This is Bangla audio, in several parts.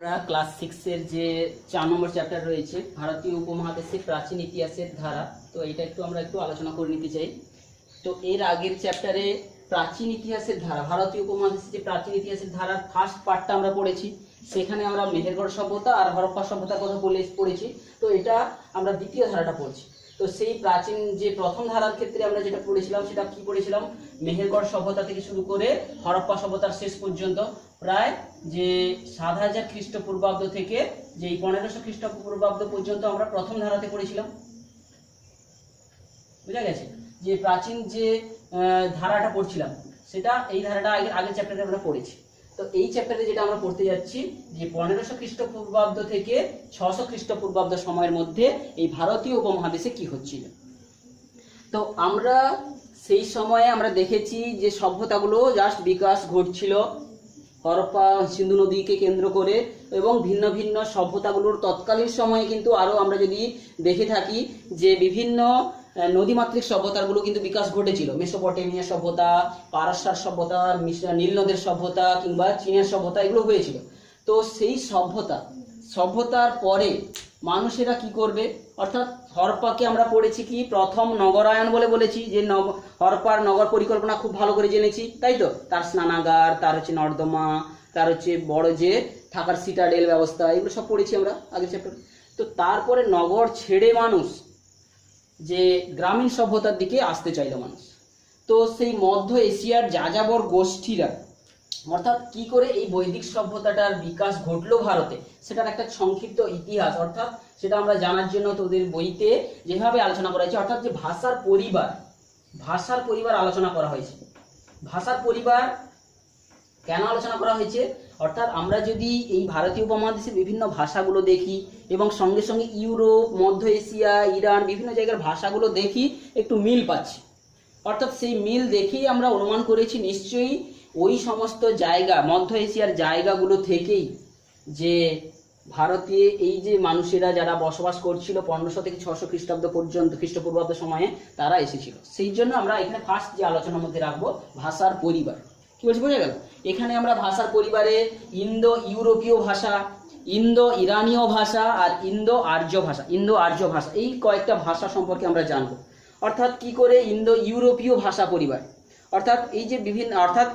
আমরা ক্লাস 6 এর যে 4 নম্বর চ্যাপ্টার রয়েছে ভারতীয় উপমহাদেশের প্রাচীন ইতিহাসের ধারা, তো এটা আমরা একটু আলোচনা করে নিতে চাই। তো এর আগের চ্যাপ্টারে প্রাচীন ইতিহাসের ধারা, ভারতীয় উপমহাদেশের যে প্রাচীন ইতিহাসের ধারার ফার্স্ট পার্টটা আমরা পড়েছি। সেখানে আমরা মেহেরগড় সভ্যতা আর হরপ্পা সভ্যতার কথা পড়েছি। তো এটা আমরা দ্বিতীয় ধারাটা পড়ছি। তো সেই প্রাচীন যে প্রথম ধারার ক্ষেত্রে আমরা যেটা পড়েছিলাম সেটা কি পড়েছিলাম, মেহেরগড় সভ্যতা থেকে শুরু করে হরপ্পা সভ্যতার শেষ পর্যন্ত প্রায় যে 7000 খ্রিস্টপূর্বাব্দ থেকে যে 1500 খ্রিস্টপূর্বাব্দ পর্যন্ত আমরা প্রথম ধারাতে পড়েছিলাম। বুঝা গেছে যে প্রাচীন যে ধারাটা পড়ছিলাম সেটা এই ধারাটা আগের চ্যাপ্টারে আমরা পড়েছি। তো এই চ্যাপ্টারে যেটা আমরা পড়তে যাচ্ছি যে 1500 খ্রিস্টপূর্বাব্দ থেকে 600 খ্রিস্টপূর্বাব্দ সময়ের মধ্যে এই ভারতীয় উপমহাদেশে কি হচ্ছিল। তো আমরা সেই সময়ে আমরা দেখেছি যে সভ্যতাগুলো জাস্ট বিকাশ ঘটছিল হরপ্পা সিন্ধু নদীকে কেন্দ্র করে, এবং ভিন্ন ভিন্ন সভ্যতাগুলোর তৎকালীন সময়ে কিন্তু আরও আমরা যদি দেখে থাকি যে বিভিন্ন নদীমাতৃক সভ্যতাগুলো কিন্তু বিকাশ ঘটেছিল। মেসোপটেমিয়া সভ্যতা, পারস্যার সভ্যতা, নীল নদের সভ্যতা কিংবা চীনের সভ্যতা এগুলো হয়েছিল। তো সেই সভ্যতার পরে মানুষেরা কি করবে, অর্থাৎ হরপ্পাকে আমরা পড়েছি কি প্রথম নগরায়ন বলেছি যে হরপ্পার নগর পরিকল্পনা খুব ভালো করে জেনেছি, তাই তো। তার স্নানাগার, তার হচ্ছে নর্দমা, তার হচ্ছে বড় যে থাকার সিটাডেল ব্যবস্থা, এগুলো সব পড়েছি আমরা আগের চ্যাপ্টারে। তো তারপরে নগর ছেড়ে মানুষ যে গ্রামীণ সভ্যতার দিকে আসতে চাইল মানুষ। তো সেই মধ্য এশিয়ার যাযাবর গোষ্ঠীরা, অর্থাৎ কি করে এই বৈদিক সভ্যতাটার বিকাশ ঘটলো ভারতে, সেটার একটা সংক্ষিপ্ত ইতিহাস, অর্থাৎ সেটা আমরা জানার জন্য তোদের বইতে যেভাবে আলোচনা করা হয়েছে, অর্থাৎ যে ভাষার পরিবার আলোচনা করা হয়েছে। ভাষার পরিবার কেন আলোচনা করা হয়েছে, অর্থাৎ আমরা যদি এই ভারতীয় উপমহাদেশের বিভিন্ন ভাষাগুলো দেখি এবং সঙ্গে সঙ্গে ইউরোপ, মধ্য এশিয়া, ইরান বিভিন্ন জায়গার ভাষাগুলো দেখি, একটু মিল পাচ্ছি। অর্থাৎ সেই মিল দেখেই আমরা অনুমান করেছি নিশ্চয়ই ওই সমস্ত জায়গা, মধ্য এশিয়ার জায়গাগুলো থেকেই যে ভারতে এই যে মানুষেরা যারা বসবাস করছিল 1500 থেকে 600 খ্রিস্টাব্দ পর্যন্ত খ্রিস্টপূর্বাব্দ সময়ে তারা এসেছিল। সেই জন্য আমরা এখানে ফার্স্ট যে আলোচনার মধ্যে রাখবো ভাষার পরিবার। কি বলছি বোঝা গেল? এখানে আমরা ভাষার পরিবারে ইন্দো ইউরোপীয় ভাষা, ইন্দো ইরানীয় ভাষা আর ইন্দো আর্য ভাষা এই কয়েকটা ভাষা সম্পর্কে আমরা জানবো। অর্থাৎ কি করে ইন্দো ইউরোপীয় ভাষা পরিবার, অর্থাৎ এই যে বিভিন্ন, অর্থাৎ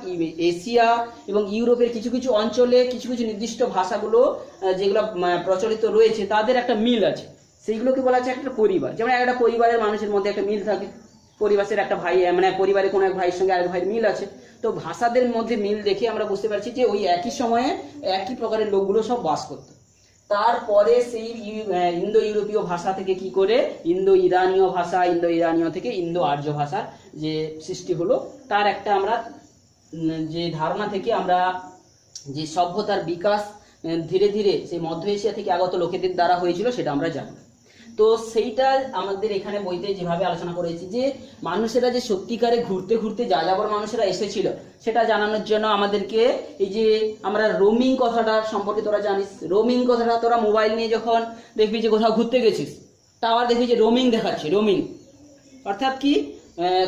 এশিয়া এবং ইউরোপের কিছু কিছু অঞ্চলে কিছু কিছু নির্দিষ্ট ভাষাগুলো যেগুলো প্রচলিত রয়েছে তাদের একটা মিল আছে, সেইগুলোকে বলা হচ্ছে একটা পরিবার। যেমন একটা পরিবারের মানুষের মধ্যে একটা মিল থাকে, পরিবারের একটা ভাই পরিবারে কোনো এক ভাইয়ের সঙ্গে আরেক ভাইয়ের মিল আছে। তো ভাষাদের মধ্যে মিল দেখে আমরা বুঝতে পারছি যে ওই একই সময়ে একই প্রকারের লোকগুলো সব বাস করত। তারপরে সেই ইন্দো ইউরোপীয় ভাষা থেকে কি করে ইন্দো ইরানীয় থেকে ইন্দো আর্য ভাষার যে সৃষ্টি হলো, তার একটা আমরা যে ধারণা থেকে আমরা যে সভ্যতার বিকাশ ধীরে ধীরে সেই মধ্য এশিয়া থেকে আগত লোকেদের দ্বারা হয়েছিল সেটা আমরা জানি। তো সেইটা আমাদের এখানে বইতে যেভাবে আলোচনা করেছি যে মানুষেরা যে সত্যিকারে ঘুরতে ঘুরতে যাযাবর মানুষেরা এসেছিল সেটা জানানোর জন্য আমাদেরকে এই যে আমরা রোমিং কথাটা সম্পর্কে তোরা জানিস, রোমিং কথাটা তোরা মোবাইল নিয়ে যখন দেখবি যে কোথাও ঘুরতে গেছিস তা আবার দেখবি যে রোমিং দেখাচ্ছে। রোমিং অর্থাৎ কি,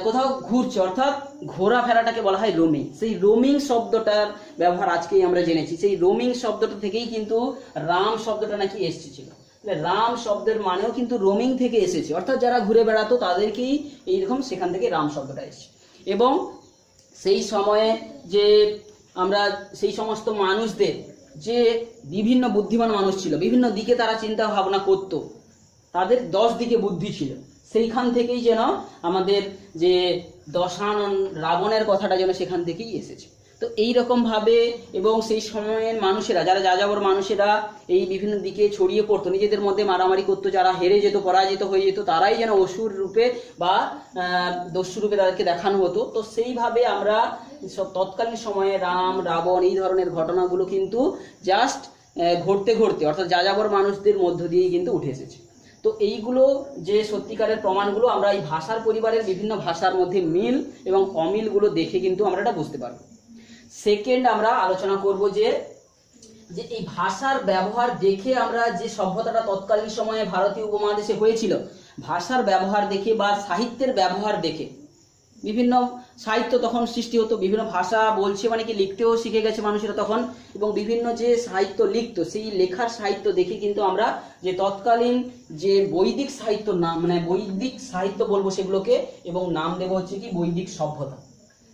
কোথাও ঘুরছে, অর্থাৎ ঘোরাফেরাটাকে বলা হয় রোমিং। সেই রোমিং শব্দটার ব্যবহার আজকেই আমরা জেনেছি। সেই রোমিং শব্দটা থেকেই কিন্তু রাম শব্দটা নাকি এসেছিল। রাম শব্দের মানেও কিন্তু রোমিং থেকে এসেছে, অর্থাৎ যারা ঘুরে বেড়াতো তাদেরকেই এইরকম সেখান থেকে রাম শব্দটা এসেছে। এবং সেই সময়ে যে আমরা সেই সমস্ত মানুষদের যে বিভিন্ন বুদ্ধিমান মানুষ ছিল, বিভিন্ন দিকে তারা চিন্তা ভাবনা করতো, তাদের 10 দিকে বুদ্ধি ছিল, সেইখান থেকেই যেন আমাদের যে দশানন রাবণের কথাটা যেন সেখান থেকেই এসেছে। তো এইরকম ভাবে এবং সেই সময়ের মানুষেরা যারা যাযাবর মানুষেরা এই বিভিন্ন দিকে ছড়িয়ে পড়তো, নিজেদের মধ্যে মারামারি করতো, যারা হেরে যেত পরাজিত হয়ে যেত তারাই যেন অসুর রূপে বা দস্যু রূপে তাদেরকে দেখানো হতো। তো সেইভাবে আমরা সব তৎকালীন সময়ে রাম রাবণ এই ধরনের ঘটনাগুলো কিন্তু জাস্ট ঘটতে ঘটতে অর্থাৎ যাযাবর মানুষদের মধ্য দিয়েই কিন্তু উঠে এসেছে। তো এইগুলো যে সত্যিকারের প্রমাণগুলো আমরা এই ভাষার পরিবারের বিভিন্ন ভাষার মধ্যে মিল এবং অমিলগুলো দেখে কিন্তু আমরা এটা বুঝতে পারবো। সেকেন্ড আমরা আলোচনা করব যে এই ভাষার ব্যবহার দেখে আমরা যে সভ্যতাটা তৎকালীন সময়ে ভারতীয় উপমহাদেশে হয়েছিল, ভাষার ব্যবহার দেখে বা সাহিত্যের ব্যবহার দেখে বিভিন্ন সাহিত্য তখন সৃষ্টি হতো, বিভিন্ন ভাষা বলছে মানে কি লিখতেও শিখে গেছে মানুষেরা তখন, এবং বিভিন্ন যে সাহিত্য লিখতো সেই লেখার সাহিত্য দেখে কিন্তু আমরা যে তৎকালীন যে বৈদিক সাহিত্য নাম মানে বৈদিক সাহিত্য বলবো সেগুলোকে, এবং নাম দেবো হচ্ছে কি বৈদিক সভ্যতা।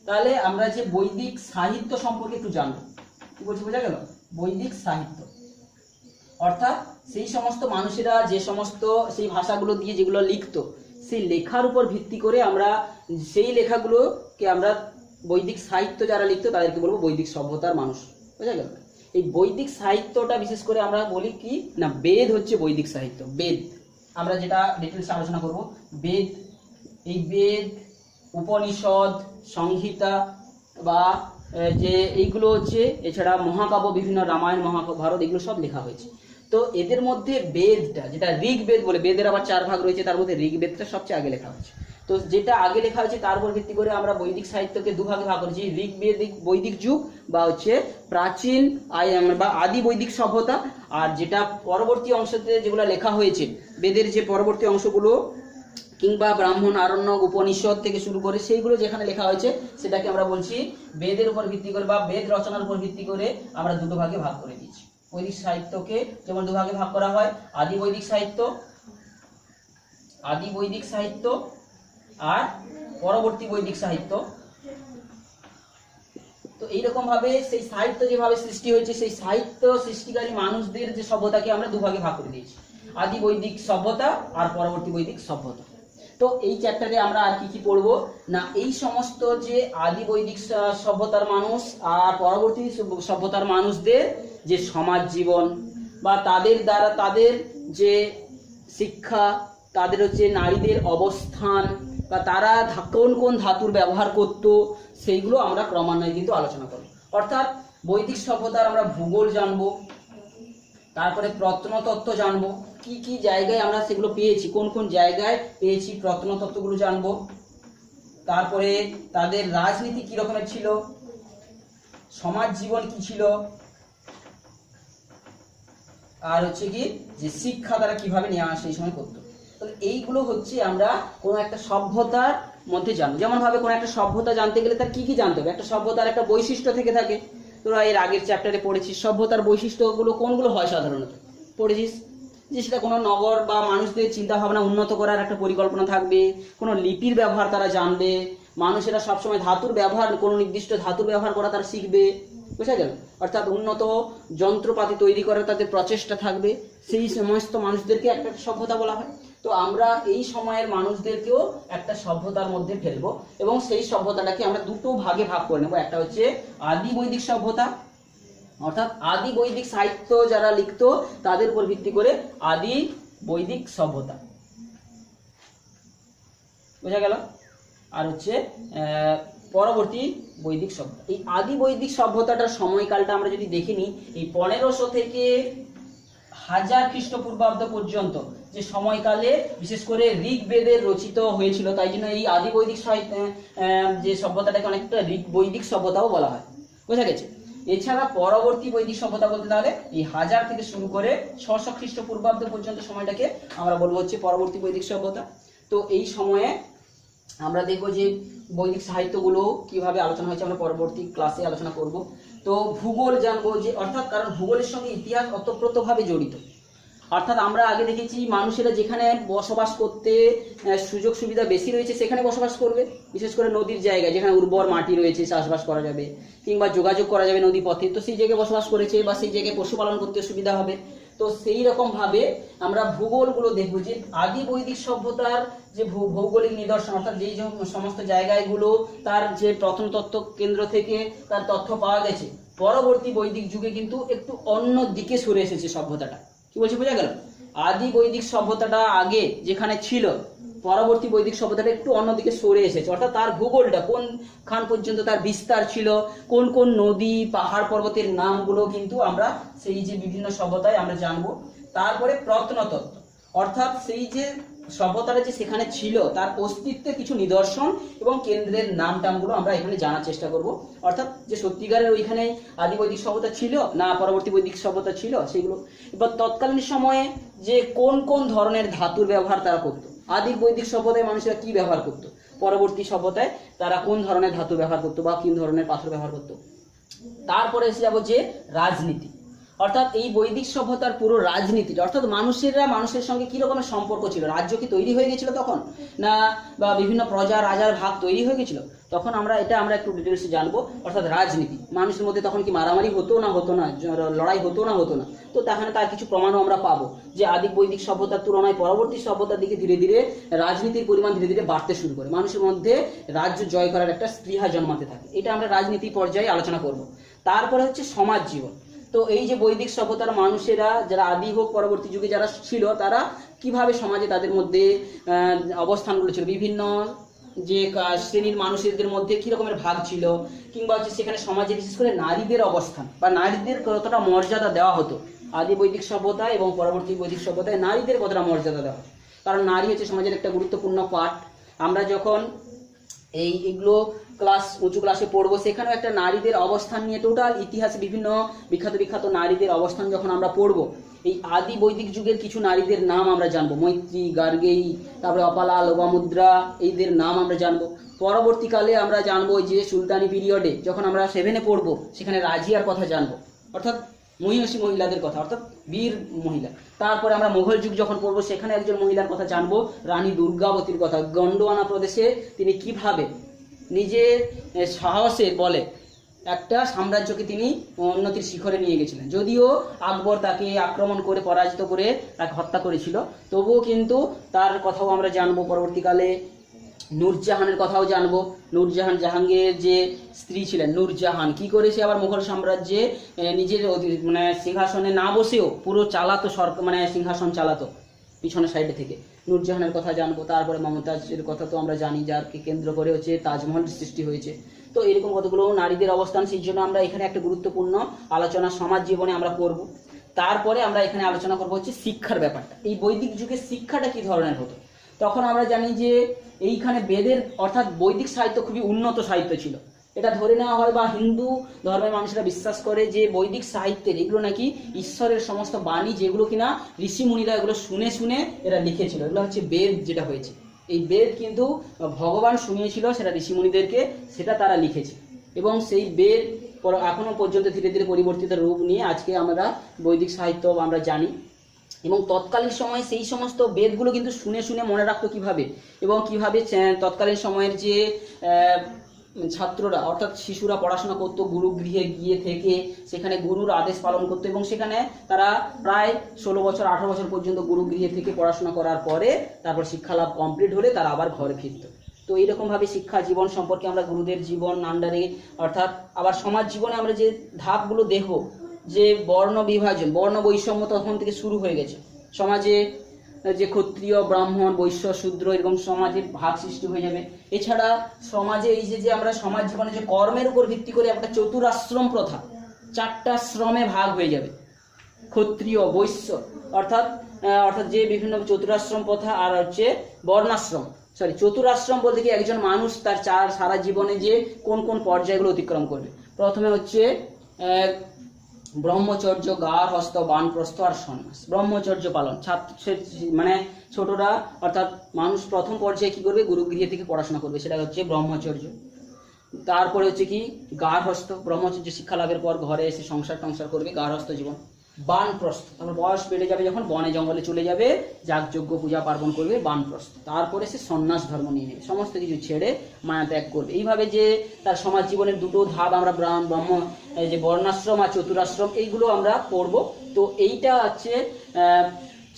তাহলে আমরা যে বৈদিক সাহিত্য সম্পর্কে একটু জানবো, কি বলছি বোঝা গেল? বৈদিক সাহিত্য অর্থাৎ সেই সমস্ত মানুষেরা যে সমস্ত সেই ভাষাগুলো দিয়ে যেগুলো লিখতো সেই লেখার উপর ভিত্তি করে আমরা সেই লেখাগুলোকে আমরা বৈদিক সাহিত্য যারা লিখতো তাদেরকে বলবো বৈদিক সভ্যতার মানুষ। বোঝা গেল? এই বৈদিক সাহিত্যটা বিশেষ করে আমরা বলি কি না বেদ হচ্ছে বৈদিক সাহিত্য। বেদ আমরা যেটা ডিটেলসে আলোচনা করব, বেদ, এই বেদ, উপনিষদ, সংহিতা বা যে এইগুলো হচ্ছে, এছাড়া মহাকাব্য বিভিন্ন রামায়ণ মহাভারত এগুলো সব লেখা হয়েছে। তো এদের মধ্যে বেদটা যেটা ঋগ্বেদ বলে, বেদের আবার 4 ভাগ রয়েছে, তার মধ্যে ঋগ্বেদটা সবচেয়ে আগে লেখা হয়েছে। তো যেটা আগে লেখা হয়েছে তার উপর ভিত্তি করে আমরা বৈদিক সাহিত্যকে 2 ভাগে ভাগ করেছি, ঋগ্বেদিক বৈদিক যুগ বা হচ্ছে প্রাচীন বা আদি বৈদিক সভ্যতা, আর যেটা পরবর্তী অংশতে যেগুলো লেখা হয়েছে বেদের যে পরবর্তী অংশগুলো কিংবা ব্রাহ্মণ, আরণ্যক, উপনিষদ থেকে শুরু করে সেইগুলো যেখানে লেখা হয়েছে সেটাকে আমরা বলছি বেদের উপর ভিত্তি করে বা বেদ রচনার উপর ভিত্তি করে আমরা 2 ভাগে ভাগ করে দিয়েছি। বৈদিক সাহিত্যকে যেমন 2 ভাগে ভাগ করা হয়, আদি বৈদিক সাহিত্য আর পরবর্তী বৈদিক সাহিত্য। তো এইরকম ভাবে সেই সাহিত্য যেভাবে সৃষ্টি হয়েছে সেই সাহিত্য সৃষ্টিকারী মানুষদের যে সভ্যতাকে আমরা 2 ভাগে ভাগ করে দিয়েছি, আদি বৈদিক সভ্যতা আর পরবর্তী বৈদিক সভ্যতা। তো এই চ্যাপ্টারে আমরা আর কি কি পড়বো না এই সমস্ত যে আদি বৈদিক সভ্যতার মানুষ আর পরবর্তী সভ্যতার মানুষদের যে সমাজ জীবন বা তাদের দ্বারা তাদের যে শিক্ষা, তাদের হচ্ছে নারীদের অবস্থান বা তারা কোন কোন ধাতুর ব্যবহার করত সেইগুলো আমরা ক্রমান্বয়ে কিন্তু আলোচনা করব। অর্থাৎ বৈদিক সভ্যতার আমরা ভূগোল জানবো, তারপরে প্রত্নতত্ত্ব জানবো, কি কি জায়গায় আমরা সেগুলো পেয়েছি, কোন কোন জায়গায় পেয়েছি প্রত্নতত্ত্বগুলো জানবো, তারপরে তাদের রাজনীতি কি রকমের ছিল, সমাজ জীবন কি ছিল, আর হচ্ছে কি যে শিক্ষা তারা কিভাবে নেওয়া সেই সময় করতো। তাহলে এইগুলো হচ্ছে আমরা কোনো একটা সভ্যতার মধ্যে জানবো। যেমন ভাবে কোনো একটা সভ্যতা জানতে গেলে তার কি কি জানতে হবে, একটা সভ্যতার একটা বৈশিষ্ট্য থেকে থাকে। তোরা এর আগের চ্যাপ্টারে পড়েছিস সভ্যতার বৈশিষ্ট্যগুলো কোনগুলো হয় সাধারণত পড়েছিস, যে সেটা কোনো নগর বা মানুষদের চিন্তা ভাবনা উন্নত করার একটা পরিকল্পনা থাকবে, কোনো লিপির ব্যবহার তারা জানবে, মানুষেরা সবসময় ধাতুর ব্যবহার, কোনো নির্দিষ্ট ধাতুর ব্যবহার করা তারা শিখবে। বুঝা গেল? অর্থাৎ উন্নত যন্ত্রপাতি তৈরি করার তাদের প্রচেষ্টা থাকবে, সেই সমস্ত মানুষদেরকে একটা সভ্যতা বলা হয়। তো আমরা এই সময়ের মানুষদেরকেও একটা সভ্যতার মধ্যে ফেলবো এবং সেই সভ্যতাটাকে আমরা 2 ভাগে ভাগ করে নেবো। একটা হচ্ছে আদি বৈদিক সভ্যতা, অর্থাৎ আদি বৈদিক সাহিত্য যারা লিখতো তাদের উপর ভিত্তি করে আদি বৈদিক সভ্যতা। বোঝা গেল? আর হচ্ছে পরবর্তী বৈদিক সভ্যতা। এই আদি বৈদিক সভ্যতাটার সময়কালটা আমরা যদি দেখে নিই, এই 1500 থেকে 1000 খ্রিস্টপূর্বাব্দ পর্যন্ত যে সময়কালে বিশেষ করে ঋগ্বেদের রচিত হয়েছিল, তাই জন্য এই আদি বৈদিক যে সভ্যতাটাকে অনেকটা ঋগ বৈদিক সভ্যতাও বলা হয়। বোঝা গেছে? এছাড়া পরবর্তী বৈদিক সভ্যতা বলতে তাহলে এই 1000 থেকে শুরু করে 600 খ্রিস্টপূর্বাব্দ পর্যন্ত সময়টাকে আমরা বলবো হচ্ছে পরবর্তী বৈদিক সভ্যতা। তো এই সময়ে আমরা দেখবো যে বৈদিক সাহিত্যগুলো কিভাবে আলোচনা হয়েছে আমরা পরবর্তী ক্লাসে আলোচনা করব। তো ভূগোল জানবো, যে অর্থাৎ কারণ ভূগোলের সঙ্গে ইতিহাস ওতপ্রোতভাবে জড়িত। অর্থাৎ আমরা আগে দেখেছি মানুষেরা যেখানে বসবাস করতে সুযোগ সুবিধা বেশি রয়েছে সেখানে বসবাস করবে, বিশেষ করে নদীর জায়গায় যেখানে উর্বর মাটি রয়েছে, চাষবাস করা যাবে কিংবা যোগাযোগ করা যাবে নদী পথে, তো সেই জায়গায় বসবাস করেছে বা সেই জায়গায় পশুপালন করতে সুবিধা হবে। তো সেই রকম ভাবে আমরা ভূগোলগুলো দেখবো যে আদি বৈদিক সভ্যতার যে ভৌগোলিক নিদর্শন, অর্থাৎ যেই সমস্ত জায়গাগুলো তার যে প্রত্নতত্ত্ব কেন্দ্র থেকে তার তথ্য পাওয়া গেছে, পরবর্তী বৈদিক যুগে কিন্তু একটু অন্য দিকে সরে এসেছে সভ্যতাটা। কি বলছি বোঝা গেল? আদি বৈদিক সভ্যতাটা আগে যেখানে ছিল, পরবর্তী বৈদিক সভ্যতাটা একটু অন্যদিকে সরে এসেছে। অর্থাৎ তার ভূগোলটা কোন খান পর্যন্ত তার বিস্তার ছিল, কোন কোন নদী পাহাড় পর্বতের নামগুলো কিন্তু আমরা সেই যে বিভিন্ন সভ্যতায় আমরা জানবো। তারপরে প্রত্নতত্ত্ব, অর্থাৎ সেই যে সভ্যতাটা যে সেখানে ছিল তার অস্তিত্বের কিছু নিদর্শন এবং কেন্দ্রের নাম টামগুলো আমরা এখানে জানার চেষ্টা করব। অর্থাৎ যে সত্যিকারের ওইখানে আদি বৈদিক সভ্যতা ছিল না পরবর্তী বৈদিক সভ্যতা ছিল সেগুলো, এবার তৎকালীন সময়ে যে কোন কোন ধরনের ধাতুর ব্যবহার তারা করতো, আদি বৈদিক সভ্যতায় মানুষেরা কি ব্যবহার করতো, পরবর্তী সভ্যতায় তারা কোন ধরনের ধাতু ব্যবহার করতো বা কোন ধরনের পাথর ব্যবহার করতো। তারপরে এসে যাবো যে রাজনীতি, অর্থাৎ এই বৈদিক সভ্যতার পুরো রাজনীতিটা, অর্থাৎ মানুষেরা মানুষের সঙ্গে কি রকমের সম্পর্ক ছিল, রাজ্য কি তৈরি হয়ে গেছিল তখন, না বা বিভিন্ন প্রজা রাজার ভাগ তৈরি হয়ে গেছিল তখন, আমরা একটু ডিটেলসে জানবো। অর্থাৎ রাজনীতি, মানুষের মধ্যে তখন কি মারামারি হতো না, লড়াই হতো না, তো তাখানে তার কিছু প্রমাণও আমরা পাবো যে আদি বৈদিক সভ্যতার তুলনায় পরবর্তী সভ্যতার দিকে ধীরে ধীরে রাজনীতির পরিমাণ ধীরে ধীরে বাড়তে শুরু করে, মানুষের মধ্যে রাজ্য জয় করার একটা স্পৃহা জন্মাতে থাকে। এটা আমরা রাজনীতি পর্যায়ে আলোচনা করব। তারপরে হচ্ছে সমাজ জীবন। তো এই যে বৈদিক সভ্যতার মানুষেরা যারা আদি হোক পরবর্তী যুগে যারা ছিল, তারা কিভাবে সমাজে তাদের মধ্যে অবস্থানগুলো ছিল, বিভিন্ন যে শ্রেণীর মানুষদের মধ্যে কি রকমের ভাগ ছিল, কিংবা হচ্ছে সেখানে সমাজে বিশেষ করে নারীদের অবস্থান বা নারীদের কতটা মর্যাদা দেওয়া হতো আদি বৈদিক সভ্যতায় এবং পরবর্তী বৈদিক সভ্যতায় নারীদের কতটা মর্যাদা দেওয়া হতো। কারণ নারী হচ্ছে সমাজের একটা গুরুত্বপূর্ণ পার্ট। আমরা যখন এইগুলো উঁচু ক্লাসে পড়বো, সেখানেও একটা নারীদের অবস্থান নিয়ে টোটাল ইতিহাসে বিভিন্ন বিখ্যাত নারীদের অবস্থান যখন আমরা পড়বো, এই আদি বৈদিক যুগের কিছু নারীদের নাম আমরা জানবো, মৈত্রী, গার্গেয়ী, তারপরে অপালা, লোপামুদ্রা, এইদের নাম আমরা জানবো। পরবর্তীকালে আমরা জানবো যে সুলতানি পিরিয়ডে যখন আমরা 7-এ পড়বো, সেখানে রাজিয়ার কথা জানবো, অর্থাৎ মহিষী মহিলাদের কথা, অর্থাৎ বীর মহিলা। তারপরে আমরা মুঘল যুগ যখন পড়বো, সেখানে একজন মহিলার কথা জানবো, রানী দুর্গাবতীর কথা। গন্ডোয়ানা প্রদেশে তিনি কিভাবে নিজের সাহসের বলে একটা সাম্রাজ্যকে তিনি উন্নতির শিখরে নিয়ে গেছিলেন। যদিও আকবর তাকে আক্রমণ করে পরাজিত করে তাকে হত্যা করেছিল, তবুও কিন্তু তার কথাও আমরা জানবো। পরবর্তীকালে নূরজাহানের কথাও জানবো। নূরজাহান, জাহাঙ্গীরের যে স্ত্রী ছিলেন নূরজাহান, কি করে সে আবার মুঘল সাম্রাজ্যে নিজের সিংহাসনে না বসেও পুরো চালাতো, সিংহাসন চালাতো পিছনের সাইডে থেকে, নূরজাহানের কথা জানবো। তারপরে মমতাজের কথা তো আমরা জানি, যারকে কেন্দ্র করে হচ্ছে তাজমহল সৃষ্টি হয়েছে। তো এরকম কতগুলো নারীদের অবস্থান, সেই জন্য আমরা এখানে একটা গুরুত্বপূর্ণ আলোচনা সমাজ জীবনে আমরা করব। তারপরে আমরা এখানে আলোচনা করবো হচ্ছে শিক্ষার ব্যাপারটা। এই বৈদিক যুগে শিক্ষাটা কি ধরনের হতো, তখন আমরা জানি যে এইখানে বেদের অর্থাৎ বৈদিক সাহিত্য খুবই উন্নত সাহিত্য ছিল। এটা ধরে নেওয়া হয় বা হিন্দু ধর্মের মানুষরা বিশ্বাস করে যে বৈদিক সাহিত্যের এগুলো নাকি ঈশ্বরের সমস্ত বাণী, যেগুলো কিনা ঋষি মুনিরা এগুলো শুনে শুনে এরা লিখেছিল। এগুলো হচ্ছে বেদ যেটা হয়েছে, এই বেদ কিন্তু ভগবান শুনিয়েছিল সেটা ঋষি মুনিদেরকে, সেটা তারা লিখেছে। এবং সেই বেদ এখনো পর্যন্ত ধীরে ধীরে পরিবর্তিত রূপ নিয়ে আজকে আমরা বৈদিক সাহিত্য আমরা জানি। এবং তৎকালীন সময়ে সেই সমস্ত বেদগুলো কিন্তু শুনে শুনে মনে রাখতো কিভাবে, এবং কিভাবে তৎকালীন সময়ের যে ছাত্ররা অর্থাৎ শিশুরা পড়াশোনা করতো, গুরুগৃহে গিয়ে থেকে সেখানে গুরুর আদেশ পালন করতো, এবং সেখানে তারা প্রায় 16 বছর 18 বছর পর্যন্ত গুরুগৃহে থেকে পড়াশোনা করার পরে তারপর শিক্ষা লাভ কমপ্লিট হলে তারা আবার ঘরে ফিরত। তো এইরকমভাবে শিক্ষা জীবন সম্পর্কে আমরা গুরুদের জীবন আন্ডারে, অর্থাৎ আবার সমাজ জীবনে আমরা যে ধাপগুলো দেখব, যে বর্ণ বিভাজন, বর্ণ বৈষম্য তখন থেকে শুরু হয়ে গেছে সমাজে, যে ক্ষত্রিয়, ব্রাহ্মণ, বৈশ্য, শূদ্র এরকম সমাজের ভাগ সৃষ্টি হয়ে যাবে। এছাড়া সমাজে এই যে আমরা সমাজ জীবনে যে কর্মের উপর ভিত্তি করে একটা চতুরাশ্রম প্রথা, 4টা শ্রমে ভাগ হয়ে যাবে, ক্ষত্রিয়, বৈশ্য, অর্থাৎ যে বিভিন্ন চতুরাশ্রম প্রথা, আর হচ্ছে বর্ণাশ্রম। চতুরাশ্রম বলতে কি একজন মানুষ তার সারা জীবনে যে কোন কোন পর্যায়গুলো অতিক্রম করবে। প্রথমে হচ্ছে ব্রহ্মচর্য, গার্হস্থ, বানপ্রস্থ আর সন্ন্যাস। ব্রহ্মচর্য পালন, ছোটরা অর্থাৎ মানুষ প্রথম পর্যায়ে কি করবে, গুরুগৃহে থেকে পড়াশোনা করবে, সেটা হচ্ছে ব্রহ্মচর্য। তারপরে হচ্ছে কি গার্হস্থ, ব্রহ্মচর্য শিক্ষা লাভের পর ঘরে এসে সংসার করবে, গার্হস্থ জীবন। বানপ্রস্থ, তারপর বয়স বেড়ে যাবে যখন বনে জঙ্গলে চলে যাবে, যাগযজ্ঞ পূজা পার্বণ করবে, বানপ্রস্থ। তারপরে সে সন্ন্যাস ধর্ম নিয়ে নেবে, সমস্ত কিছু ছেড়ে মায়া ত্যাগ করবে। এইভাবে যে তার সমাজ জীবনের দুটো ধাপ আমরা যে বর্ণাশ্রম আর চতুরাশ্রম, এইগুলো আমরা পড়ব। তো এইটা হচ্ছে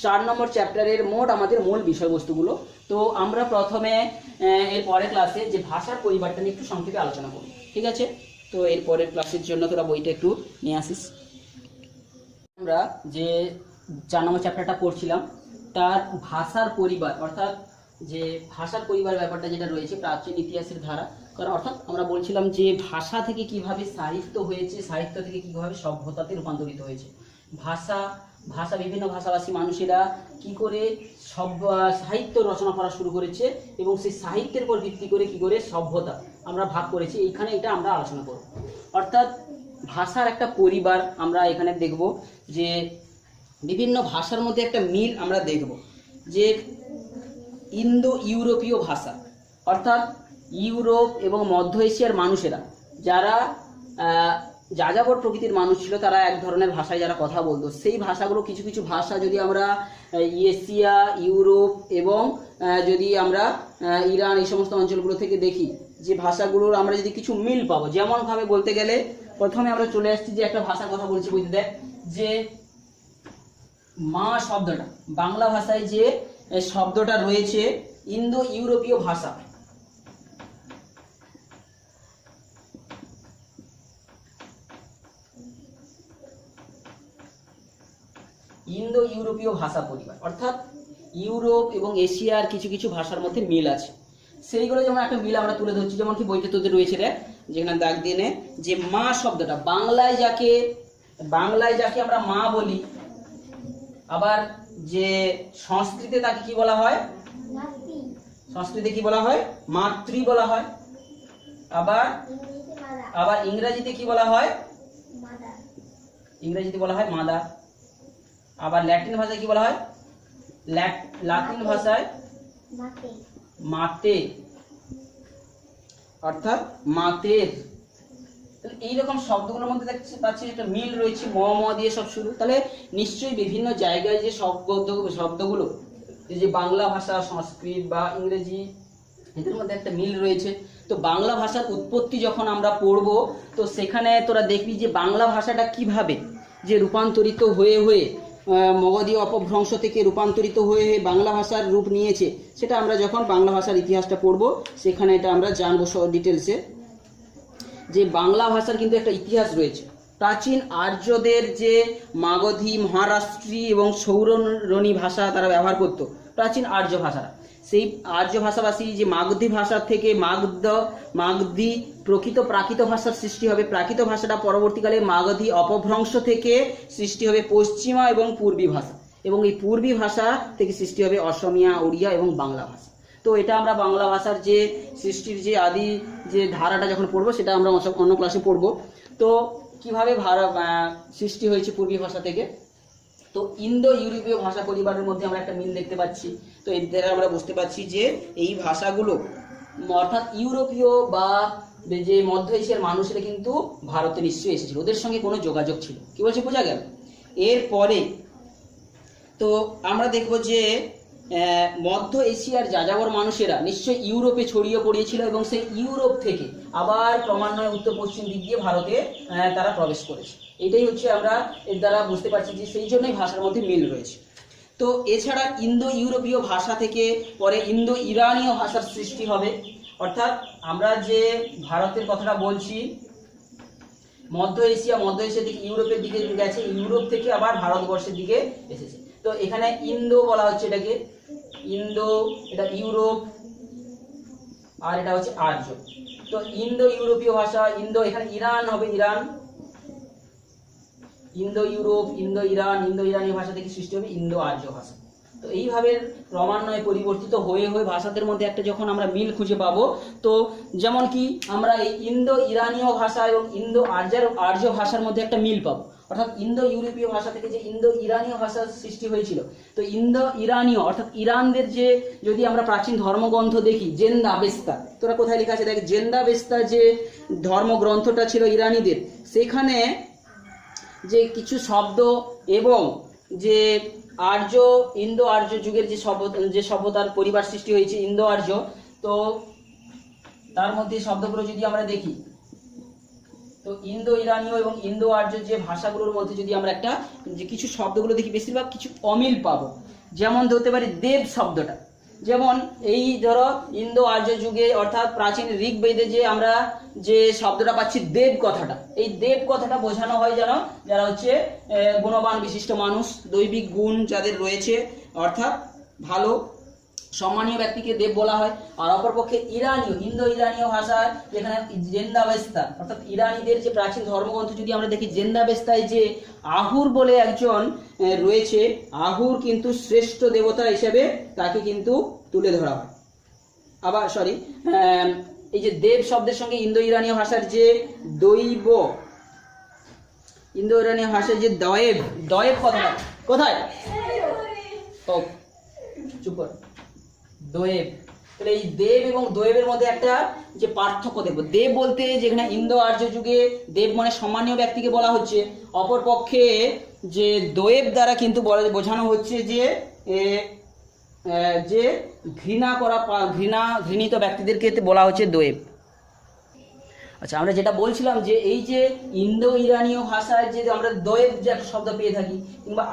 4 নম্বর চ্যাপ্টারের মোট আমাদের মূল বিষয়বস্তুগুলো। তো আমরা প্রথমে এর পরের ক্লাসে যে ভাষার পরিবারটা নিয়ে একটু সংক্ষেপে আলোচনা করব, ঠিক আছে? তো এর পরের ক্লাসের জন্য তোরা বইটা একটু নিয়ে আসিস। আমরা যে 4 নম্বর চ্যাপ্টারটা পড়ছিলাম, তার ভাষার পরিবার, অর্থাৎ যে ভাষার পরিবার ব্যাপারটা যেটা রয়েছে প্রাচীন ইতিহাসের ধারা। কারণ অর্থাৎ আমরা বলছিলাম যে ভাষা থেকে কিভাবে সাহিত্য হয়েছে, সাহিত্য থেকে কিভাবে সভ্যতাতে রূপান্তরিত হয়েছে। ভাষা বিভিন্ন ভাষাভাষী মানুষেরা কি করে সাহিত্য রচনা করা শুরু করেছে, এবং সেই সাহিত্যের উপর ভিত্তি করে কি করে সভ্যতা আমরা ভাগ করেছি, এইখানে এটা আমরা আলোচনা করব। অর্থাৎ ভাষার একটা পরিবার আমরা এখানে দেখব, যে বিভিন্ন ভাষার মধ্যে একটা মিল আমরা দেখব, যে ইন্দো ইউরোপীয় ভাষা, অর্থাৎ ইউরোপ এবং মধ্য এশিয়ার মানুষেরা যারা যাযাবর প্রকৃতির মানুষ ছিল, তারা এক ধরনের ভাষায় যারা কথা বলতো, সেই ভাষাগুলো কিছু কিছু ভাষা যদি আমরা এশিয়া, ইউরোপ এবং যদি আমরা ইরান এই সমস্ত অঞ্চলগুলো থেকে দেখি, যে ভাষাগুলোর আমরা যদি কিছু মিল পাবো। যেমনভাবে বলতে গেলে প্রথমে আমরা চলে আসছি যে একটা ভাষার কথা বলছি, বুঝতে দেখ যে মা শব্দটা, বাংলা ভাষায় যে শব্দটা রয়েছে ইন্দো ইউরোপীয় ভাষা, ইন্দো ইউরোপীয় ভাষা পরিবার, অর্থাৎ ইউরোপ এবং এশিয়ার কিছু কিছু ভাষার মধ্যে মিল আছে। সেইগুলো যেমন একটা মিল আমরা তুলে ধরছি, যেমন কি বইতে তোদের রয়েছে রে, যেখানে দাগ দিয়ে নে, যে মা শব্দটা বাংলায় যাকে আমরা মা বলি, আবার যে সংস্কৃতে তাকে কি বলা হয়, সংস্কৃতে কি বলা হয়, মাতৃ বলা হয়। আবার ইংরেজিতে কি বলা হয়, ইংরেজিতে বলা হয় মাদার। আবার ল্যাটিন ভাষায় কি বলা হয়, লাতিন ভাষায় মাতে, অর্থাৎ মাতের। এইরকম শব্দগুলোর মধ্যে দেখতে পাচ্ছি একটা মিল রয়েছে, ম ম দিয়ে সব শুরু। তাহলে নিশ্চয়ই বিভিন্ন জায়গায় যে শব্দগুলো, যে বাংলা ভাষা, সংস্কৃত বা ইংরেজি, এদের মধ্যে একটা মিল রয়েছে। তো বাংলা ভাষার উৎপত্তি যখন আমরা পড়ব, তো সেখানে তোরা দেখবি যে বাংলা ভাষাটা কিভাবে যে রূপান্তরিত হয়ে মগধীয় অপভ্রংশ থেকে রূপান্তরিত হয়ে বাংলা ভাষার রূপ নিয়েছে, সেটা আমরা যখন বাংলা ভাষার ইতিহাসটা পড়ব সেখানে এটা আমরা জানবো ডিটেলসে। যে বাংলা ভাষার কিন্তু একটা ইতিহাস রয়েছে। প্রাচীন আর্যদের যে মাগধী, মহারাষ্ট্রী এবং সৌররণী ভাষা তারা ব্যবহার করত, প্রাচীন আর্য ভাষারা, সেই আর্য ভাষাভাষী যে মাগধী ভাষা থেকে মাগধী প্রাকৃত ভাষার সৃষ্টি হবে। প্রাকৃত ভাষাটা পরবর্তীকালে মাগধী অপভ্রংশ থেকে সৃষ্টি হবে পশ্চিমা এবং পূর্বী ভাষা, এবং এই পূর্বী ভাষা থেকে সৃষ্টি হবে অসমিয়া, ওড়িয়া এবং বাংলা ভাষা। তো এটা আমরা বাংলা ভাষার যে সৃষ্টির যে আদি যে ধারাটা যখন পড়বো, সেটা আমরা অন্য ক্লাসে পড়বো। তো কিভাবে সৃষ্টি হয়েছে পূর্বী ভাষা থেকে। তো ইন্দো ইউরোপীয় ভাষা পরিবারের মধ্যে আমরা একটা মিল দেখতে পাচ্ছি। তো এর দ্বারা আমরা বুঝতে পারছি যে এই ভাষাগুলো, অর্থাৎ ইউরোপীয় বা যে মধ্য এশিয়ার মানুষেরা কিন্তু ভারতে নিশ্চয়ই এসেছিল, ওদের সঙ্গে কোনো যোগাযোগ ছিল। কি বলছে, বোঝা গেল? এরপরে তো আমরা দেখব যে মধ্য এশিয়ার যাযাবর মানুষেরা নিশ্চয়ই ইউরোপে ছড়িয়ে পড়িয়েছিল, এবং সেই ইউরোপ থেকে আবার ক্রমান্বয়ে উত্তর পশ্চিম দিক দিয়ে ভারতে তারা প্রবেশ করেছে। এটাই হচ্ছে আমরা এর দ্বারা বুঝতে পারছি যে সেই জন্যই ভাষার মধ্যে মিল রয়েছে। তো এছাড়া ইন্দো ইউরোপীয় ভাষা থেকে পরে ইন্দো ইরানীয় ভাষার সৃষ্টি হবে। অর্থাৎ আমরা যে ভারতের কথাটা বলছি, মধ্য এশিয়া থেকে ইউরোপের দিকে গেছে, ইউরোপ থেকে আবার ভারতবর্ষের দিকে এসেছে। তো এখানে ইন্দো বলা হচ্ছে এটাকে, ইন্দো, এটা ইউরোপ, আর এটা হচ্ছে আর্য। তো ইন্দো ইউরোপীয় ভাষা, ইন্দো, এখানে ইরান হবে, Iran, Indo Europe, Indo Iran, Indo ইরানীয় ভাষা থেকে সৃষ্টি হবে ইন্দো আর্য ভাষা। তো এইভাবে ক্রমান্বয়ে পরিবর্তিত হয়ে ভাষাদের মধ্যে একটা যখন আমরা মিল খুঁজে পাবো, তো যেমন কি আমরা এই ইন্দো ইরানীয় ভাষা এবং ইন্দো আর্য ভাষার মধ্যে একটা মিল পাবো। অর্থাৎ ইন্দো ইউরোপীয় ভাষা থেকে যে ইন্দো ইরানীয় ভাষার সৃষ্টি হয়েছিল, তো ইন্দো ইরানীয় অর্থাৎ ইরানদের যে, যদি আমরা প্রাচীন ধর্মগ্রন্থ দেখি, জেন্দাবেস্তা, তোরা কোথায় লেখা আছে দেখ, জেন্দাবেস্তা যে ধর্মগ্রন্থটা ছিল ইরানীদের, সেখানে যে কিছু শব্দ এবং যে ইন্দো আর্য যুগের যে সভ্যতার পরিবার সৃষ্টি হয়েছে ইন্দো আর্য, তো তার মধ্যে শব্দগুলো যদি আমরা দেখি, তো ইন্দো ইরানীয় এবং ইন্দো আর্য যে ভাষাগুলোর মধ্যে যদি আমরা একটা যে কিছু শব্দগুলো দেখি, বেশিরভাগ কিছু অমিল পাবো। যেমন ধরতে পারি দেব শব্দটা, যেমন এই ধরো ইন্দো আর্য যুগে অর্থাৎ প্রাচীন ঋগ্বেদে যে আমরা যে শব্দটা পাচ্ছি দেব কথাটা, এই দেব কথাটা বোঝানো হয় যেন যারা হচ্ছে গুণবান বিশিষ্ট মানুষ, দৈবিক গুণ যাদের রয়েছে, অর্থাৎ ভালো সম্মানীয় ব্যক্তিকে দেব বলা হয়। আর অপরপক্ষে ইরানীয়, ইন্দো ইরানীয় ভাষায় যেখানে জেন্দাবেস্তা অর্থাৎ ইরানীদের যে প্রাচীন ধর্মগ্রন্থ যদি আমরা দেখি, জেন্দাবেস্তায় যে আহুর বলে একজন রয়েছে, আহুর কিন্তু শ্রেষ্ঠ দেবতা হিসেবে তাকে কিন্তু তুলে ধরা হয়। আবার এই যে দেব শব্দের সঙ্গে ইন্দো ইরানীয় ভাষার যে দৈব, ইন্দো ইরানীয় ভাষার যে দয়েব কথাটা কোথায়, চুপ কর, দোয়েব, তাহলে এই দেব এবং দোয়েবের মধ্যে একটা যে পার্থক্য দেখবো। দেব বলতে যেখানে ইন্দো আর্য যুগে দেব মানে সম্মানীয় ব্যক্তিকে বলা হচ্ছে, অপরপক্ষে যে দোয়েব দ্বারা কিন্তু বোঝানো হচ্ছে যে যে ঘৃণিত ব্যক্তিদেরকে বলা হচ্ছে দোয়েব। আচ্ছা, আমরা যেটা বলছিলাম যে এই যে ইন্দো ইরানীয় ভাষায় যে আমরা দোয়েব যে একটা শব্দ পেয়ে থাকি, কিংবা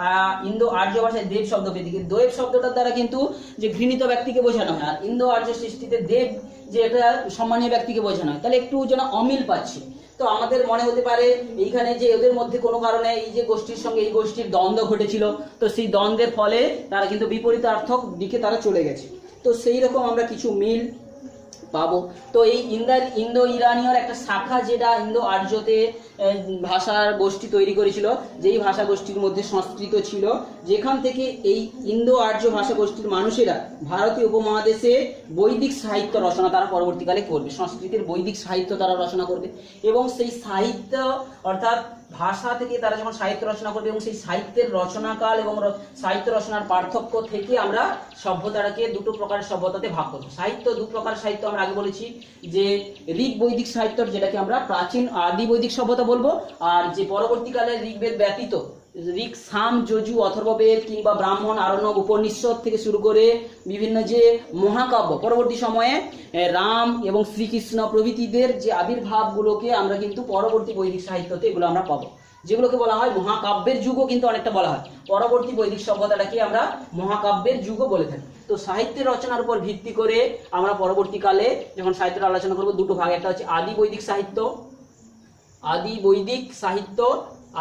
ইন্দো আর্য ভাষায় দেব শব্দ পেয়ে থাকি, দোয়েব শব্দটার দ্বারা কিন্তু যে ঘৃণিত ব্যক্তিকে বোঝানো হয়, আর ইন্দো আর্য সৃষ্টিতে দেব যে এটা সম্মানীয় ব্যক্তিকে বোঝানো হয়, তাহলে একটু যেন অমিল পাচ্ছি। তো আমাদের মনে হতে পারে এইখানে যে এদের মধ্যে কোনো কারণে এই যে গোষ্ঠীর সঙ্গে এই গোষ্ঠীর দ্বন্দ্ব ঘটেছিল, তো সেই দ্বন্দ্বের ফলে তারা কিন্তু বিপরীতার্থক দিকে তারা চলে গেছে। তো সেই রকম আমরা কিছু মিল পাবো। তো এই ইন্দো ইরানীয় একটা শাখা যেটা ইন্দো আর্যতে ভাষার গোষ্ঠী তৈরি করেছিল, যেই ভাষা গোষ্ঠীর মধ্যে সংস্কৃত ছিল, যেখান থেকে এই ইন্দো আর্য ভাষা গোষ্ঠীর মানুষেরা ভারতীয় উপমহাদেশে বৈদিক সাহিত্য রচনা তারা পরবর্তীকালে করবে, সংস্কৃতের বৈদিক সাহিত্য তারা রচনা করবে। এবং সেই সাহিত্য অর্থাৎ ভাষা থেকে তারা যখন সাহিত্য রচনা করবে, এবং সেই সাহিত্যের রচনাকাল এবং সাহিত্য রচনার পার্থক্য থেকে আমরা সভ্যতাটাকে দুটো প্রকারের সভ্যতাতে ভাগ করবো। সাহিত্য দু প্রকার সাহিত্য আমরা আগে বলেছি, যে ঋগ বৈদিক সাহিত্য যেটাকে আমরা প্রাচীন আদি বৈদিক সভ্যতা বলবো, আর যে পরবর্তীকালে ঋগ্বেদ ব্যতীত ঋক, সাম, যজু, অথর্ববেদ কিংবা ব্রাহ্মণ, আরণ্যক, উপনিষদ থেকে শুরু করে বিভিন্ন যে মহাকাব্য পরবর্তী সময়ে রাম এবং শ্রীকৃষ্ণ প্রভৃতিদের যে আবির্ভাবগুলোকে আমরা কিন্তু পরবর্তী বৈদিক সাহিত্যতে এগুলো আমরা পাবো, যেগুলোকে বলা হয় মহাকাব্যের যুগও কিন্তু অনেকটা বলা হয়। পরবর্তী বৈদিক সভ্যতাটাকে আমরা মহাকাব্যের যুগও বলে থাকি। তো সাহিত্যের রচনার উপর ভিত্তি করে আমরা পরবর্তীকালে যখন সাহিত্যের আলোচনা করবো, দুটো ভাগ, একটা হচ্ছে আদি বৈদিক সাহিত্য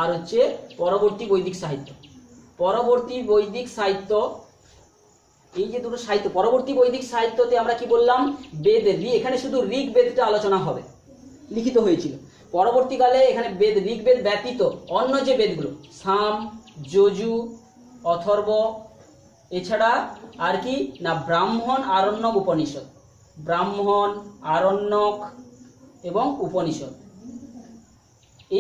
আর হচ্ছে পরবর্তী বৈদিক সাহিত্য। পরবর্তী বৈদিক সাহিত্য, এই যে দুটো সাহিত্য, পরবর্তী বৈদিক সাহিত্যতে আমরা কি বললাম, এখানে শুধু ঋগ্বেদটা আলোচনা হবে, লিখিত হয়েছিল। পরবর্তীকালে এখানে ঋগ্বেদ ব্যতীত অন্য যে বেদগুলো, সাম, যজু, অথর্ব, এছাড়া আর কি না ব্রাহ্মণ, আরণ্যক, উপনিষদ, ব্রাহ্মণ, আরণ্যক এবং উপনিষদ,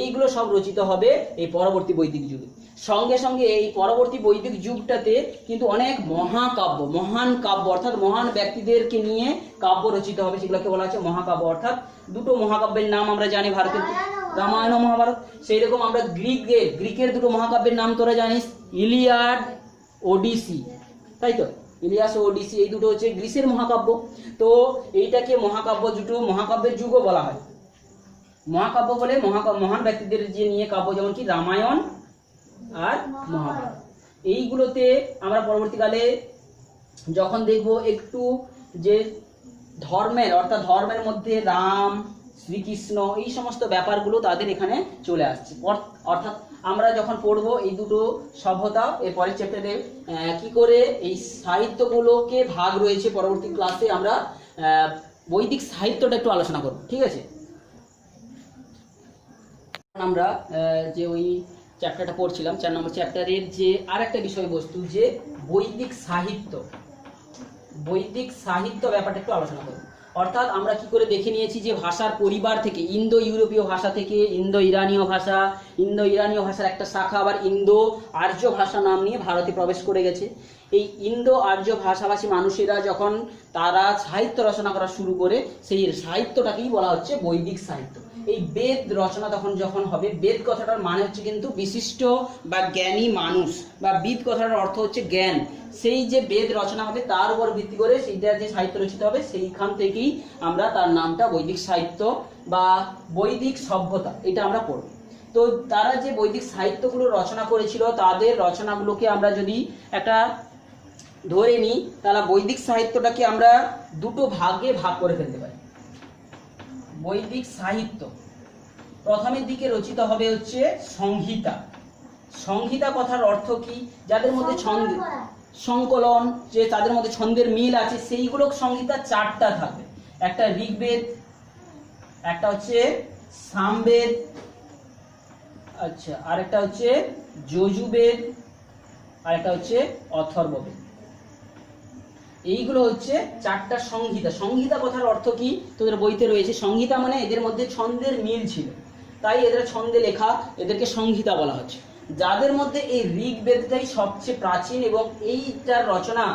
এইগুলো সব রচিত হবে এই পরবর্তী বৈদিক যুগে। সঙ্গে সঙ্গে এই পরবর্তী বৈদিক যুগটাতে কিন্তু অনেক মহান কাব্য অর্থাৎ মহান ব্যক্তিদেরকে নিয়ে কাব্য রচিত হবে, সেগুলোকে বলা হচ্ছে মহাকাব্য। অর্থাৎ দুটো মহাকাব্যের নাম আমরা জানি ভারতের, রামায়ণ ও মহাভারত। সেই রকম আমরা গ্রিকের দুটো মহাকাব্যের নাম তোরা জানিস, ইলিয়াড, ওডিসি, তাই তো? ইলিয়াস ও ওডিসি এই দুটো হচ্ছে গ্রিসের মহাকাব্য। তো এইটাকে মহাকাব্যের যুগও বলা হয়। মহাকাব্য বলে মহান ব্যক্তিদের যে নিয়ে কাব্য, যেমন কি রামায়ণ আর মহাভারত। এইগুলোতে আমরা পরবর্তীকালে যখন দেখব একটু যে ধর্মের মধ্যে রাম, শ্রীকৃষ্ণ, এই সমস্ত ব্যাপারগুলো তাদের এখানে চলে আসছে। অর্থাৎ আমরা যখন পড়বো এই দুটো সভ্যতা, এর পরের চ্যাপ্টারে কি করে এই সাহিত্যগুলোকে ভাগ রয়েছে, পরবর্তী ক্লাসে আমরা বৈদিক সাহিত্যটা একটু আলোচনা করব, ঠিক আছে? আমরা যে ওই চ্যাপ্টারটা পড়ছিলাম, 4 নম্বর চ্যাপ্টারের যে আর একটা বিষয়বস্তু, যে বৈদিক সাহিত্য ব্যাপারটা একটু আলোচনা করব। অর্থাৎ আমরা কি করে দেখে নিয়েছি যে ভাষার পরিবার থেকে ইন্দো ইউরোপীয় ভাষা থেকে ইন্দো ইরানীয় ভাষার একটা শাখা আবার ইন্দো আর্য ভাষা নাম নিয়ে ভারতে প্রবেশ করে গেছে। এই ইন্দো আর্য ভাষাভাষী মানুষেরা যখন তারা সাহিত্য রচনা করা শুরু করে, সেই সাহিত্যটাকেই বলা হচ্ছে বৈদিক সাহিত্য। এই বেদ রচনা যখন হবে, বেদ কথাটার মানে হচ্ছে কিন্তু বিশিষ্ট বা জ্ঞানী মানুষ, বা বিদ কথাটার অর্থ হচ্ছে জ্ঞান। সেই যে বেদ রচনা হবে তার উপর ভিত্তি করে সেইটা যে সাহিত্য রচিত হবে, সেইখান থেকেই আমরা তার নামটা বৈদিক সাহিত্য বা বৈদিক সভ্যতা এটা আমরা পড়ব। তো তারা যে বৈদিক সাহিত্যগুলো রচনা করেছিল, তাদের রচনাগুলোকে আমরা যদি একটা ধরে নিই, তাহলে বৈদিক সাহিত্যটাকে আমরা দুটো ভাগে ভাগ করে ফেলতে পারি। বৈদিক সাহিত্য প্রথমের দিকে রচিত হবে হচ্ছে সংহিতা। সংহিতা কথার অর্থ কি? যাদের মধ্যে ছন্দ সংকলন, যে তাদের মধ্যে ছন্দের মিল আছে, সেইগুলো সংহিতা 4টা থাকবে। একটা ঋগ্বেদ, একটা হচ্ছে সামবেদ, আচ্ছা, আর একটা হচ্ছে যজুবেদ, আর একটা হচ্ছে অথর্ববেদ। এইগুলো হচ্ছে 4টা সংহিতা। সংহিতা কথার অর্থ কি তোদের বইতে রয়েছে? সংহিতা মানে এদের মধ্যে ছন্দের মিল ছিল, তাই এদের ছন্দে লেখা, এদেরকে সংহিতা বলা হচ্ছে। যাদের মধ্যে এই ঋগ্বেদটাই সবচেয়ে প্রাচীন এবং এইটার রচনা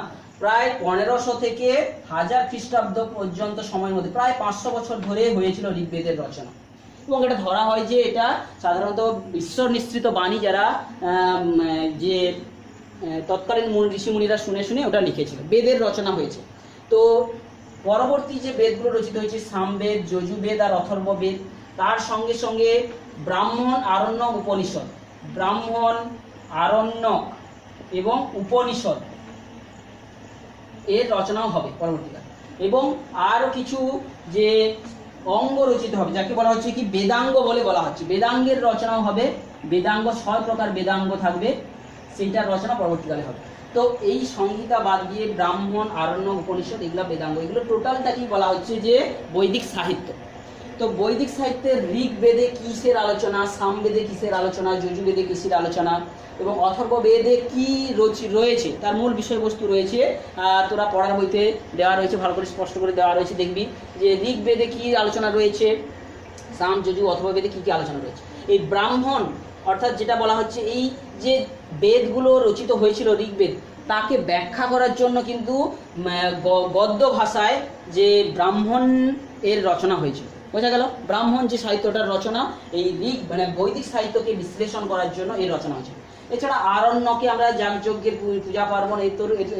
প্রায় 1500 থেকে 1000 খ্রিস্টাব্দ পর্যন্ত সময়ের মধ্যে প্রায় 500 বছর ধরে হয়েছিল ঋগ্বেদের রচনা। এবং এটা ধরা হয় যে এটা সাধারণত ঈশ্বর নিঃসৃত বাণী যারা যে তৎকালীন ঋষিমুনিরা শুনে শুনে ওটা লিখেছিল, বেদের রচনা হয়েছে। তো পরবর্তী যে বেদগুলো রচিত হয়েছে সামবেদ, যজুর্বেদ আর অথর্ববেদ, তার সঙ্গে সঙ্গে ব্রাহ্মণ, আরণ্যক, উপনিষদ, ব্রাহ্মণ, আরণ্যক এবং উপনিষদ এর রচনাও হবে পরবর্তীকালে। এবং আরও কিছু যে অঙ্গ রচিত হবে যাকে বলা হচ্ছে কি বেদাঙ্গ বলে বলা হচ্ছে, বেদাঙ্গের রচনাও হবে। বেদাঙ্গ 6 প্রকার বেদাঙ্গ থাকবে, সেইটার রচনা পরবর্তীকালে হবে। তো এই সংহিতা বাদ দিয়ে ব্রাহ্মণ, আরণ্যক, উপনিষদ এগুলো বেদাঙ্গ, এগুলো টোটালটা কি বলা হচ্ছে যে বৈদিক সাহিত্য। তো বৈদিক সাহিত্যের ঋগ্বেদে কিসের আলোচনা, সামবেদে কিসের আলোচনা, যজুর্বেদে কিসের আলোচনা এবং অথর্ববেদে কি রয়েছে তার মূল বিষয়বস্তু রয়েছে, তোরা পড়ার বইতে দেওয়া রয়েছে, ভালো করে স্পষ্ট করে দেওয়া রয়েছে। দেখবি যে ঋগ্বেদে কি আলোচনা রয়েছে, সাম, যজু, অথর্ববেদে কি কি আলোচনা রয়েছে। এই ব্রাহ্মণ অর্থাৎ যেটা বলা হচ্ছে এই যে বেদগুলো রচিত হয়েছিল ঋগ্বেদ, তাকে ব্যাখ্যা করার জন্য কিন্তু গদ্য ভাষায় যে ব্রাহ্মণ এর রচনা হয়েছিল, বোঝা গেল। ব্রাহ্মণ যে সাহিত্যটার রচনা এই বৈদিক সাহিত্যকে বিশ্লেষণ করার জন্য এই রচনা হয়েছে। এছাড়া আরণ্যকে আমরা যাগযজ্ঞের পূজা পার্বণ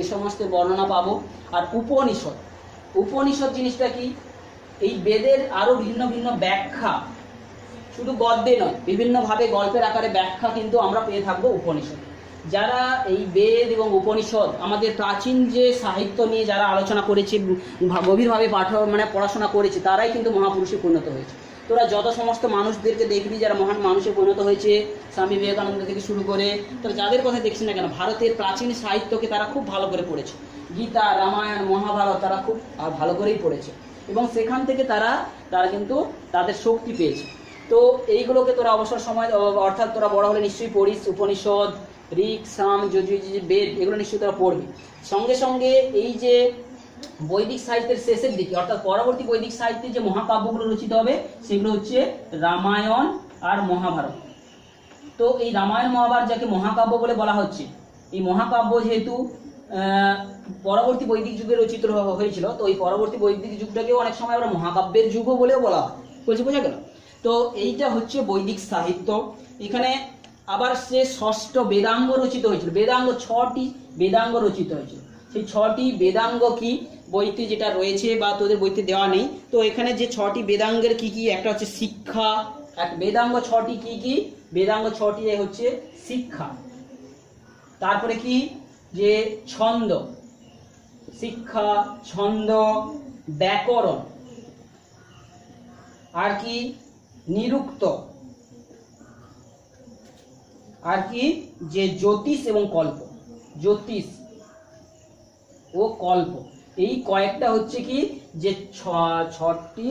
এই সমস্ত বর্ণনা পাবো। আর উপনিষদ, উপনিষদ জিনিসটা কি, এই বেদের আরো ভিন্ন ভিন্ন ব্যাখ্যা, শুধু গদ্যে নয় বিভিন্নভাবে গল্পের আকারে ব্যাখ্যা কিন্তু আমরা পেয়ে থাকবো উপনিষদ। যারা এই বেদ এবং উপনিষদ আমাদের প্রাচীন যে সাহিত্য নিয়ে যারা আলোচনা করেছে, গভীরভাবে পড়াশোনা করেছে, তারাই কিন্তু মহাপুরুষে পরিণত হয়েছে। তোরা যত সমস্ত মানুষদেরকে দেখবি যারা মহান মানুষে পরিণত হয়েছে, স্বামী বিবেকানন্দ থেকে শুরু করে, তোরা যাদের কথা দেখছিস না কেন, ভারতের প্রাচীন সাহিত্যকে তারা খুব ভালো করে পড়েছে। গীতা, রামায়ণ, মহাভারত তারা খুব ভালো করেই পড়েছে এবং সেখান থেকে তারা কিন্তু তাদের শক্তি পেয়েছে। তো এইগুলোকে তোরা অবসর সময় অর্থাৎ তোরা বড় হলে নিশ্চয়ই পড়িস, উপনিষদ, ঋক, সাম, যজু, বেদ এগুলো নিশ্চয়ই তোরা পড়বি। সঙ্গে সঙ্গে এই যে বৈদিক সাহিত্যের শেষের দিকে অর্থাৎ পরবর্তী বৈদিক সাহিত্যে যে মহাকাব্যগুলো রচিত হবে সেগুলো হচ্ছে রামায়ণ আর মহাভারত। তো এই রামায়ণ মহাভারত যাকে মহাকাব্য বলে বলা হচ্ছে, এই মহাকাব্য যেহেতু পরবর্তী বৈদিক যুগে রচিত হয়েছিল, তো এই পরবর্তী বৈদিক যুগটাকেও অনেক সময় আমরা মহাকাব্যের যুগও বলেও বলা হয়, বলছি বোঝা গেল। তো এইটা হচ্ছে বৈদিক সাহিত্য। এখানে আবার সে 6ষ্ঠ বেদাঙ্গ রচিত হয়েছিল, বেদাঙ্গ 6টি বেদাঙ্গ রচিত হয়েছিল। সেই 6টি বেদাঙ্গ কি বইতে যেটা রয়েছে বা তোদের বইতে দেওয়া নেই, তো এখানে যে 6টি বেদাঙ্গের কি কি, একটা হচ্ছে শিক্ষা, এক বেদাঙ্গ 6টি কি কি, বেদাঙ্গ 6টি হচ্ছে শিক্ষা, তারপরে কি যে ছন্দ, শিক্ষা, ছন্দ, ব্যাকরণ, আর কি নিরুক্ত, আর কি যে জ্যোতিষ এবং কল্প, জ্যোতিষ ও কল্প, এই কয়েকটা হচ্ছে কি যে 6টি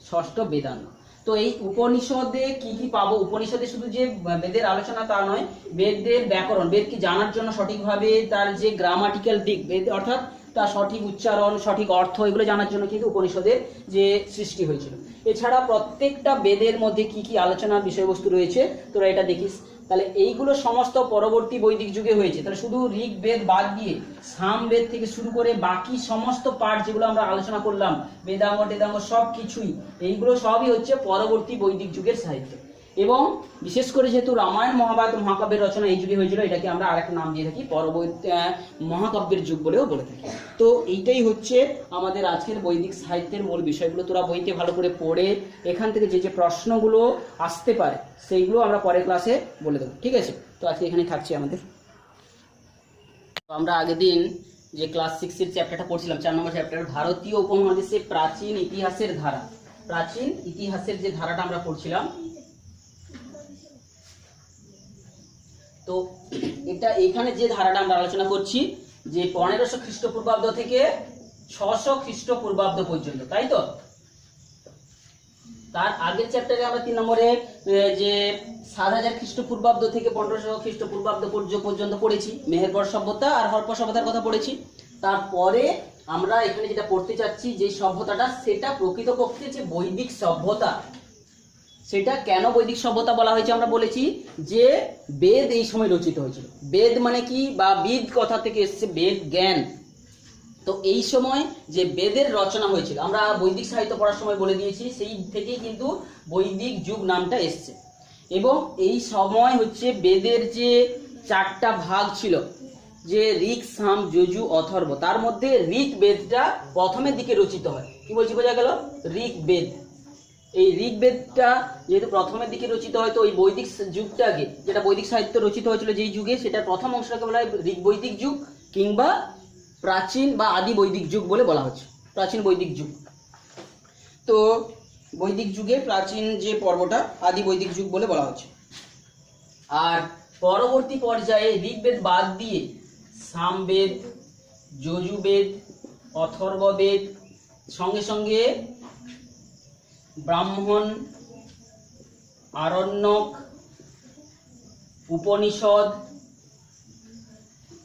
6ষ্ঠ বেদাঙ্গ। তো এই উপনিষদে কি কি পাবো, উপনিষদে শুধু যে বেদের আলোচনা তা নয়, বেদের ব্যাকরণ, বেদ কি জানার জন্য সঠিকভাবে তার যে গ্রামাটিক্যাল দিক, বেদ অর্থাৎ তার সঠিক উচ্চারণ, সঠিক অর্থ, এগুলো জানার জন্য কিন্তু উপনিষদের যে সৃষ্টি হয়েছিল। এছাড়া প্রত্যেকটা বেদের মধ্যে কি কি আলোচনার বিষয়বস্তু রয়েছে তোরা এটা দেখিস। তাহলে এইগুলো সমস্ত পরবর্তী বৈদিক যুগে হয়েছে। তাহলে শুধু ঋগ্বেদ বাদ দিয়ে সামবেদ থেকে শুরু করে বাকি সমস্ত পাঠ যেগুলো আমরা আলোচনা করলাম, বেদাঙ্গ টেদাঙ্গ সব কিছুই, এইগুলো সবই হচ্ছে পরবর্তী বৈদিক যুগের সাহিত্য। এবং বিশেষ করে যেহেতু রামায়ণ মহাভারত মহাকাব্যের রচনা এই যুগে হয়েছিল, এটাকে আমরা আরেকটা নাম দিয়ে থাকি পরবর্তী মহাকাব্যের যুগ বলেও বলে থাকি। তো এইটাই হচ্ছে আমাদের আজকের বৈদিক সাহিত্যের মূল বিষয়গুলো। তোরা বইতে ভালো করে পড়ে এখান থেকে যে যে প্রশ্নগুলো আসতে পারে সেইগুলো আমরা পরের ক্লাসে বলে দেবো, ঠিক আছে। তো আজকে এখানে থাকছি আমাদের। আমরা আগের দিন যে ক্লাস 6-এর চ্যাপ্টারটা পড়ছিলাম, 4 নম্বর চ্যাপ্টার, ভারতীয় উপমহাদেশে প্রাচীন ইতিহাসের ধারা, প্রাচীন ইতিহাসের যে ধারাটা আমরা পড়ছিলাম, তো এটা এখানে যে ধারাটা আমরা আলোচনা করছি যে 1500 খ্রিস্টপূর্বাব্দ থেকে 600 খ্রিস্টপূর্বাব্দ পর্যন্ত, তাই তো। তার আগের চ্যাপ্টারে আমরা 3 নম্বরে যে 7000 খ্রিস্টপূর্বাব্দ থেকে 1500 খ্রিস্টপূর্বাব্দ পর্যন্ত পড়েছি, মেহেরগড় সভ্যতা আর হরপ্পা সভ্যতার কথা পড়েছি। তারপরে আমরা এখানে যেটা পড়তে চাচ্ছি যে সভ্যতাটা, সেটা প্রকৃতপক্ষে যে বৈদিক সভ্যতা, সেটা কেন বৈদিক সভ্যতা বলা হয়েছে আমরা বলেছি যে বেদ এই সময় রচিত হয়েছিল। বেদ মানে কি, বা বিদ কথা থেকে এসেছে বেদ জ্ঞান, তো এই সময় যে বেদের রচনা হয়েছিল, আমরা বৈদিক সাহিত্য পড়ার সময় বলে দিয়েছি, সেই থেকেই কিন্তু বৈদিক যুগ নামটা এসছে। এবং এই সময় হচ্ছে বেদের যে 4টা ভাগ ছিল, যে ঋক, সাম, যজু, অথর্ব, তার মধ্যে ঋক বেদটা প্রথমের দিকে রচিত হয়। কি বলছি, বোঝা গেল? ঋক বেদ। এই ঋক বেদটা যেহেতু প্রথমের দিকে রচিত হয়, তো ওই বৈদিক যুগটাকে, যেটা বৈদিক সাহিত্য রচিত হয়েছিল যেই যুগে, সেটার প্রথম অংশটাকে বলা হয় ঋক বৈদিক যুগ, কিংবা প্রাচীন বা আদি বৈদিক যুগ বলে বলা হচ্ছে, প্রাচীন বৈদিক যুগ। তো বৈদিক যুগে প্রাচীন যে পর্বটা আদি বৈদিক যুগ বলে বলা হচ্ছে। আর পরবর্তী পর্যায়ে ঋগ্বেদ বাদ দিয়ে সামবেদ, যজুবেদ, অথর্ববেদ, সঙ্গে সঙ্গে ব্রাহ্মণ, আরণ্যক, উপনিষদ,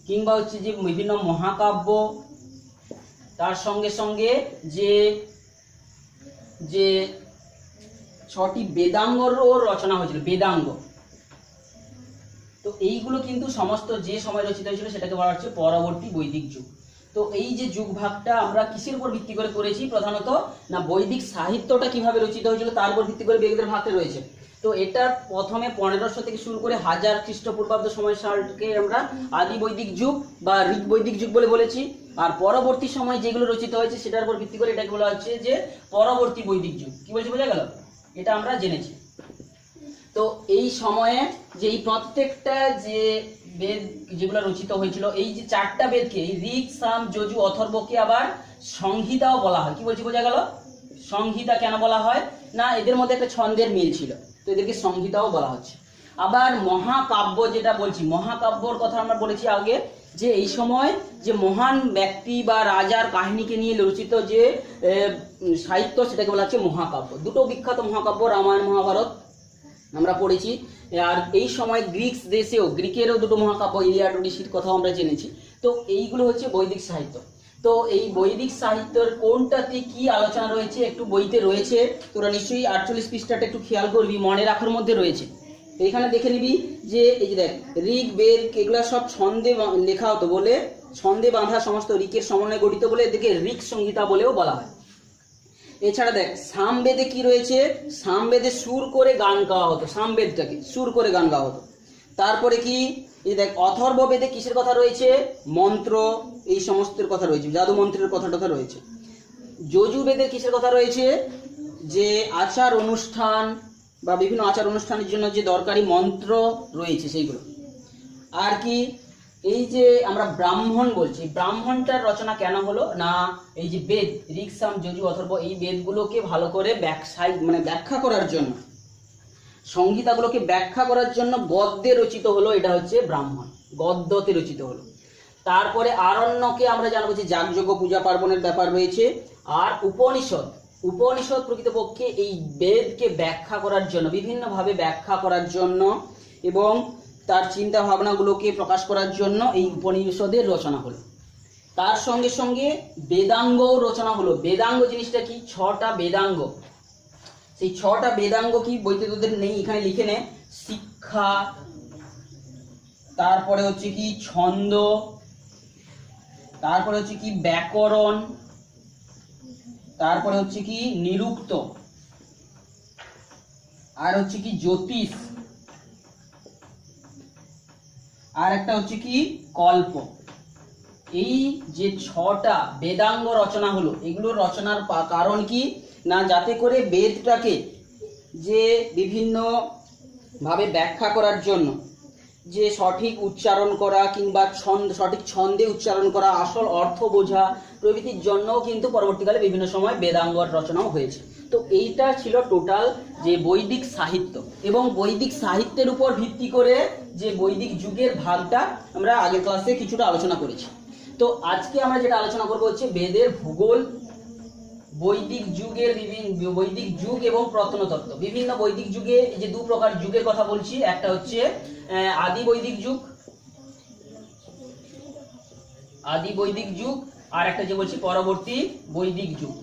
কিংবা হচ্ছে যে বিভিন্ন মহাকাব্য, তার সঙ্গে সঙ্গে যে যে 6টি বেদাঙ্গরও রচনা হয়েছিল, বেদাঙ্গ। তো এইগুলো কিন্তু সমস্ত যে সময় রচিত হয়েছিল সেটাকে বলা হচ্ছে পরবর্তী বৈদিক যুগ। তো এই যে যুগ ভাগটা আমরা কিসের উপর ভিত্তি করে করেছি প্রধানত, না বৈদিক সাহিত্যটা কিভাবে রচিত হয়েছিল তার উপর ভিত্তি করে বেদের ভাগটা রয়েছে। তো এটা প্রথমে 1500 থেকে শুরু করে 1000 খ্রিস্টপূর্বাব্দ সময় সালকে আমরা আদি বৈদিক যুগ বা ঋগ বৈদিক যুগ বলে বলেছি। আর পরবর্তী সময় যেগুলো রচিত হয়েছে সেটার উপর ভিত্তি করে এটাকে বলা হচ্ছে যে পরবর্তী বৈদিক যুগ। কি বলছি, বোঝা গেল? এটা আমরা জেনেছি। তো এই সময়ে যে এই প্রত্যেকটা যে বেদ যেগুলো রচিত হয়েছিল, এই যে 4টা বেদকে, ঋক, সাম, যজু, অথর্বকে আবার সংহিতাও বলা হয়। কি বলছি, বোঝা গেল? সংহিতা কেন বলা হয়, না এদের মধ্যে একটা ছন্দের মিল ছিল, তো এদেরকে সংহিতাও বলা হচ্ছে। আবার মহাকাব্য যেটা বলছি, মহাকাব্যর কথা আমরা বলেছি আগে, যে এই সময় যে মহান ব্যক্তি বা রাজার কাহিনীকে নিয়ে রচিত যে সাহিত্য, সেটাকে বলা হচ্ছে মহাকাব্য। দুটো বিখ্যাত মহাকাব্য রামায়ণ, মহাভারত আমরা পড়েছি। আর এই সময় গ্রিক দেশেও, গ্রিকেরও দুটো মহাকাব্য, ইলিয়াড, ওডিসির কথাও আমরা জেনেছি। তো এইগুলো হচ্ছে বৈদিক সাহিত্য। তো এই বৈদিক সাহিত্যের কোনটাতে কি আলোচনা রয়েছে একটু বইতে রয়েছে, তোরা নিশ্চয়ই 48 পৃষ্ঠাটা একটু খেয়াল করবি, মনে রাখার মধ্যে রয়েছে। এইখানে দেখে নিবি যে এই যে দেখ, ঋগ, বেদ এগুলো সব ছন্দে লেখা হতো বলে, ছন্দে বাঁধা সমস্ত ঋকের সমন্বয়ে গঠিত বলে এদেরকে ঋক সংহিতা বলেও বলা হয়। এছাড়া দেখ সামবেদে কি রয়েছে, সামবেদে সুর করে গান গাওয়া হতো, সামবেদটাকে সুর করে গান গাওয়া হতো। তারপরে কি এই দেখ অথর্ববেদে কিসের কথা রয়েছে, মন্ত্র, এই সমস্তের কথা রয়েছে, জাদু মন্ত্রের কথা রয়েছে। যজুর্বেদের কিসের কথা রয়েছে, যে আচার অনুষ্ঠান বা বিভিন্ন আচার অনুষ্ঠানের জন্য যে দরকারি মন্ত্র রয়েছে সেইগুলো। আর কি এই যে আমরা ব্রাহ্মণ বলছি, ব্রাহ্মণটার রচনা কেন হলো, না এই যে বেদ ঋক, সাম, যজু, অথর্ব, এই বেদগুলোকে ভালো করে ব্যাখ্যা করার জন্য, সংহিতাগুলোকে ব্যাখ্যা করার জন্য গদ্যে রচিত হলো, এটা হচ্ছে ব্রাহ্মণ, গদ্যতে রচিত হলো। তারপরে আরণ্যকে আমরা জানবো যে যাগযজ্ঞ, পূজা পার্বণের ব্যাপার রয়েছে। আর উপনিষদ প্রকৃতপক্ষে এই বেদকে ব্যাখ্যা করার জন্য, বিভিন্নভাবে ব্যাখ্যা করার জন্য এবং তার চিন্তা ভাবনাগুলোকে প্রকাশ করার জন্য এই উপনিষদের রচনা হলো। তার সঙ্গে সঙ্গে বেদাঙ্গও রচনা হলো। বেদাঙ্গ জিনিসটা কি, 6টা বেদাঙ্গ। সেই 6টা বেদাঙ্গ কি বইতে তোদের নেই, এখানে লিখে নে। শিক্ষা, তারপরে হচ্ছে কি ছন্দ, তারপরে হচ্ছে কি ব্যাকরণ, তারপরে হচ্ছে কি নিরুক্ত, আর হচ্ছে কি জ্যোতিষ, আর একটা হচ্ছে কি কল্প। এই যে 6টা বেদাঙ্গ রচনা হলো, এগুলো রচনার কারণ কি, না যাতে করে বেদটাকে যে বিভিন্ন ভাবে ব্যাখ্যা করার জন্য, যে সঠিক উচ্চারণ করা কিংবা সঠিক ছন্দে উচ্চারণ করা, আসল অর্থ বোঝা প্রভৃতির জন্যও কিন্তু পরবর্তীকালে বিভিন্ন সময় বেদাঙ্গর রচনাও হয়েছে। তো এইটা ছিল টোটাল যে বৈদিক সাহিত্য, এবং বৈদিক সাহিত্যের উপর ভিত্তি করে যে বৈদিক যুগের ভাগটা আমরা আগের ক্লাসে কিছুটা আলোচনা করেছি। তো আজকে আমরা যেটা আলোচনা করবো হচ্ছে বেদের ভূগোল, বৈদিক যুগের বৈদিক যুগ এবং প্রত্নতত্ত্ব। বিভিন্ন বৈদিক যুগে যে 2 প্রকার যুগের কথা বলছি, একটা হচ্ছে আদি বৈদিক যুগ, আর একটা যে বলছি পরবর্তী বৈদিক যুগ।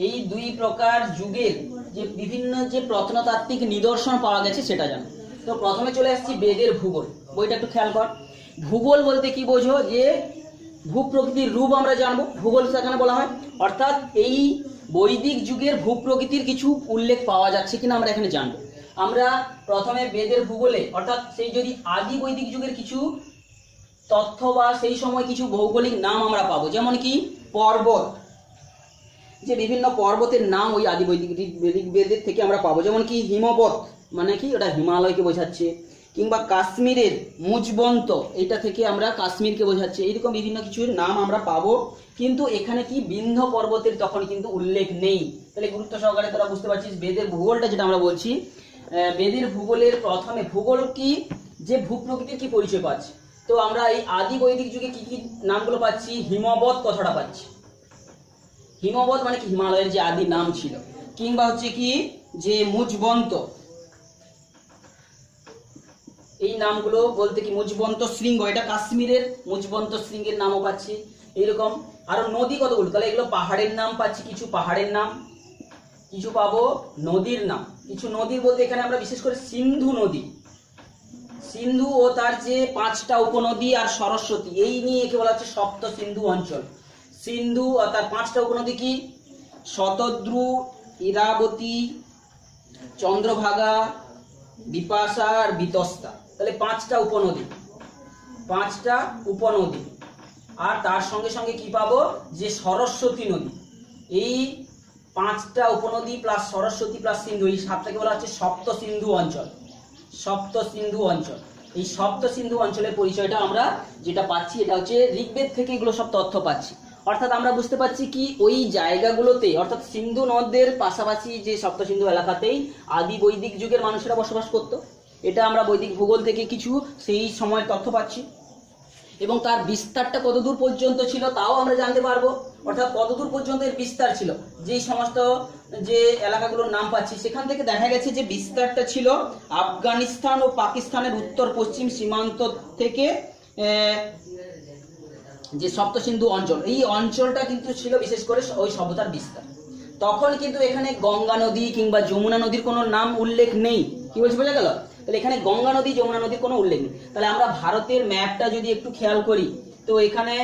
এই 2 প্রকার যুগের যে বিভিন্ন যে প্রত্নতাত্ত্বিক নিদর্শন পাওয়া গেছে সেটা জানো। তো প্রথমে চলে আসছি বেদের ভূগোল। বইটা একটু খেয়াল কর। ভূগোল বলতে কি বোঝো, যে ভূপ্রকৃতির রূপ আমরা জানবো, ভূগোল সেখানে বলা হয়, অর্থাৎ এই বৈদিক যুগের ভূপ্রকৃতির কিছু উল্লেখ পাওয়া যাচ্ছে কিনা আমরা এখানে জানবো। আমরা প্রথমে বেদের ভূগোলে অর্থাৎ সেই যদি আদি বৈদিক যুগের কিছু তথ্য বা সেই সময় কিছু ভৌগোলিক নাম আমরা পাবো, যেমন কি পর্বত, যে বিভিন্ন পর্বতের নাম ওই আদি বৈদিক বেদের থেকে আমরা পাবো, যেমন কি হিমবত মানে কি ওটা হিমালয়কে বোঝাচ্ছে, কিংবা কাশ্মীরের মুজবন্ত এটা থেকে আমরা কাশ্মীরকে বোঝাচ্ছে, এইরকম বিভিন্ন কিছুর নাম আমরা পাবো। কিন্তু এখানে কি বিন্ধ্য পর্বতের তখন কিন্তু উল্লেখ নেই। তাহলে গুরুত্ব সহকারে তোরা বুঝতে পারছিস বেদের ভূগোলটা যেটা আমরা বলছি, বেদের ভূগোলের প্রথমে ভূগোল কি যে ভূপ্রকৃতির কি পরিচয় পাচ্ছি। তো আমরা এই আদি বৈদিক যুগে কি কি নামগুলো পাচ্ছি, হিমবত কথাটা পাচ্ছি, হিমবত মানে কি হিমালয়ের যে আদি নাম ছিল, কিংবা হচ্ছে কি যে মুজবন্ত, এই নামগুলো বলতে কি মুজবন্ত শৃঙ্গ, এটা কাশ্মীরের মুজবন্ত শৃঙ্গের নামও পাচ্ছি। এইরকম আরো নদী কতগুলো, তাহলে এগুলো পাহাড়ের নাম পাচ্ছি, কিছু পাহাড়ের নাম, কিছু পাবো নদীর নাম। কিছু নদীর বলতে এখানে আমরা বিশেষ করে সিন্ধু নদী, সিন্ধু ও তার যে 5টা উপনদী আর সরস্বতী, এই নিয়ে একে বলা হচ্ছে সপ্ত সিন্ধু অঞ্চল। সিন্ধু আর তার 5টা উপনদী কি শতদ্রু, ইরাবতী, চন্দ্রভাগা, বিপাশা আর বিতস্তা, তাহলে 5টা উপনদী, 5টা উপনদী। আর তার সঙ্গে সঙ্গে কি পাবো যে সরস্বতী নদী, এই 5টা উপনদী প্লাস সরস্বতী প্লাস সিন্ধু, এই 7টাকে বলা হচ্ছে সপ্ত সিন্ধু অঞ্চল। সপ্ত সিন্ধু অঞ্চল, এই সপ্ত সিন্ধু অঞ্চলের পরিচয়টা আমরা যেটা পাচ্ছি এটা হচ্ছে ঋগ্বেদ থেকে এগুলো সব তথ্য পাচ্ছি। অর্থাৎ আমরা বুঝতে পারছি কি ওই জায়গাগুলোতে অর্থাৎ সিন্ধু নদের পাশাপাশি যে সপ্ত সিন্ধু এলাকাতেই আদি বৈদিক যুগের মানুষেরা বসবাস করত। এটা আমরা বৈদিক ভূগোল থেকে কিছু সেই সময়ের তথ্য পাচ্ছি, এবং তার বিস্তারটা কতদূর পর্যন্ত ছিল তাও আমরা জানতে পারবো। অর্থাৎ কতদূর পর্যন্ত এর বিস্তার ছিল, যেই সমস্ত যে এলাকাগুলোর নাম পাচ্ছি সেখান থেকে দেখা গেছে যে বিস্তারটা ছিল আফগানিস্তান ও পাকিস্তানের উত্তর পশ্চিম সীমান্ত থেকে যে সপ্ত সিন্ধু অঞ্চল, এই অঞ্চলটা কিন্তু ছিল বিশেষ করে ওই সভ্যতার বিস্তার। তখন কিন্তু এখানে গঙ্গা নদী কিংবা যমুনা নদীর কোনো নাম উল্লেখ নেই। কি বলছি বোঝা গেল? তাহলে এখানে গঙ্গা নদী যমুনা নদীর কোনো উল্লেখ নেই। তাহলে আমরা ভারতের ম্যাপটা যদি একটু খেয়াল করি, তো এখানে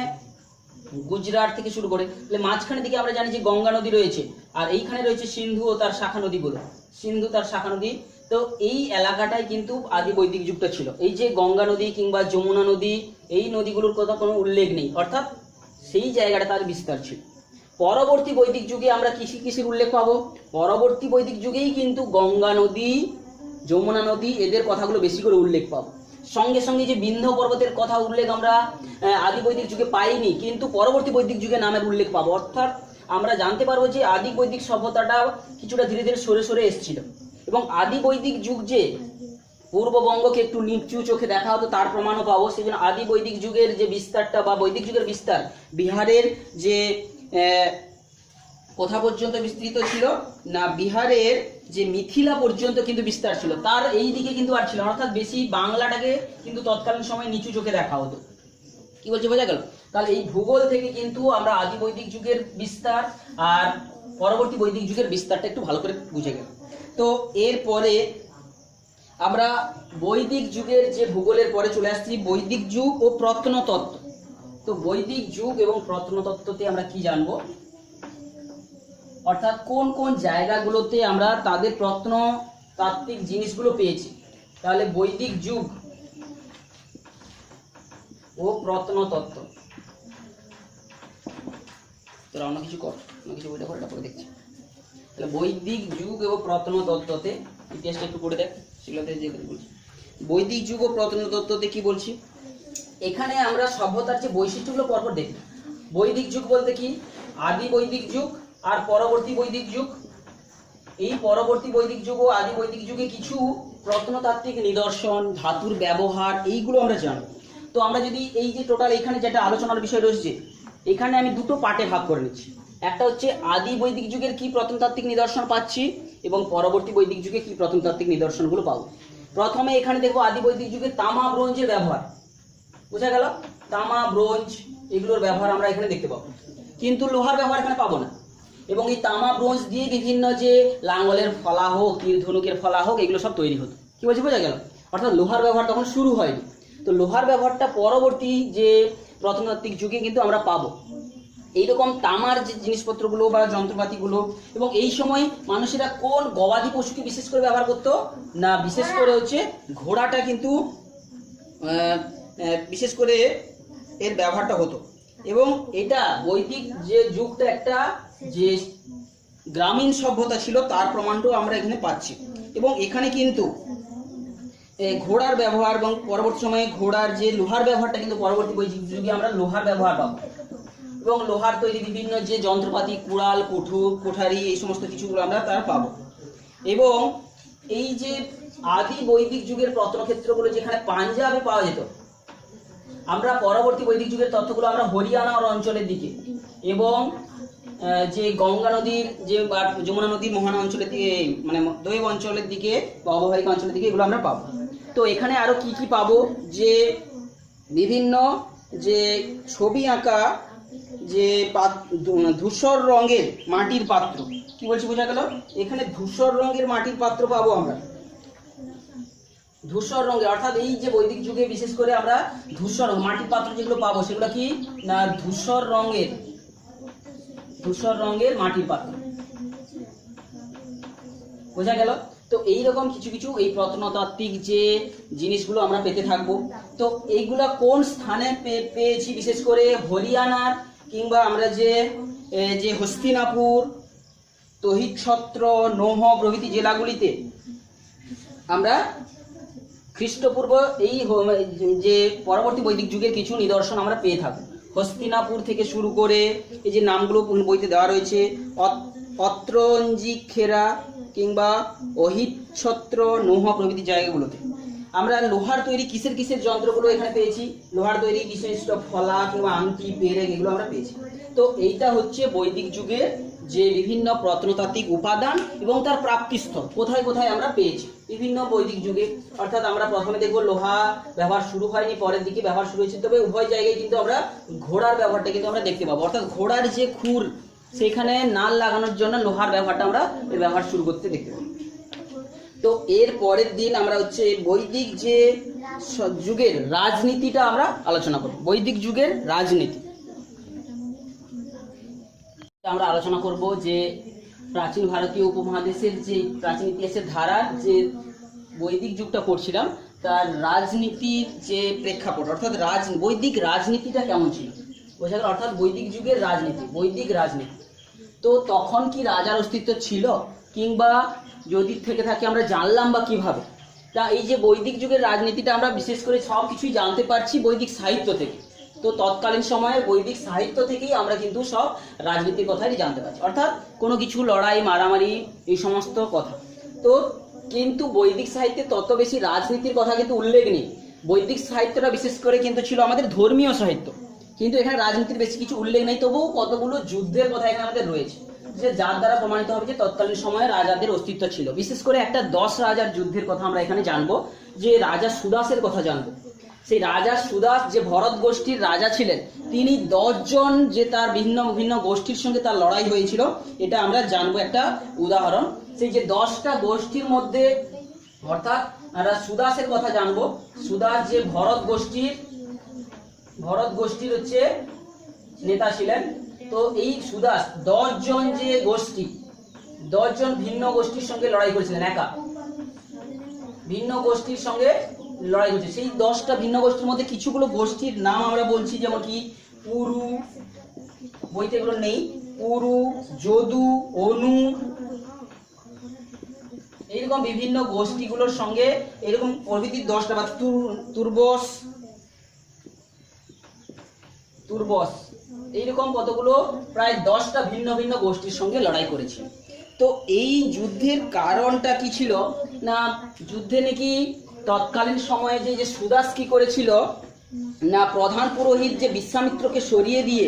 গুজরাট থেকে শুরু করে তাহলে মাঝখানের দিকে আমরা জানি যে গঙ্গা নদী রয়েছে, আর এইখানে রয়েছে সিন্ধু ও তার শাখা নদীগুলো, সিন্ধু তার শাখা নদী। তো এই এলাকাটায় কিন্তু আদি বৈদিক যুগটা ছিল। এই যে গঙ্গা নদী কিংবা যমুনা নদী, এই নদীগুলোর কথা কোনো উল্লেখ নেই, অর্থাৎ সেই জায়গাটা তার বিস্তার ছিল। পরবর্তী বৈদিক যুগে আমরা কিসের উল্লেখ পাবো? পরবর্তী বৈদিক যুগেই কিন্তু গঙ্গা নদী, যমুনা নদী এদের কথাগুলো বেশি করে উল্লেখ পাবো। সঙ্গে সঙ্গে যে বিন্ধ্য পর্বতের কথা উল্লেখ আমরা আদি বৈদিক যুগে পাইনি, কিন্তু পরবর্তী বৈদিক যুগে নামের উল্লেখ পাবো। অর্থাৎ আমরা জানতে পারবো যে আদি বৈদিক সভ্যতাটা কিছুটা ধীরে ধীরে সরে সরে এসেছিল, এবং আদি বৈদিক যুগ যে পূর্ববঙ্গকে একটু নিচু চোখে দেখা হতো তার প্রমাণও পাবো। সেই জন্য আদি বৈদিক যুগের যে বিস্তারটা বা বৈদিক যুগের বিস্তার বিহারের যে কোথা পর্যন্ত বিস্তৃত ছিল না, বিহারের যে মিথিলা পর্যন্ত কিন্তু বিস্তার ছিল, তার এই দিকে কিন্তু আর ছিল, অর্থাৎ বেশি বাংলাটাকে কিন্তু তৎকালীন সময় নিচু চোখে দেখা হতো। কি বলছে বোঝা গেল? তাহলে এই ভূগোল থেকে কিন্তু আমরা আদি বৈদিক যুগের বিস্তার আর পরবর্তী বৈদিক যুগের বিস্তারটা একটু ভালো করে বুঝে গেল। তো এরপরে আমরা বৈদিক যুগের যে ভূগোলের পরে চলে আসছি বৈদিক যুগ ও প্রত্নতত্ত্ব। তো বৈদিক যুগ এবং প্রত্নতত্ত্বতে আমরা কি জানবো, অর্থাৎ কোন কোন জায়গাগুলোতে আমরা তাদের প্রত্নতাত্ত্বিক জিনিসগুলো পেয়েছি। তাহলে বৈদিক যুগ ও প্রত্নতত্ত্ব, তোরা অন্য কিছু কর, অন্য কিছু বইটা করে পরে দেখছি। তাহলে বৈদিক যুগ এবং প্রত্নতত্ত্বতে ইতিহাসটা একটু পড়ে দেখ, সেগুলোতে যে বলছি বৈদিক যুগ ও প্রত্নতত্ত্বতে কি বলছি। এখানে আমরা সভ্যতার যে বৈশিষ্ট্যগুলো পরপর দেখি। বৈদিক যুগ বলতে কি আদি বৈদিক যুগ আর পরবর্তী বৈদিক যুগ। এই পরবর্তী বৈদিক যুগ ও আদি বৈদিক যুগে কিছু প্রত্নতাত্ত্বিক নিদর্শন, ধাতুর ব্যবহার, এইগুলো আমরা জানবো। তো আমরা যদি এই যে টোটাল এখানে যেটা আলোচনার বিষয় রয়েছে, এখানে আমি দুটো পার্টে ভাগ করে নিচ্ছি। একটা হচ্ছে আদি বৈদিক যুগের কি প্রত্নতাত্ত্বিক নিদর্শন পাচ্ছি এবং পরবর্তী বৈদিক যুগে কি প্রত্নতাত্ত্বিক নিদর্শনগুলো পাবো। প্রথমে এখানে দেখবো আদি বৈদিক যুগে তামা ব্রোঞ্জের ব্যবহার, বোঝা গেল? তামা ব্রোঞ্জ এগুলোর ব্যবহার আমরা এখানে দেখতে পাবো, কিন্তু লোহার ব্যবহার এখানে পাবো না। এবং এই তামা ব্রোঞ্জ দিয়ে বিভিন্ন যে লাঙ্গলের ফলা হোক, তীর ধনুকের ফলা হোক, এগুলো সব তৈরি হতো। কি বলছি বোঝা গেল? অর্থাৎ লোহার ব্যবহার তখন শুরু হয়নি। তো লোহার ব্যবহারটা পরবর্তী যে প্রত্নতাত্ত্বিক যুগে কিন্তু আমরা পাবো। এইরকম তামার যে জিনিসপত্রগুলো বা যন্ত্রপাতিগুলো, এবং এই সময় মানুষেরা কোন গবাদি পশুকে বিশেষ করে ব্যবহার করতো না, বিশেষ করে হচ্ছে ঘোড়াটা কিন্তু বিশেষ করে এর ব্যবহারটা হতো। এবং এটা বৈদিক যে যুগটা একটা যে গ্রামীণ সভ্যতা ছিল তার প্রমাণটাও আমরা এখানে পাচ্ছি। এবং এখানে কিন্তু ঘোড়ার ব্যবহার এবং পরবর্তী সময়ে ঘোড়ার যে লোহার ব্যবহারটা কিন্তু পরবর্তী বৈদিক যুগে আমরা লোহার ব্যবহার পাবো। এবং লোহার তৈরি বিভিন্ন যে যন্ত্রপাতি, কুড়াল, কোঠারি, এই সমস্ত কিছুগুলো আমরা তার পাবো। এবং এই যে আদি বৈদিক যুগের প্রত্নক্ষেত্রগুলো যেখানে পাঞ্জাবে পাওয়া যেত, আমরা পরবর্তী বৈদিক যুগের তথ্যগুলো আমরা হরিয়ানার অঞ্চলের দিকে এবং যে গঙ্গা নদীর যে যমুনা নদীর মোহনা অঞ্চলের দিকে, মানে দৈব অঞ্চলের দিকে বা অববাহিকা অঞ্চলের দিকে এগুলো আমরা পাবো। তো এখানে আরো কি কি পাবো, যে বিভিন্ন যে ছবি আঁকা যে ধূসর রঙের মাটির পাত্র, কি বলছি বোঝা গেল? এখানে ধূসর রঙের মাটির পাত্র পাবো আমরা, ধূসর রঙের, অর্থাৎ এই যে বৈদিক যুগে বিশেষ করে আমরা ধূসর মাটির পাত্র যেগুলো পাবো সেগুলো কি না ধূসর রঙের মাটির পাত্র, বোঝা গেল? তো এইরকম কিছু কিছু এই প্রত্নতাত্ত্বিক যে জিনিসগুলো আমরা পেতে থাকবো। তো এইগুলা কোন স্থানে পেয়েছি, বিশেষ করে হরিয়ানার কিংবা আমরা যে হস্তিনাপুর, তহিতছত্র, নৌহ প্রভৃতি জেলাগুলিতে আমরা খ্রিস্টপূর্ব এই যে পরবর্তী বৈদিক যুগের কিছু নিদর্শন আমরা পেয়ে থাকবো। হস্তিনাপুর থেকে শুরু করে এই যে নামগুলো বইতে দেওয়া রয়েছে, অত্রঞ্জিখেরা কিংবা অহিতছত্র, নৌহ প্রভৃতি জায়গাগুলোতে আমরা লোহার তৈরি কিসের যন্ত্রগুলো এখানে পেয়েছি, লোহার তৈরি বিশিষ্ট ফলা কিংবা আংটি, পেরেক, এগুলো আমরা পেয়েছি। তো এইটা হচ্ছে বৈদিক যুগের যে বিভিন্ন প্রত্নতাত্ত্বিক উপাদান এবং তার প্রাপ্তিস্থল কোথায় কোথায় আমরা পেয়েছি বিভিন্ন বৈদিক যুগে। অর্থাৎ আমরা প্রথমে দেখবো লোহা ব্যবহার শুরু হয়নি, পরের দিকে ব্যবহার শুরু হয়েছে, তবে উভয় জায়গায় কিন্তু আমরা ঘোড়ার ব্যবহারটা কিন্তু আমরা দেখতে পাবো। অর্থাৎ ঘোড়ার যে খুর, সেখানে নাল লাগানোর জন্য লোহার ব্যবহারটা আমরা ব্যবহার শুরু করতে দেখতে পাবো। তো এর পরের দিন আমরা হচ্ছে বৈদিক যে যুগের রাজনীতিটা আমরা আলোচনা করব। বৈদিক যুগের রাজনীতি আমরা আলোচনা করব যে প্রাচীন ভারতীয় উপমহাদেশের যে প্রাচীন ইতিহাসের ধারা যে বৈদিক যুগটা পড়ছিলাম তার রাজনীতির যে প্রেক্ষাপট, অর্থাৎ বৈদিক রাজনীতিটা কেমন ছিল বোঝা গেল। অর্থাৎ বৈদিক যুগের বৈদিক রাজনীতি, তো তখন কি রাজার অস্তিত্ব ছিল কিংবা যদি থেকে থাকে আমরা জানলাম বা কিভাবে? তা এই যে বৈদিক যুগের রাজনীতিটা আমরা বিশেষ করে সব কিছুই জানতে পারছি বৈদিক সাহিত্য থেকে। তো তৎকালীন সময়ে বৈদিক সাহিত্য থেকেই আমরা কিন্তু সব রাজনীতির কথাই জানতে পারছি, অর্থাৎ কোনো কিছু লড়াই, মারামারি, এই সমস্ত কথা। তো কিন্তু বৈদিক সাহিত্যে তত বেশি রাজনীতির কথা কিন্তু উল্লেখ নেই। বৈদিক সাহিত্যটা বিশেষ করে কিন্তু ছিল আমাদের ধর্মীয় সাহিত্য, কিন্তু এখানে রাজনীতির বেশি কিছু উল্লেখ নেই। তবুও কতগুলো যুদ্ধের কথা এখানে আমাদের রয়েছে, যে যার দ্বারা প্রমাণিত হবে যে তৎকালীন সময়ে রাজাদের অস্তিত্ব ছিল। বিশেষ করে একটা 10 রাজার যুদ্ধের কথা আমরা এখানে জানবো, যে রাজা সুদাসের কথা জানবো। সেই রাজা সুদাস যে ভরত গোষ্ঠীর রাজা ছিলেন, তিনি 10 জন যে তার ভিন্ন ভিন্ন গোষ্ঠীর সঙ্গে তার লড়াই হয়েছিল, এটা আমরা জানবো একটা উদাহরণ। সেই যে 10টা গোষ্ঠীর মধ্যে, অর্থাৎ আমরা সুদাসের কথা জানবো। সুদাস যে ভরত গোষ্ঠীর হচ্ছে নেতা ছিলেন। তো এই সুদাস 10 জন যে গোষ্ঠী, 10 জন ভিন্ন গোষ্ঠীর সঙ্গে লড়াই করেছিলেন, একা ভিন্ন গোষ্ঠীর সঙ্গে লড়াই করছে। সেই 10টা ভিন্ন গোষ্ঠীর মধ্যে কিছুগুলো গোষ্ঠীর নাম আমরা বলছি, যেমন কি পুরু, বইতে এগুলো নেই, পুরু, যদু, অনু, এইরকম বিভিন্ন গোষ্ঠীগুলোর সঙ্গে এরকম প্রভৃতি 10টা বা তুর্বস, এইরকম কতগুলো প্রায় 10টা ভিন্ন ভিন্ন গোষ্ঠীর সঙ্গে লড়াই করেছিল। তো এই যুদ্ধের কারণটা কি ছিল না, যুদ্ধে নাকি তৎকালীন সময়ে যে সুদাস কি করেছিল না, প্রধান পুরোহিত যে বিশ্বামিত্রকে সরিয়ে দিয়ে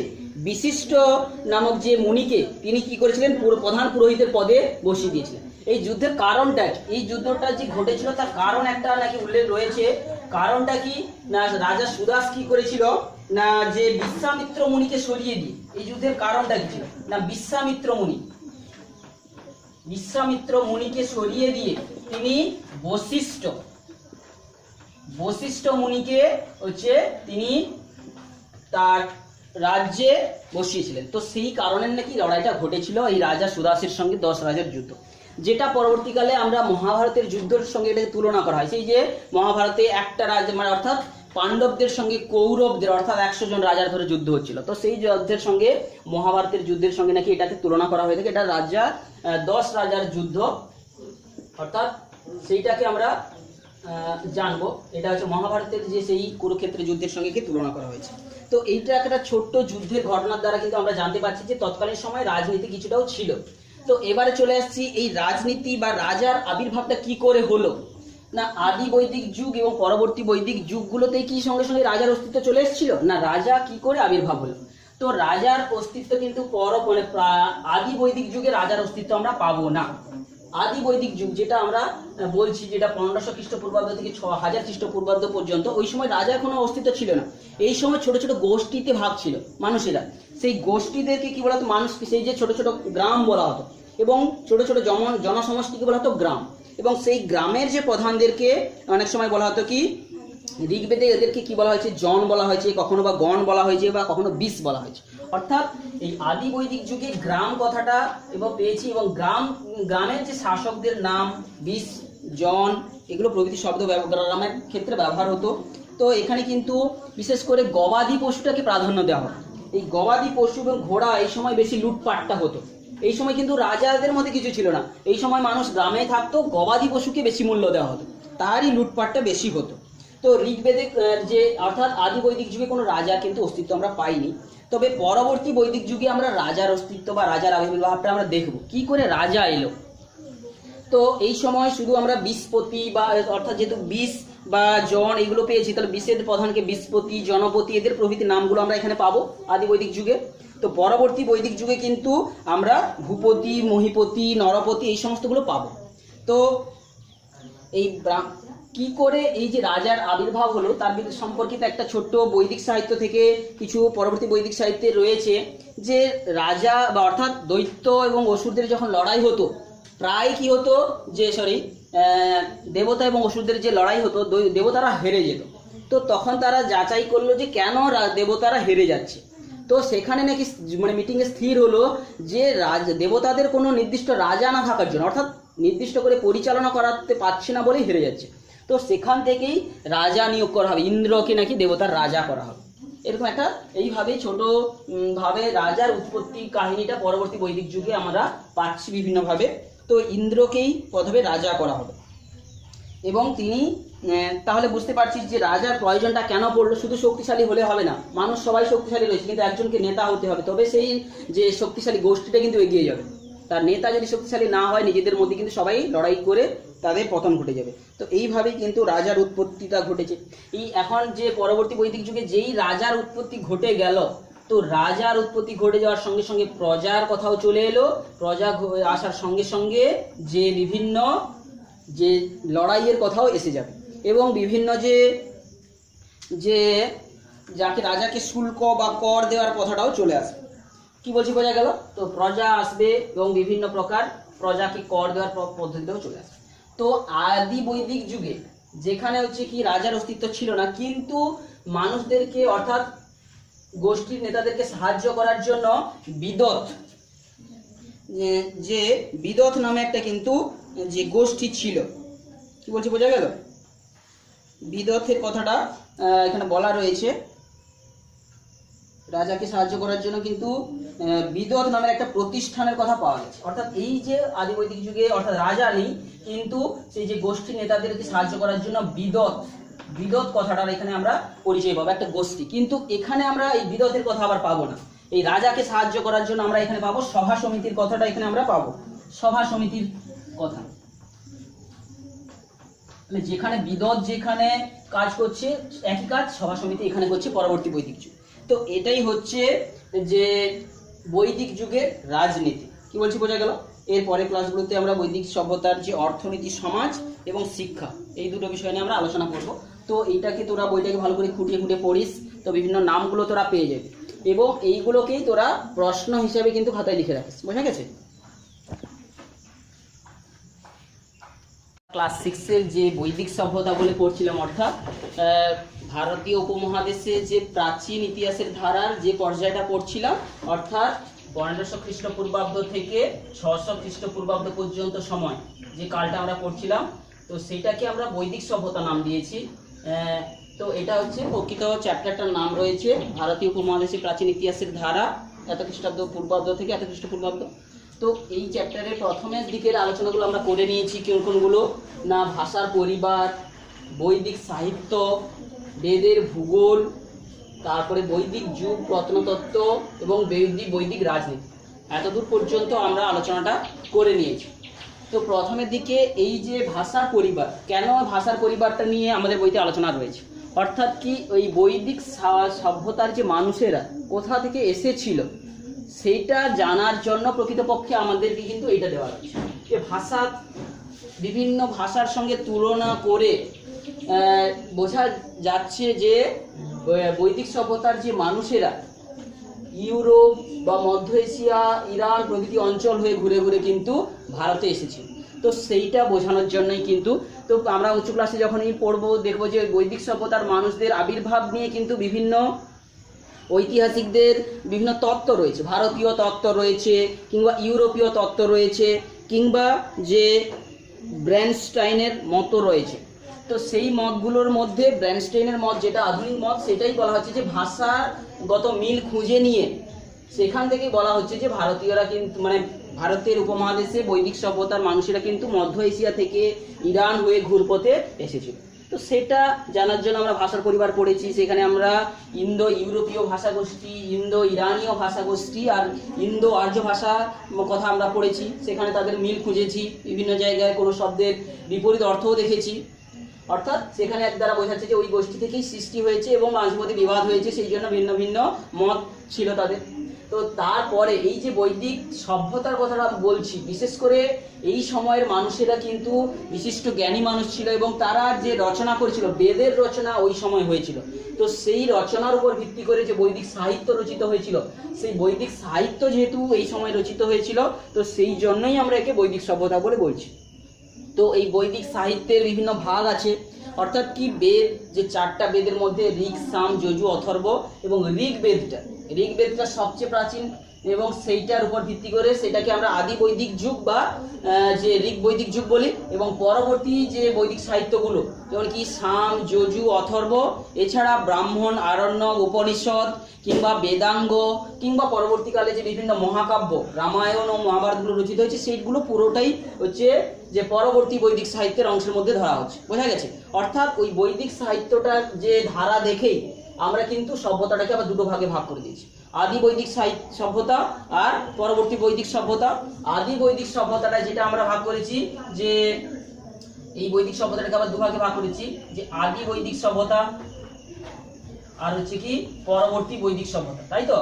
বিশিষ্ট নামক যে মুনিকে তিনি কি করেছিলেন, প্রধান পুরোহিতের পদে বসিয়ে দিয়েছিলেন। এই যুদ্ধের কারণটা, এই যুদ্ধটা যে ঘটেছিল তার কারণ একটা নাকি উল্লেখ রয়েছে। কারণটা কি না, রাজা সুদাস কি করেছিল না, যে বিশ্বামিত্র মুনিকে সরিয়ে দিয়ে, এই যুদ্ধের কারণটা কি ছিল না, বিশ্বামিত্র মুনিকে সরিয়ে দিয়ে তিনি বশিষ্ঠ মুনিকে হচ্ছে তিনি তার রাজ্যে বসিয়েছিলেন। তো সেই কারণে নাকি লড়াইটা ঘটেছিল এই রাজা সুদাসের সঙ্গে 10 রাজার যুদ্ধ, যেটা পরবর্তীকালে আমরা মহাভারতের যুদ্ধের সঙ্গে এটাকে তুলনা করা হয়। সেই যে মহাভারতে একটা রাজ্য মানে অর্থাৎ পাণ্ডবদের সঙ্গে কৌরবদের অর্থাৎ 100 জন রাজার ধরে যুদ্ধ হচ্ছিল, তো সেই যুদ্ধের সঙ্গে মহাভারতের যুদ্ধের সঙ্গে নাকি এটাকে তুলনা করা হয়ে থাকে। এটা 10 রাজার যুদ্ধ, অর্থাৎ সেইটাকে আমরা জানবো। এটা হচ্ছে মহাভারতের যে সেই কুরুক্ষেত্রের যুদ্ধের সঙ্গে কি তুলনা করা হয়েছে। তো এইটা একটা ছোট্ট যুদ্ধের ঘটনার দ্বারা কিন্তু আমরা জানতে পারছি যে তৎকালীন সময় রাজনীতি কিছুটাও ছিল। তো এবারে চলে আসছি এই রাজনীতি বা রাজার আবির্ভাবটা কি করে হলো না, আদি বৈদিক যুগ এবং পরবর্তী বৈদিক যুগগুলোতেই কি সঙ্গে সঙ্গে রাজার অস্তিত্ব চলে এসেছিল না, রাজা কি করে আবির্ভাব হলো। তো রাজার অস্তিত্ব কিন্তু আদি বৈদিক যুগে রাজার অস্তিত্ব আমরা পাবো না। আদি বৈদিক যুগ যেটা আমরা বলছি, যেটা 1500 খ্রিস্টপূর্বাব্দ থেকে 6000 খ্রিস্টপূর্বাব্দ পর্যন্ত, ওই সময় রাজার কোনো অস্তিত্ব ছিল না। এই সময় ছোট ছোট গোষ্ঠীতে ভাগ ছিল মানুষেরা। সেই গোষ্ঠীদেরকে কি বলা হতো, মানুষকে সেই যে ছোট ছোট গ্রাম বলা হতো, এবং ছোট ছোট জনসমষ্টিকে বলা হতো গ্রাম। এবং সেই গ্রামের যে প্রধানদেরকে অনেক সময় বলা হতো কি, ঋগ্বেদে এদেরকে কি বলা হয়েছে, জন বলা হয়েছে, কখনো বা গণ বলা হয়েছে, বা কখনো বিষ বলা হয়েছে। অর্থাৎ এই আদি বৈদিক যুগে গ্রাম কথাটা এবং পেয়েছি, এবং গ্রামের যে শাসকদের নাম বিষ, জন, এগুলো প্রভৃতি শব্দ গ্রামের ক্ষেত্রে ব্যবহার হতো। তো এখানে কিন্তু বিশেষ করে গবাদি পশুটাকে প্রাধান্য দেওয়া হতো। এই গবাদি পশু এবং ঘোড়া এই সময় বেশি লুটপাটটা হতো। এই সময় কিন্তু রাজাদের মধ্যে কিছু ছিল না, এই সময় মানুষ গ্রামে থাকতো, গবাদি পশুকে বেশি মূল্য দেওয়া হতো, তারই লুটপাটটা বেশি হতো। তো ঋগ্বেদে যে অর্থাৎ আদি বৈদিক যুগে কোনো রাজার কিন্তু অস্তিত্ব আমরা পাইনি। তবে পরবর্তী বৈদিক যুগে আমরা রাজার অস্তিত্ব বা রাজার আবির্ভাবটা আমরা দেখব, কি করে রাজা এলো। তো এই সময় শুধু আমরা বিশপতি বা অর্থাৎ যেহেতু বিষ বা জন এগুলো পেয়েছি, তাহলে বিশের প্রধানকে বিশপতি, জনপতি, এদের প্রভৃতি নামগুলো আমরা এখানে পাবো আদি বৈদিক যুগে। তো পরবর্তী বৈদিক যুগে কিন্তু আমরা ভূপতি, মহিপতি, নরপতি এই সমস্তগুলো পাবো। তো এই কি করে এই যে রাজার আবির্ভাব হলো তার সম্পর্কিত একটা ছোট্ট বৈদিক সাহিত্য থেকে কিছু পরবর্তী বৈদিক সাহিত্যে রয়েছে যে রাজা বা অর্থাৎ দৈত্য এবং অসুরদের যখন লড়াই হতো, প্রায় কি হতো যে দেবতা এবং অসুরদের যে লড়াই হতো, দেবতারা হেরে যেত। তো তখন তারা যাচাই করলো যে কেন দেবতারা হেরে যাচ্ছে। তো সেখানে নাকি মানে মিটিংয়ে স্থির হলো যে দেবতাদের কোনো নির্দিষ্ট রাজা না থাকার জন্য, অর্থাৎ নির্দিষ্ট করে পরিচালনা করাতে পারছে না বলেই হেরে যাচ্ছে। তো সেখান থেকেই রাজা নিয়োগ করা হবে, ইন্দ্রকে নাকি দেবতার রাজা করা হবে। এরকম একটা এইভাবেই ছোট ভাবে রাজার উৎপত্তি কাহিনীটা পরবর্তী বৈদিক যুগে আমরা পাচ্ছি বিভিন্নভাবে। তো ইন্দ্রকেই প্রথমে রাজা করা হবে, এবং তিনি তাহলে বুঝতে পারছি যে রাজার প্রয়োজনটা কেন পড়লো। শুধু শক্তিশালী হলে হবে না, মানুষ সবাই শক্তিশালী রয়েছে, কিন্তু একজনকে নেতা হতে হবে, তবে সেই যে শক্তিশালী গোষ্ঠীটা কিন্তু এগিয়ে যাবে। তার নেতা যদি শক্তিশালী না হয়, নিজেদের মধ্যে কিন্তু সবাই লড়াই করে তাদের পতন ঘটে যাবে। তো এইভাবেই কিন্তু রাজার উৎপত্তিটা ঘটেছে। এই এখন যে পরবর্তী বৈদিক যুগে যেই রাজার উৎপত্তি ঘটে গেল, তো রাজার উৎপত্তি ঘটে যাওয়ার সঙ্গে সঙ্গে প্রজার কথাও চলে এলো। প্রজা আসার সঙ্গে সঙ্গে যে বিভিন্ন যে লড়াইয়ের কথাও এসে যাবে, এবং বিভিন্ন যে যাকে রাজাকে শুল্ক বা কর দেওয়ার কথাটাও চলে আসবে। কি বলছি বোঝা গেল? তো প্রজা আসবে এবং বিভিন্ন প্রকার প্রজাকে কর দেওয়ার পদ্ধতিতেও চলে আসবে। তো আদি বৈদিক যুগে যেখানে হচ্ছে কি রাজার অস্তিত্ব ছিল না, কিন্তু মানুষদেরকে অর্থাৎ গোষ্ঠীর নেতাদেরকে সাহায্য করার জন্য বিদত, যে বিদত নামে একটা কিন্তু যে গোষ্ঠী ছিল। কি বলছি বোঝা গেল? বিদতের কথাটা এখানে বলা রয়েছে। রাজাকে সাহায্য করার জন্য কিন্তু বিদত নামের একটা প্রতিষ্ঠানের কথা পাওয়া গেছে। অর্থাৎ এই যে আদি বৈদিক যুগে অর্থাৎ রাজা নেই, কিন্তু সেই যে গোষ্ঠী নেতাদেরকে সাহায্য করার জন্য বিদত কথাটার এখানে আমরা পরিচয় পাবো, একটা গোষ্ঠী। কিন্তু এখানে আমরা এই বিদতের কথা আবার পাবো না। এই রাজাকে সাহায্য করার জন্য আমরা এখানে পাবো সভা সমিতির কথাটা, এখানে আমরা পাবো সভা সমিতির কথা। যেখানে বিদত যেখানে কাজ করছে, একই কাজ সভা সমিতি এখানে করছে পরবর্তী বৈদিক যুগ। তো এটাই হচ্ছে যে বৈদিক যুগের রাজনীতি। কি বলছি বোঝা গেল? এর পরে ক্লাসগুলোতে আমরা বৈদিক সভ্যতার যে অর্থনীতি, সমাজ এবং শিক্ষা, এই দুটো বিষয় নিয়ে আমরা আলোচনা করব। তো এইটাকে তোরা বইটাকে ভালো করে খুঁটিয়ে খুঁটিয়ে পড়িস, তো বিভিন্ন নামগুলো তোরা পেয়ে যাবি, এবং এইগুলোকেই তোরা প্রশ্ন হিসেবে কিন্তু খাতায় লিখে রাখিস। বোঝা গেছে? ক্লাস 6-এর যে বৈদিক সভ্যতা বলে পড়ছিলাম, অর্থাৎ ভারতীয় উপমহাদেশে যে প্রাচীন ইতিহাসের ধারার যে পর্যায়টা পড়ছিলাম, অর্থাৎ 1500 খ্রিস্টপূর্বাব্দ থেকে 600 খ্রিস্টপূর্বাব্দ পর্যন্ত সময় যে কালটা আমরা পড়ছিলাম, তো সেটাকে আমরা বৈদিক সভ্যতা নাম দিয়েছি। তো এটা হচ্ছে প্রকৃত চ্যাপ্টারটার নাম রয়েছে ভারতীয় উপমহাদেশে প্রাচীন ইতিহাসের ধারা, এত খ্রিস্টাব্দ পূর্বাব্দ থেকে এত খ্রিস্টপূর্বাব্দ। তো এই চ্যাপ্টারের প্রথমের দিকের আলোচনাগুলো আমরা করে নিয়েছি। কোনগুলো না, ভাষার পরিবার, বৈদিক সাহিত্য, বেদের ভূগোল, তারপরে বৈদিক যুগ, প্রত্নতত্ত্ব এবং বৈদিক রাজনীতি, এতদূর পর্যন্ত আমরা আলোচনাটা করে নিয়েছি। তো প্রথমের দিকে এই যে ভাষার পরিবার, কেন ভাষার পরিবারটা নিয়ে আমাদের বইতে আলোচনা রয়েছে, অর্থাৎ কি ওই বৈদিক সভ্যতার যে মানুষেরা কোথা থেকে এসেছিল সেইটা জানার জন্য প্রকৃতপক্ষে আমাদেরকে কিন্তু এইটা দেওয়া রয়েছে যে ভাষা, বিভিন্ন ভাষার সঙ্গে তুলনা করে বোঝা যাচ্ছে যে বৈদিক সভ্যতার যে মানুষেরা ইউরোপ বা মধ্য এশিয়া, ইরান প্রভৃতি অঞ্চল হয়ে ঘুরে ঘুরে কিন্তু ভারতে এসেছে। তো সেইটা বোঝানোর জন্যই কিন্তু, তো আমরা উচ্চ ক্লাসে যখনই পড়বো দেখবো যে বৈদিক সভ্যতার মানুষদের আবির্ভাব নিয়ে কিন্তু বিভিন্ন ঐতিহাসিকদের বিভিন্ন তত্ত্ব রয়েছে, ভারতীয় তত্ত্ব রয়েছে কিংবা ইউরোপীয় তত্ত্ব রয়েছে কিংবা যে ব্র্যানস্টাইনের মত রয়েছে। তো সেই মতগুলোর মধ্যে ব্র্যানস্টাইনের মত যেটা আধুনিক মত, সেটাই বলা হচ্ছে যে ভাষাগত মিল খুঁজে নিয়ে সেখান থেকেই বলা হচ্ছে যে ভারতীয়রা কিন্তু মানে ভারতের উপমহাদেশে বৈদিক সভ্যতার মানুষেরা কিন্তু মধ্য এশিয়া থেকে ইরান হয়ে ঘুরপথে এসেছিল। তো সেটা জানার জন্য আমরা ভাষার পরিবার পড়েছি। সেখানে আমরা ইন্দো ইউরোপীয় ভাষাগোষ্ঠী, ইন্দো ইরানীয় ভাষাগোষ্ঠী আর ইন্দো আর্য ভাষা কথা আমরা পড়েছি। সেখানে তাদের মিল খুঁজেছি, বিভিন্ন জায়গায় কোনো শব্দের বিপরীত অর্থও দেখেছি। অর্থাৎ সেখানে এক দ্বারা বোঝাচ্ছে যে ওই গোষ্ঠী থেকেই সৃষ্টি হয়েছে এবং মাঝে মধ্যে বিবাদ হয়েছে, সেই জন্য ভিন্ন ভিন্ন মত ছিল তাদের। তো তারপরে এই যে বৈদিক সভ্যতার কথাটা বলছি, বিশেষ করে এই সময়ের মানুষেরা কিন্তু বিশিষ্ট জ্ঞানী মানুষ ছিল এবং তারা যে রচনা করেছিল, বেদের রচনা ওই সময় হয়েছিল। তো সেই রচনার উপর ভিত্তি করে যে বৈদিক সাহিত্য রচিত হয়েছিল, সেই বৈদিক সাহিত্য যেহেতু এই সময় রচিত হয়েছিল, তো সেই জন্যই আমরা একে বৈদিক সভ্যতা বলে বলছি। তো এই বৈদিক সাহিত্যের বিভিন্ন ভাগ আছে, অর্থাৎ কি বেদ, যে 4টা বেদের মধ্যে ঋক, সাম, যজু, অথর্ব এবং ঋগ্বেদটা সবচেয়ে প্রাচীন এবং সেইটার উপর ভিত্তি করে সেটাকে আমরা আদি বৈদিক যুগ বা যে ঋক বৈদিক যুগ বলি। এবং পরবর্তী যে বৈদিক সাহিত্যগুলো যেমন কি সাম, যজু, অথর্ব, এছাড়া ব্রাহ্মণ, আরণ্যক, উপনিষদ কিংবা বেদাঙ্গ কিংবা পরবর্তীকালে যে বিভিন্ন মহাকাব্য, রামায়ণ ও মহাভারতগুলো রচিত হয়েছে, সেইগুলো পুরোটাই হচ্ছে যে পরবর্তী বৈদিক সাহিত্যের অংশের মধ্যে ধরা হচ্ছে। বোঝা গেছে? অর্থাৎ ওই বৈদিক সাহিত্যটার যে ধারা দেখেই আমরা কিন্তু সভ্যতাটাকে আবার দুটো ভাগে ভাগ করে দিয়েছি, আদি বৈদিক সভ্যতা আর পরবর্তী বৈদিক সভ্যতা। আদি বৈদিক সভ্যতাটা যেটা আমরা ভাগ করেছি, যে এই বৈদিক সভ্যতাটাকে আবার দুভাগে ভাগ করেছি, যে আদি বৈদিক সভ্যতা আর হচ্ছে কি পরবর্তী বৈদিক সভ্যতা, তাই তো?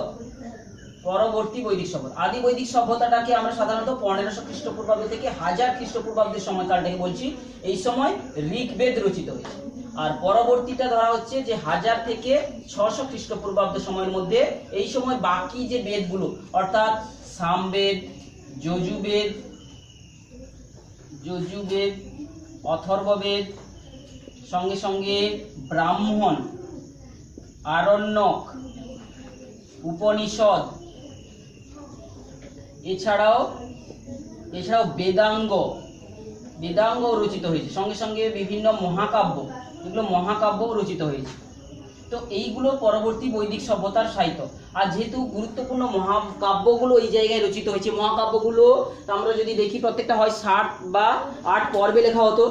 পরবর্তী বৈদিক সভ্যতা, আদি বৈদিক সভ্যতাটাকে আমরা সাধারণত 1500 খ্রিস্টপূর্বাব্দ থেকে 1000 খ্রিস্টপূর্বাব্দের সময়কালটাকে বলছি। এই সময় ঋগ্বেদ রচিত হয়েছে। আর পরবর্তীটা ধরা হচ্ছে যে 1000 থেকে 600 খ্রিস্টপূর্বাব্দ সময়ের মধ্যে, এই সময় বাকি যে বেদগুলো অর্থাৎ সামবেদ, যজুবেদ, অথর্ববেদ, সঙ্গে সঙ্গে ব্রাহ্মণ, আরণ্যক, উপনিষদ, এছাড়াও বেদাঙ্গ রচিত হয়েছে। সঙ্গে সঙ্গে বিভিন্ন মহাকাব্য, এগুলো মহাকাব্য রচিত হয়েছে। তো এইগুলো পরবর্তী বৈদিক সভ্যতার সাহিত্য। আর যেহেতু গুরুত্বপূর্ণ মহাকাব্যগুলো এই জায়গায় রচিত হয়েছে, মহাকাব্যগুলো আমরা যদি দেখি প্রত্যেকটা হয় 7 বা 8 পর্বে লেখা হতো,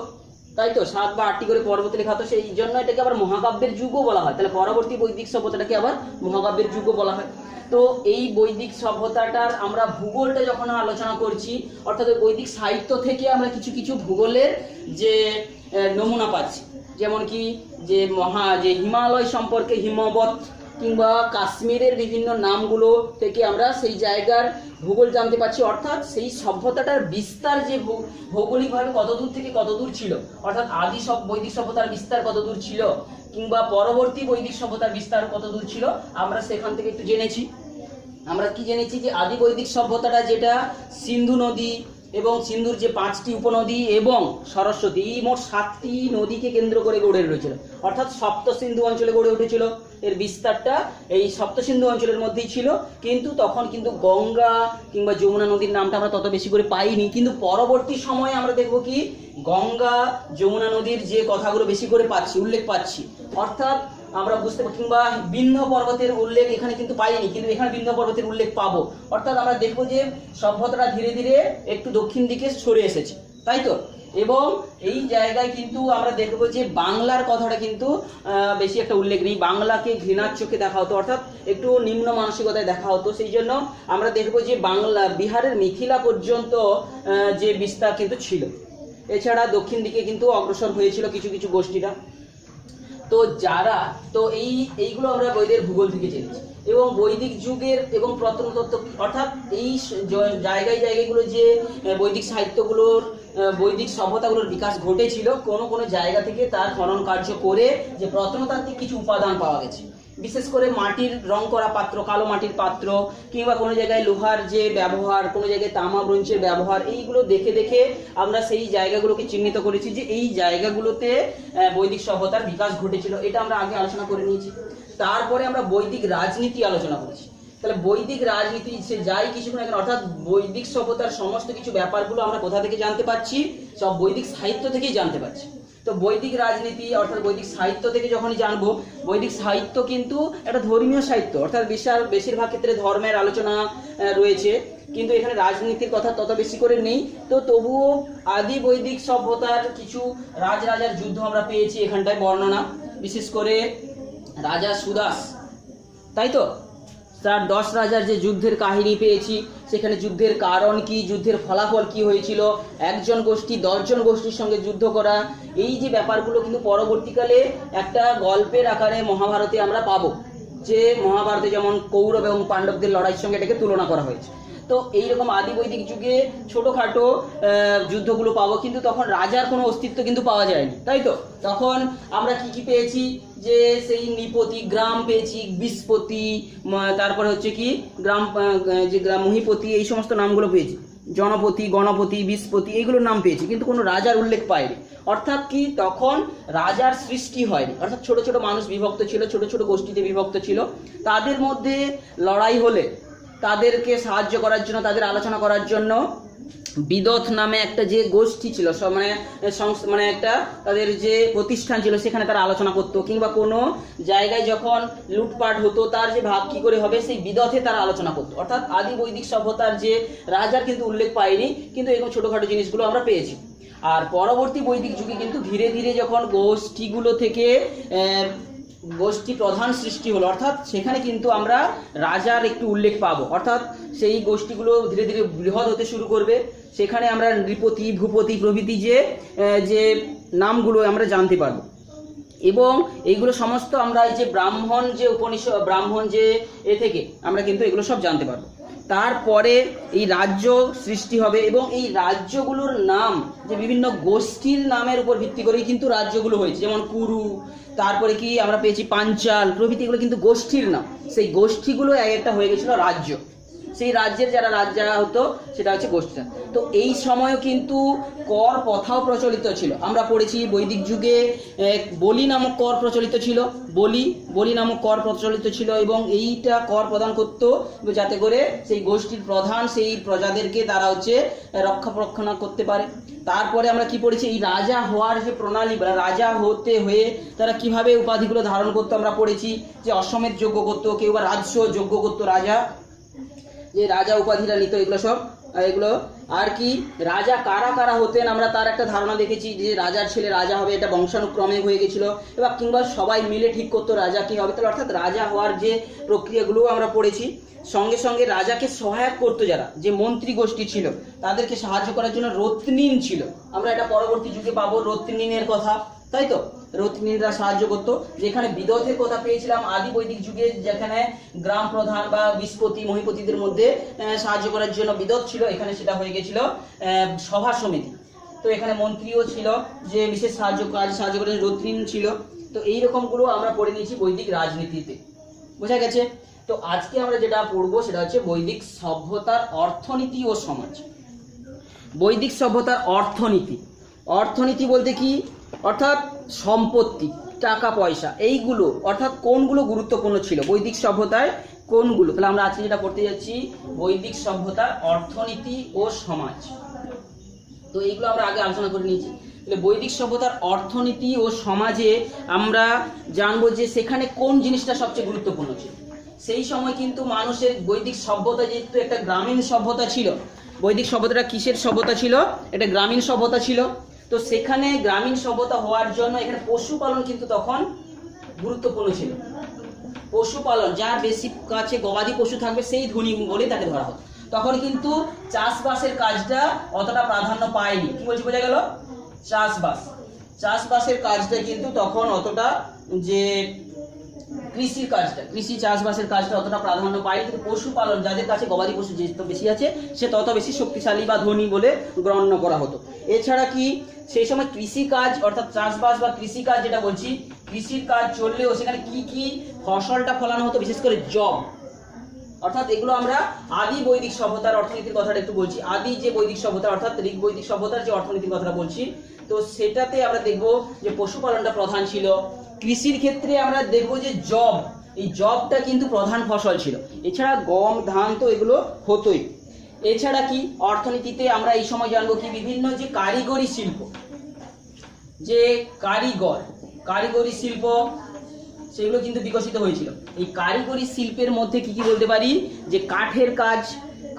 তাই তো? 7 বা 8টি করে পর্বতে লেখা হতো, সেই জন্য এটাকে আবার মহাকাব্যের যুগও বলা হয়। তাহলে পরবর্তী বৈদিক সভ্যতাটাকে আবার মহাকাব্যের যুগও বলা হয়। তো এই বৈদিক সভ্যতাটার আমরা ভূগোলটা যখন আলোচনা করছি, অর্থাৎ বৈদিক সাহিত্য থেকে আমরা কিছু কিছু ভূগোলের যে নমুনা পাচ্ছি, যেমন কি যে হিমালয় সম্পর্কে হিমবৎ কিংবা কাশ্মীরের বিভিন্ন নামগুলো থেকে আমরা সেই জায়গার ভূগোল জানতে পারছি। অর্থাৎ সেই সভ্যতাটার বিস্তার যে ভৌগোলিকভাবে কত দূর থেকে কত দূর ছিল, অর্থাৎ আদি বৈদিক সভ্যতার বিস্তার কত দূর ছিল কিংবা পরবর্তী বৈদিক সভ্যতার বিস্তার কত দূর ছিল, আমরা সেখান থেকে একটু জেনেছি। আমরা কি জেনেছি যে আদি বৈদিক সভ্যতাটা যেটা সিন্ধু নদী এবং সিন্ধুর যে 5টি উপনদী এবং সরস্বতী, এই মোট 7টি নদীকে কেন্দ্র করে গড়ে উঠেছিল। অর্থাৎ সপ্ত সিন্ধু অঞ্চলে গড়ে উঠেছিল। এর বিস্তারটা এই সপ্ত সিন্ধু অঞ্চলের মধ্যেই ছিল। কিন্তু তখন কিন্তু গঙ্গা কিংবা যমুনা নদীর নামটা আমরা তত বেশি করে পাইনি। কিন্তু পরবর্তী সময়ে আমরা দেখব কি গঙ্গা যমুনা নদীর যে কথাগুলো বেশি করে পাচ্ছি, উল্লেখ পাচ্ছি। অর্থাৎ আমরা বুঝতে পারি, কিংবা বিন্ধ্য পর্বতের উল্লেখ এখানে কিন্তু পাইনি, কিন্তু এখানে বিন্ধ্য পর্বতের উল্লেখ পাবো। অর্থাৎ আমরা দেখবো যে সভ্যতাটা ধীরে ধীরে একটু দক্ষিণ দিকে সরে এসেছে, তাই তো। এবং এই জায়গায় কিন্তু আমরা দেখবো যে বাংলার কথাটা কিন্তু বেশি একটা উল্লেখ নেই। বাংলাকে ঘৃণার চোখে দেখা হতো, অর্থাৎ একটু নিম্ন মানসিকতায় দেখা হতো। সেই জন্য আমরা দেখবো যে বাংলা বিহারের মিথিলা পর্যন্ত যে বিস্তার কিন্তু ছিল। এছাড়া দক্ষিণ দিকে কিন্তু অগ্রসর হয়েছিল কিছু কিছু গোষ্ঠীরা। তো যারা তো এইগুলো আমরা বৈদের ভূগোল থেকে জেনেছি। এবং বৈদিক যুগের এবং প্রত্নতত্ত্ব, অর্থাৎ এই জায়গায় জায়গাগুলো যে বৈদিক সাহিত্যগুলোর বৈদিক সভ্যতাগুলোর বিকাশ ঘটেছিল, কোনো কোনো জায়গা থেকে তার খনন কার্য করে যে প্রত্নতাত্ত্বিক কিছু উপাদান পাওয়া গেছে। বিশেষ করে মাটির রং করা পাত্র, কালো মাটির পাত্র, কিংবা কোনো জায়গায় লোহার যে ব্যবহার, কোনো জায়গায় তামা ব্রোঞ্জের ব্যবহার, এইগুলো দেখে দেখে আমরা সেই জায়গাগুলোকে চিহ্নিত করেছি যে এই জায়গাগুলোতে বৈদিক সভ্যতার বিকাশ ঘটেছিল। এটা আমরা আগে আলোচনা করে নিয়েছি। তারপরে আমরা বৈদিক রাজনীতি আলোচনা করেছি। তাহলে বৈদিক রাজনীতি সে যাই কিছু না কেন, অর্থাৎ বৈদিক সভ্যতার সমস্ত কিছু ব্যাপারগুলো আমরা কোথা থেকে জানতে পারছি? সব বৈদিক সাহিত্য থেকেই জানতে পারছি। তো বৈদিক রাজনীতি অর্থাৎ বৈদিক সাহিত্য থেকে যখনই জানবো, বৈদিক সাহিত্য কিন্তু একটা ধর্মীয় সাহিত্য, অর্থাৎ বেশিরভাগ ক্ষেত্রে ধর্মের আলোচনা রয়েছে, কিন্তু এখানে রাজনীতির কথা তত বেশি করে নেই। তো তবুও আদি বৈদিক সভ্যতার কিছু রাজার যুদ্ধ আমরা পেয়েছি এখানটায় বর্ণনা, বিশেষ করে রাজা সুদাস, তাই তো। তার 10 রাজার যে যুদ্ধের কাহিনী পেয়েছি, সেখানে যুদ্ধের কারণ কি, যুদ্ধের ফলাফল কি হয়েছিল, একজন গোষ্ঠী 10 জন গোষ্ঠীর সঙ্গে যুদ্ধ করা, এই যে ব্যাপারগুলো কিন্তু পরবর্তীকালে একটা গল্পের আকারে মহাভারতে আমরা পাবো। যে মহাভারতে যেমন কৌরব এবং পাণ্ডবদের লড়াইয়ের সঙ্গে এটাকে তুলনা করা হয়েছে। তো এইরকম আদি বৈদিক যুগে ছোটোখাটো যুদ্ধগুলো পাবো, কিন্তু তখন রাজার কোনো অস্তিত্ব কিন্তু পাওয়া যায়নি, তাই তো। তখন আমরা কি পেয়েছি? যে সেই নিপতি গ্রাম পেয়েছি, বিশপতি, তারপরে হচ্ছে কি গ্রাম যে গ্রাম মহিপতি, এই সমস্ত নামগুলো পেয়েছি। জনপতি, গণপতি, বিশপতি, এইগুলোর নাম পেয়েছি, কিন্তু কোনো রাজার উল্লেখ পাইনি। অর্থাৎ কি তখন রাজার সৃষ্টি হয়নি, অর্থাৎ ছোট ছোট মানুষ বিভক্ত ছিল, ছোট ছোট গোষ্ঠীতে বিভক্ত ছিল। তাদের মধ্যে লড়াই হলে তাদেরকে সাহায্য করার জন্য, তাদের আলোচনা করার জন্য বিদথ নামে একটা যে গোষ্ঠী ছিল, মানে একটা তাদের যে প্রতিষ্ঠান ছিল, সেখানে তারা আলোচনা করতো। কিংবা কোনো জায়গায় যখন লুটপাট হতো, তার যে ভাগ কি করে হবে, সেই বিদথে তারা আলোচনা করতো। অর্থাৎ আদি বৈদিক সভ্যতার যে রাজার কিন্তু উল্লেখ পাইনি, কিন্তু এরকম ছোটোখাটো জিনিসগুলো আমরা পেয়েছি। আর পরবর্তী বৈদিক যুগে কিন্তু ধীরে ধীরে যখন গোষ্ঠীগুলো থেকে গোষ্ঠী প্রধান সৃষ্টি হলো, অর্থাৎ সেখানে কিন্তু আমরা রাজার একটু উল্লেখ পাবো। অর্থাৎ সেই গোষ্ঠীগুলো ধীরে ধীরে বৃহৎ হতে শুরু করবে, সেখানে আমরা নৃপতি, ভূপতি প্রভৃতি যে নামগুলো আমরা জানতে পারবো। এবং এইগুলো সমস্ত আমরা এই যে ব্রাহ্মণ যে উপনিষদ, ব্রাহ্মণ যে থেকে আমরা কিন্তু এগুলো সব জানতে পারবো। তারপরে এই রাজ্য সৃষ্টি হবে, এবং এই রাজ্যগুলোর নাম যে বিভিন্ন গোষ্ঠীর নামের উপর ভিত্তি করেই কিন্তু রাজ্যগুলো হয়েছে। যেমন কুরু, তারপরে কি আমরা পেয়েছি পাঞ্চাল প্রভৃতি, এগুলো কিন্তু গোষ্ঠীর নাম। সেই গোষ্ঠীগুলো একটা হয়ে গেছিল রাজ্য। সেই রাজ্যের যারা রাজা হতো সেটা হচ্ছে গোষ্ঠী। তো এই সময়ও কিন্তু কর প্রথাও প্রচলিত ছিল। আমরা পড়েছি বৈদিক যুগে বলি নামক কর প্রচলিত ছিল, বলি নামক কর প্রচলিত ছিল, এবং এইটা কর প্রদান করতো যাতে করে সেই গোষ্ঠীর প্রধান সেই প্রজাদেরকে তারা হচ্ছে রক্ষণাবেক্ষণ করতে পারে। তারপরে আমরা কি পড়েছি, এই রাজা হওয়ার যে প্রণালী, রাজা হতে হয়ে তারা কিভাবে উপাধিগুলো ধারণ করতো আমরা পড়েছি। যে অশ্বমেধ যজ্ঞ করতো, কেউ বা রাজস্ব যজ্ঞ করতো, রাজা যে রাজা উপাধিটা নিত, এগুলো সব। এগুলো আর কি রাজা কারা কারা হতেন আমরা তার একটা ধারণা দেখেছি। যে রাজার ছেলে রাজা হবে, এটা বংশানুক্রমে হয়ে গেছিল, এবার কিংবা সবাই মিলে ঠিক করতো রাজা কি হবে। তাহলে অর্থাৎ রাজা হওয়ার যে প্রক্রিয়াগুলো আমরা পড়েছি। সঙ্গে সঙ্গে রাজাকে সহায়ক করতো যারা, যে মন্ত্রী গোষ্ঠী ছিল, তাদেরকে সাহায্য করার জন্য রত্নিন ছিল। আমরা এটা পরবর্তী যুগে পাবো রত্নিনের কথা, তাই তো। রত্নিনরা সাহায্য করতো। যেখানে বিদথের কথা পেয়েছিলাম আদি বৈদিক যুগে, যেখানে গ্রাম প্রধান বা বিশপতি মহিপতিদের মধ্যে সাহায্য করার জন্য বিদথ ছিল, এখানে সেটা হয়ে গেছিল সভা সমিতি। তো এখানে মন্ত্রীও ছিল যে বিশেষ সাহায্য করার রত্নিন ছিল। তো এইরকমগুলো আমরা পড়ে নিয়েছি বৈদিক রাজনীতিতে, বোঝা গেছে। তো আজকে আমরা যেটা পড়বো সেটা হচ্ছে বৈদিক সভ্যতার অর্থনীতি ও সমাজ। বৈদিক সভ্যতার অর্থনীতি। অর্থনীতি বলতে কি, অর্থাৎ সম্পত্তি, টাকা পয়সা, এইগুলো অর্থাৎ কোনগুলো গুরুত্বপূর্ণ ছিল বৈদিক সভ্যতায়, কোনগুলো। তাহলে আমরা আজকে যেটা পড়তে যাচ্ছি বৈদিক সভ্যতার অর্থনীতি ও সমাজ। তো এইগুলো আমরা আগে আলোচনা করে নিয়েছি। তাহলে বৈদিক সভ্যতার অর্থনীতি ও সমাজে আমরা জানবো যে সেখানে কোন জিনিসটা সবচেয়ে গুরুত্বপূর্ণ ছিল। সেই সময় কিন্তু মানুষের বৈদিক সভ্যতা যেহেতু একটা গ্রামীণ সভ্যতা ছিল, বৈদিক সভ্যতাটা কিসের সভ্যতা ছিল, এটা গ্রামীণ সভ্যতা ছিল। তো সেখানে গ্রামীণ সভ্যতা হওয়ার জন্য এখানে পশুপালন কিন্তু তখন গুরুত্বপূর্ণ ছিল। পশুপালন, যার বেশি কাছে গবাদি পশু থাকবে সেই ধনী বলে তাকে ধরা হতো। তখন কিন্তু চাষবাসের কাজটা অতটা প্রাধান্য পায়নি। কি বলছি, বোঝা গেল? চাষবাসের কাজটা কিন্তু তখন অতটা, যে কৃষির কাজটা, কৃষি চাষবাসের কাজটা অতটা প্রাধান্য পায়নি। কিন্তু পশুপালন, যাদের কাছে গবাদি পশু যত বেশি আছে সে তত বেশি শক্তিশালী বা ধনী বলে গণ্য করা হতো। এছাড়া কি সেই সময় কৃষিকাজ অর্থাৎ চাষবাস বা কৃষিকাজ যেটা বলছি, কৃষির কাজ চললেও সেখানে কি কি ফসলটা ফলানো হতো, বিশেষ করে জব, অর্থাৎ এগুলো আমরা আদি বৈদিক সভ্যতার অর্থনীতির কথাটা একটু বলছি। আদি যে বৈদিক সভ্যতা অর্থাৎ ঋগ বৈদিক সভ্যতার যে অর্থনীতির কথাটা বলছি, তো সেটাতে আমরা দেখব যে পশুপালনটা প্রধান ছিল। কৃষির ক্ষেত্রে আমরা দেখব যে জব, এই জবটা কিন্তু প্রধান ফসল ছিল। এছাড়া গম, ধান তো এগুলো হতোই। এছাড়া কি অর্থনীতিতে আমরা এই সময় জানবো কি বিভিন্ন যে কারিগরি শিল্প, যে কারিগরি শিল্প সেগুলো কিন্তু বিকশিত হয়েছিল। এই কারিগরি শিল্পের মধ্যে কি কি বলতে পারি, যে কাঠের কাজ,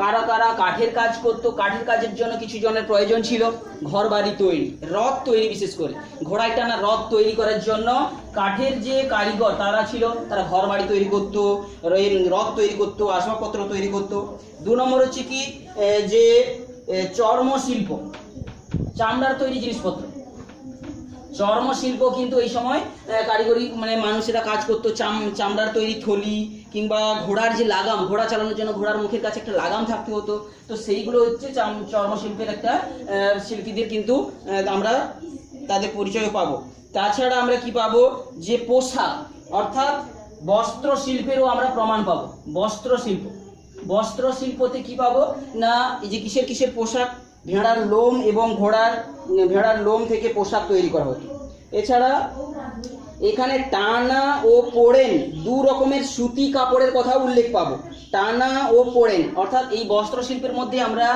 কারা কারা কাঠের কাজ করতো, কাঠের কাজের জন্য কিছু জনের প্রয়োজন ছিল। ঘর বাড়ি তৈরি, রথ তৈরি, বিশেষ করে ঘোড়ায় টানা রথ তৈরি করার জন্য কাঠের যে কারিগর তারা ছিল, তারা ঘর বাড়ি তৈরি করতো, রথ তৈরি করতো, আসবাবপত্র তৈরি করতো। 2 নম্বর হচ্ছে কি, যে চর্ম শিল্প, চামড়ার তৈরি জিনিসপত্র, চর্মশিল্প কিন্তু এই সময় কারিগরি মানে মানুষেরা কাজ করতো। চামড়ার তৈরি থলি কিংবা ঘোড়ার যে লাগাম, ঘোড়া চালানোর জন্য ঘোড়ার মুখের কাছে একটা লাগাম থাকতে হতো। তো সেইগুলো হচ্ছে চর্মশিল্পের একটা শিল্পীদের কিন্তু আমরা তাদের পরিচয় পাবো। তাছাড়া আমরা কি পাবো, যে পোশাক অর্থাৎ বস্ত্র শিল্পেরও আমরা প্রমাণ পাবো। বস্ত্র শিল্পতে কি পাবো না, এই যে কিসের পোশাক, ভেড়ার লোম এবং ভেড়ার লোম থেকে পোশাক তৈরি করা হতো। এছাড়া এখানে টানা ও পোড়েন 2 রকমের সুতি কাপড়ের কথা উল্লেখ পাবো। টানা ও পোড়েন অর্থাৎ এই বস্ত্র শিল্পের মধ্যে আমরা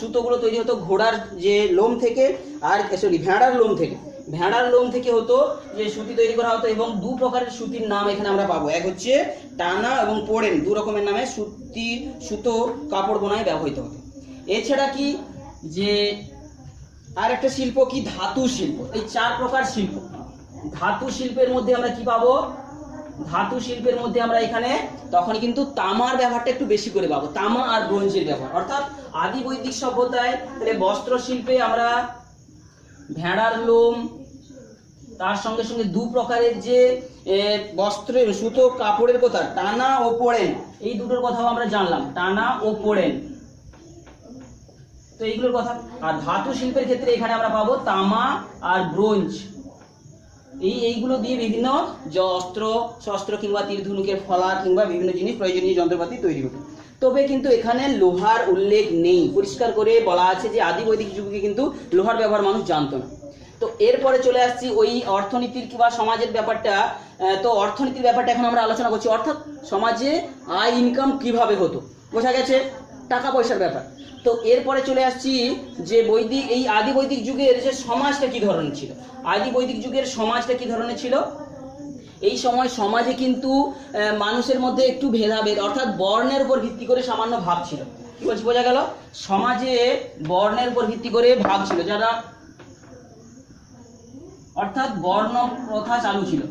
সুতোগুলো তৈরি হতো ঘোড়ার যে লোম থেকে, আর ভেড়ার লোম থেকে হতো যে সুতি তৈরি করা হতো। এবং 2 প্রকারের সুতির নাম এখানে আমরা পাবো, এক হচ্ছে টানা এবং পোড়েন, 2 রকমের নামে সুতো কাপড় বোনায় ব্যবহৃত হতো। এছাড়া কি, যে আর একটা শিল্প কি, ধাতু শিল্প। এই 4 প্রকার শিল্প। ধাতু শিল্পের মধ্যে আমরা কি পাবো, ধাতু শিল্পের মধ্যে আমরা এখানে তখন কিন্তু তামার ব্যবহারটা একটু বেশি করে পাবো, তামা আর ব্রোঞ্জের ব্যবহার। অর্থাৎ আদি বৈদিক সভ্যতায় তাহলে বস্ত্র শিল্পে আমরা ভেড়ার লোম, তার সঙ্গে সঙ্গে 2 প্রকারের যে বস্ত্রের সুতো কাপড়ের কথা, টানা ও পোড়েন, এই দুটোর কথাও আমরা জানলাম, টানা ও পোড়েন, তো এইগুলোর কথা। আর ধাতু শিল্পের ক্ষেত্রে এখানে আমরা পাবো তামা আর ব্রোঞ্জ, এইগুলো দিয়ে বিভিন্ন অস্ত্র শস্ত্র কিংবা তীর ধনুকের ফলা কিংবা বিভিন্ন জিনিস প্রয়োজনীয় যন্ত্রপাতি তৈরি হতো। তবে কিন্তু এখানে লোহার উল্লেখ নেই। পরিষ্কার করে বলা আছে যে আদি বৈদিক যুগে কিন্তু লোহার ব্যবহার মানুষ জানতো না। তো এরপরে চলে আসছি ওই অর্থনীতির কিংবা সমাজের ব্যাপারটা। তো অর্থনীতির ব্যাপারটা এখন আমরা আলোচনা করছি, অর্থাৎ সমাজে আয় ইনকাম কিভাবে হতো, বোঝা গেছে, টাকা পয়সার ব্যাপার। তো এরপরে চলে আসছি যে এই আদি বৈদিক যুগের যে সমাজটা কি ধরনের ছিল। আদি বৈদিক যুগের সমাজটা কি ধরনের ছিল, এই সময় সমাজে কিন্তু মানুষের মধ্যে একটু ভেদাভেদ অর্থাৎ বর্ণের উপর ভিত্তি করে সামান্য ভাগ ছিল। কি বলছি, বোঝা গেল? সমাজে বর্ণের উপর ভিত্তি করে ভাগ ছিল, যারা অর্থাৎ বর্ণ প্রথা চালু ছিল।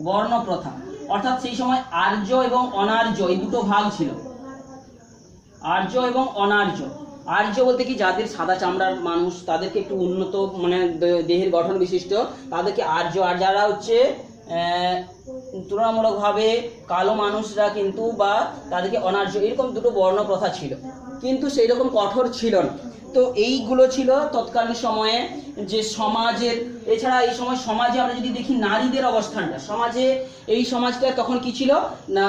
বর্ণ প্রথা অর্থাৎ সেই সময় আর্য এবং অনার্য এই দুটো ভাগ ছিল। আর্য এবং অনার্য। আর্য বলতে কি, যাদের সাদা চামড়ার মানুষ তাদেরকে একটু উন্নত মানে দেহের গঠন বিশিষ্ট তাদেরকে আর্য, আর যারা হচ্ছে তুলনামূলকভাবে কালো মানুষরা কিন্তু বা তাদেরকে অনার্য, এরকম দুটো বর্ণ প্রথা ছিল, কিন্তু সেই রকম কঠোর ছিল না। তো এইগুলো ছিল তৎকালীন সময়ে যে সমাজের। এছাড়া এই সময় সমাজে আমরা যদি দেখি নারীদের অবস্থানটা, সমাজে এই সমাজটা তখন কি ছিল না